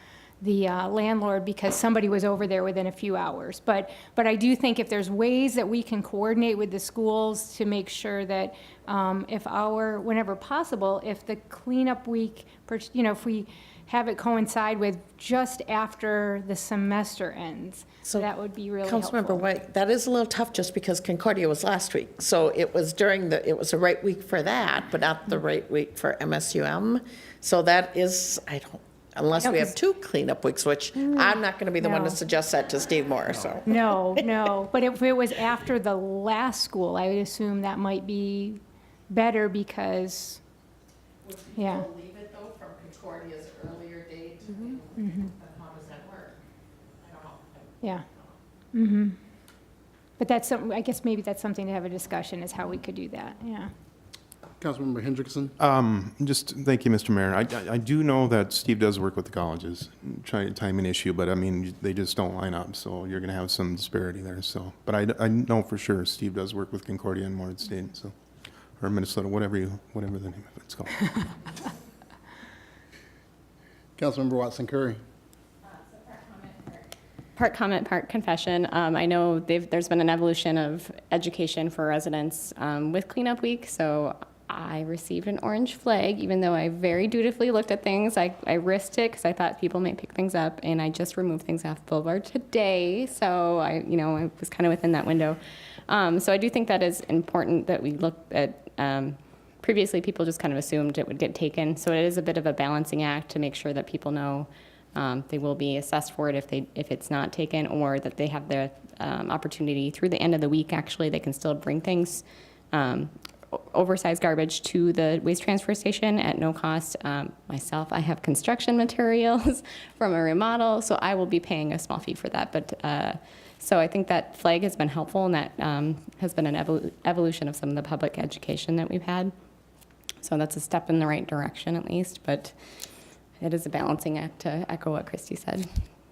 landlord because somebody was over there within a few hours. But I do think if there's ways that we can coordinate with the schools to make sure that whenever possible, if the cleanup week, if we have it coincide with just after the semester ends, so that would be really helpful. Councilmember White, that is a little tough just because Concordia was last week. So it was it was the right week for that, but not the right week for MSUM. So that is, unless we have 2 cleanup weeks, which I'm not going to be the one to suggest that to Steve Moore, so. No. But if it was after the last school, I would assume that might be better because, yeah. Would people leave it though from Concordia's earlier date? And how does that work? I don't know. Yeah. Mm-hmm. But that's something, I guess maybe that's something to have a discussion, is how we could do that, yeah. Councilmember Hendrickson? Thank you, Mr. Mayor. I do know that Steve does work with the colleges, timing issue, but I mean, they just don't line up, so you're gonna have some disparity there, so. But I know for sure Steve does work with Concordia and Moorhead State, so, or Minnesota, whatever the name of it's called. Councilmember Watson Curry? Part comment, part confession. I know there's been an evolution of education for residents with Cleanup Week, so I received an orange flag, even though I very dutifully looked at things. I risked it because I thought people might pick things up, and I just removed things off Boulevard today, so I was kind of within that window. So I do think that is important that we look at. Previously, people just kind of assumed it would get taken, so it is a bit of a balancing act to make sure that people know they will be assessed for it if it's not taken, or that they have the opportunity through the end of the week. Actually, they can still bring things, oversized garbage, to the waste transfer station at no cost. Myself, I have construction materials from a remodel, so I will be paying a small fee for that. But so I think that flag has been helpful, and that has been an evolution of some of the public education that we've had. So that's a step in the right direction, at least. But it is a balancing act, to echo what Christy said.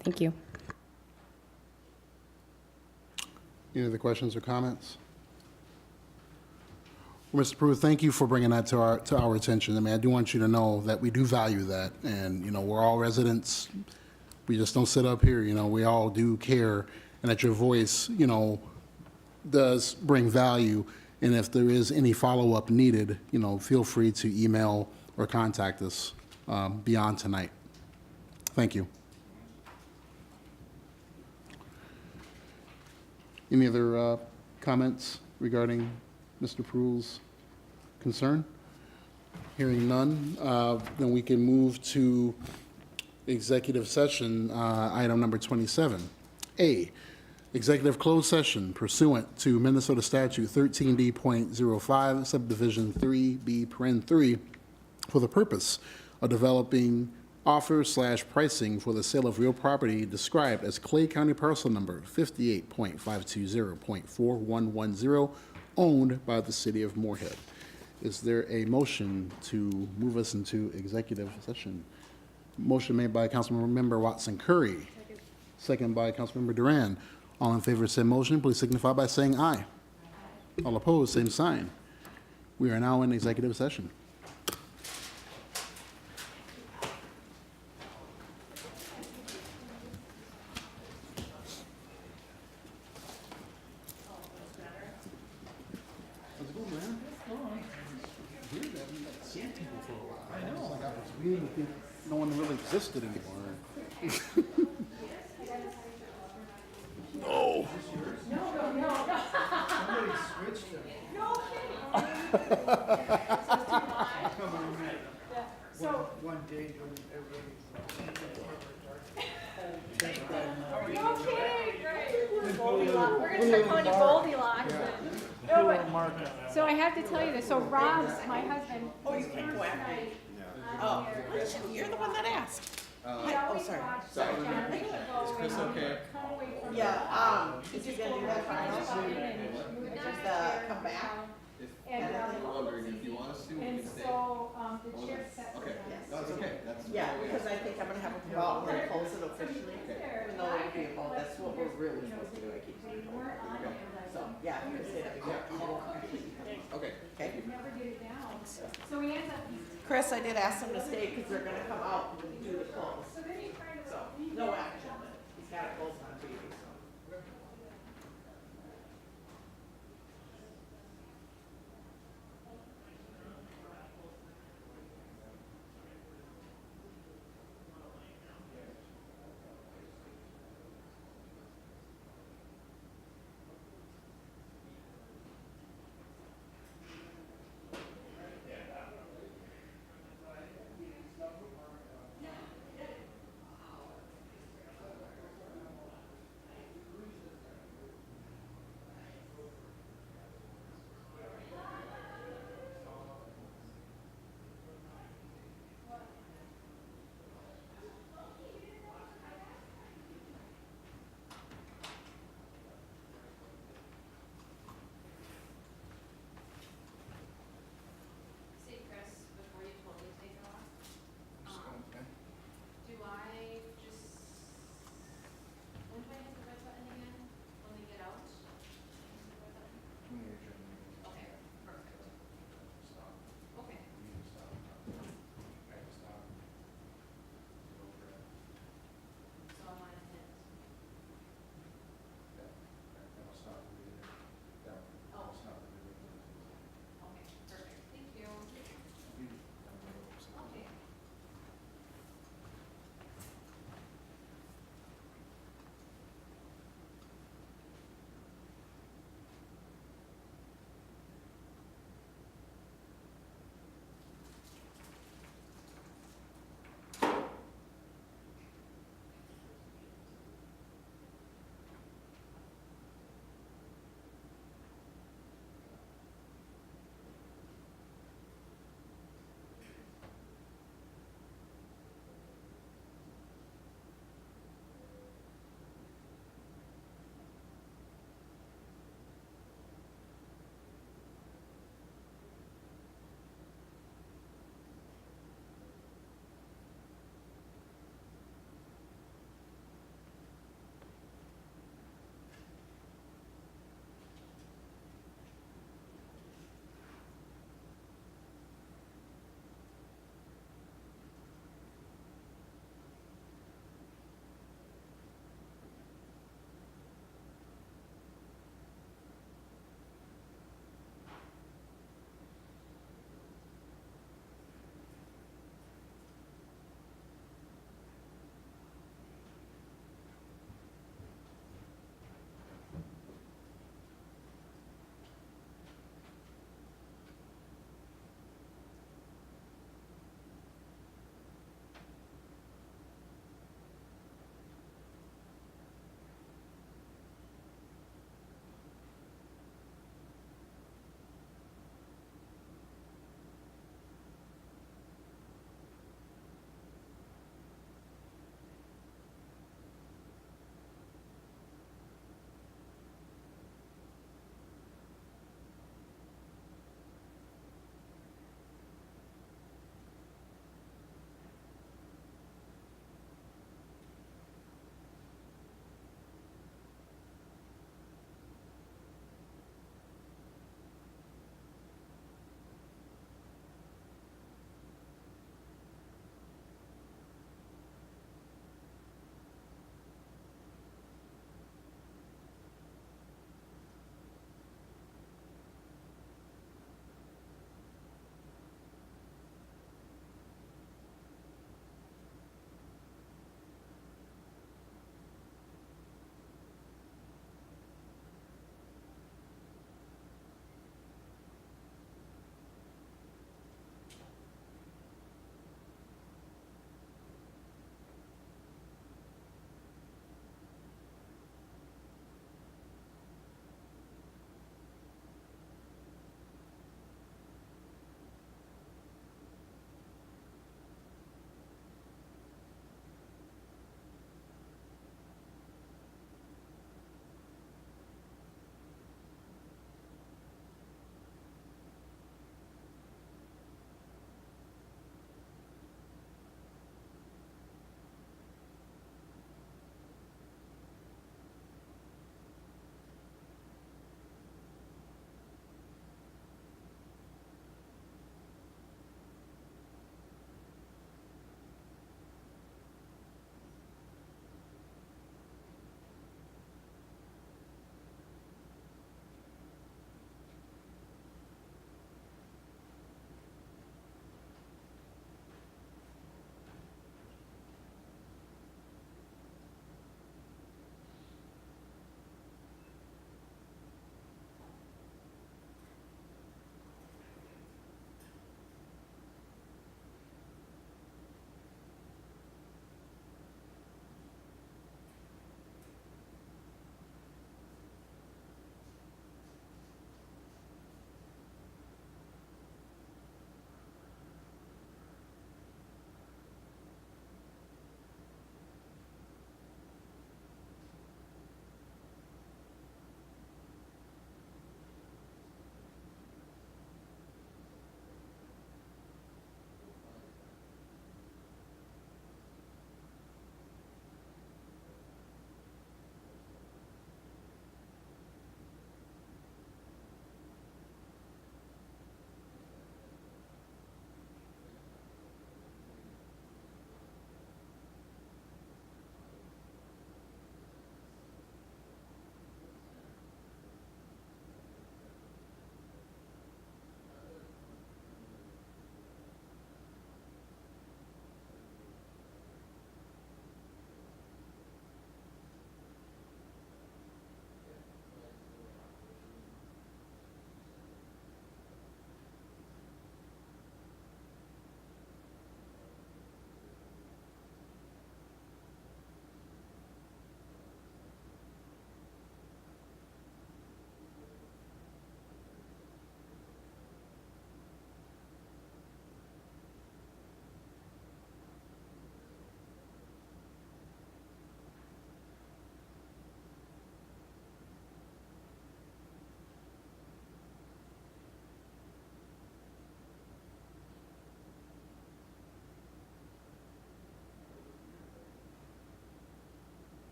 Thank you. Any other questions or comments? Well, Mr. Pruitt, thank you for bringing that to our attention. I mean, I do want you to know that we do value that, and we're all residents. We just don't sit up here. We all do care, and that your voice, does bring value. And if there is any follow-up needed, feel free to email or contact us beyond tonight. Thank you. Any other comments regarding Mr. Pruitt's concern? Hearing none, then we can move to executive session, item number 27. A, executive closed session pursuant to Minnesota Statute 13D.05, subdivision 3B, paren 3, for the purpose of developing offer/pricing for the sale of real property described as Clay County parcel number 58.520.4110, owned by the city of Moorhead. Is there a motion to move us into executive session? Motion made by Councilmember Watson Curry. Second by Councilmember Duran. All in favor of said motion, please signify by saying aye. All opposed, same sign. We are now in executive session. No one really existed anymore. No. One day, We're gonna start calling you Goldilocks. No, but, so I have to tell you this, so Rob, my husband. Oh, you can't go after me. Oh, you're the one that asked. Oh, sorry. Is Chris okay? Yeah, is he gonna do that final? Just, come back? And, Wondering if you want us to, we and can stay. so, the chair sets. Okay, that's okay, that's. Yeah, because I think I'm gonna have a come out and close it officially, even though it'll be about, that's what we're really supposed to do, I keep saying. So, yeah, you can say that before. Okay. Okay. Never get it down. So he ends up. Chris, I did ask him to stay because they're gonna come out and do the close. So, no action, but he's got it closed on TV, so.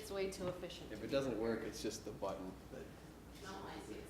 It's way too efficient. If it doesn't work, it's just the button that. No, I see it's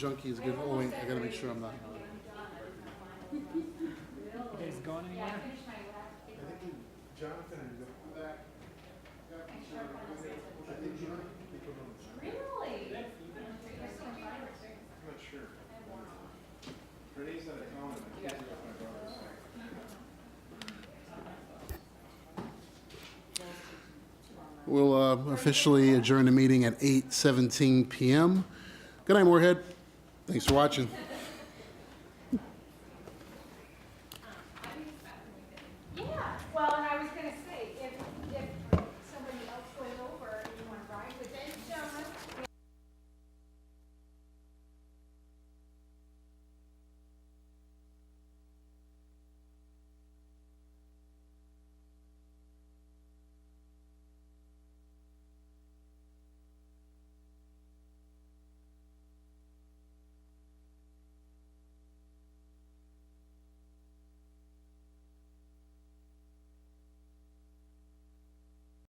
junkie is good. Oh, wait, I gotta make sure I'm not. You guys going anywhere? We'll officially adjourn the meeting at 8:17 PM. Good night, Moorhead. Thanks for watching.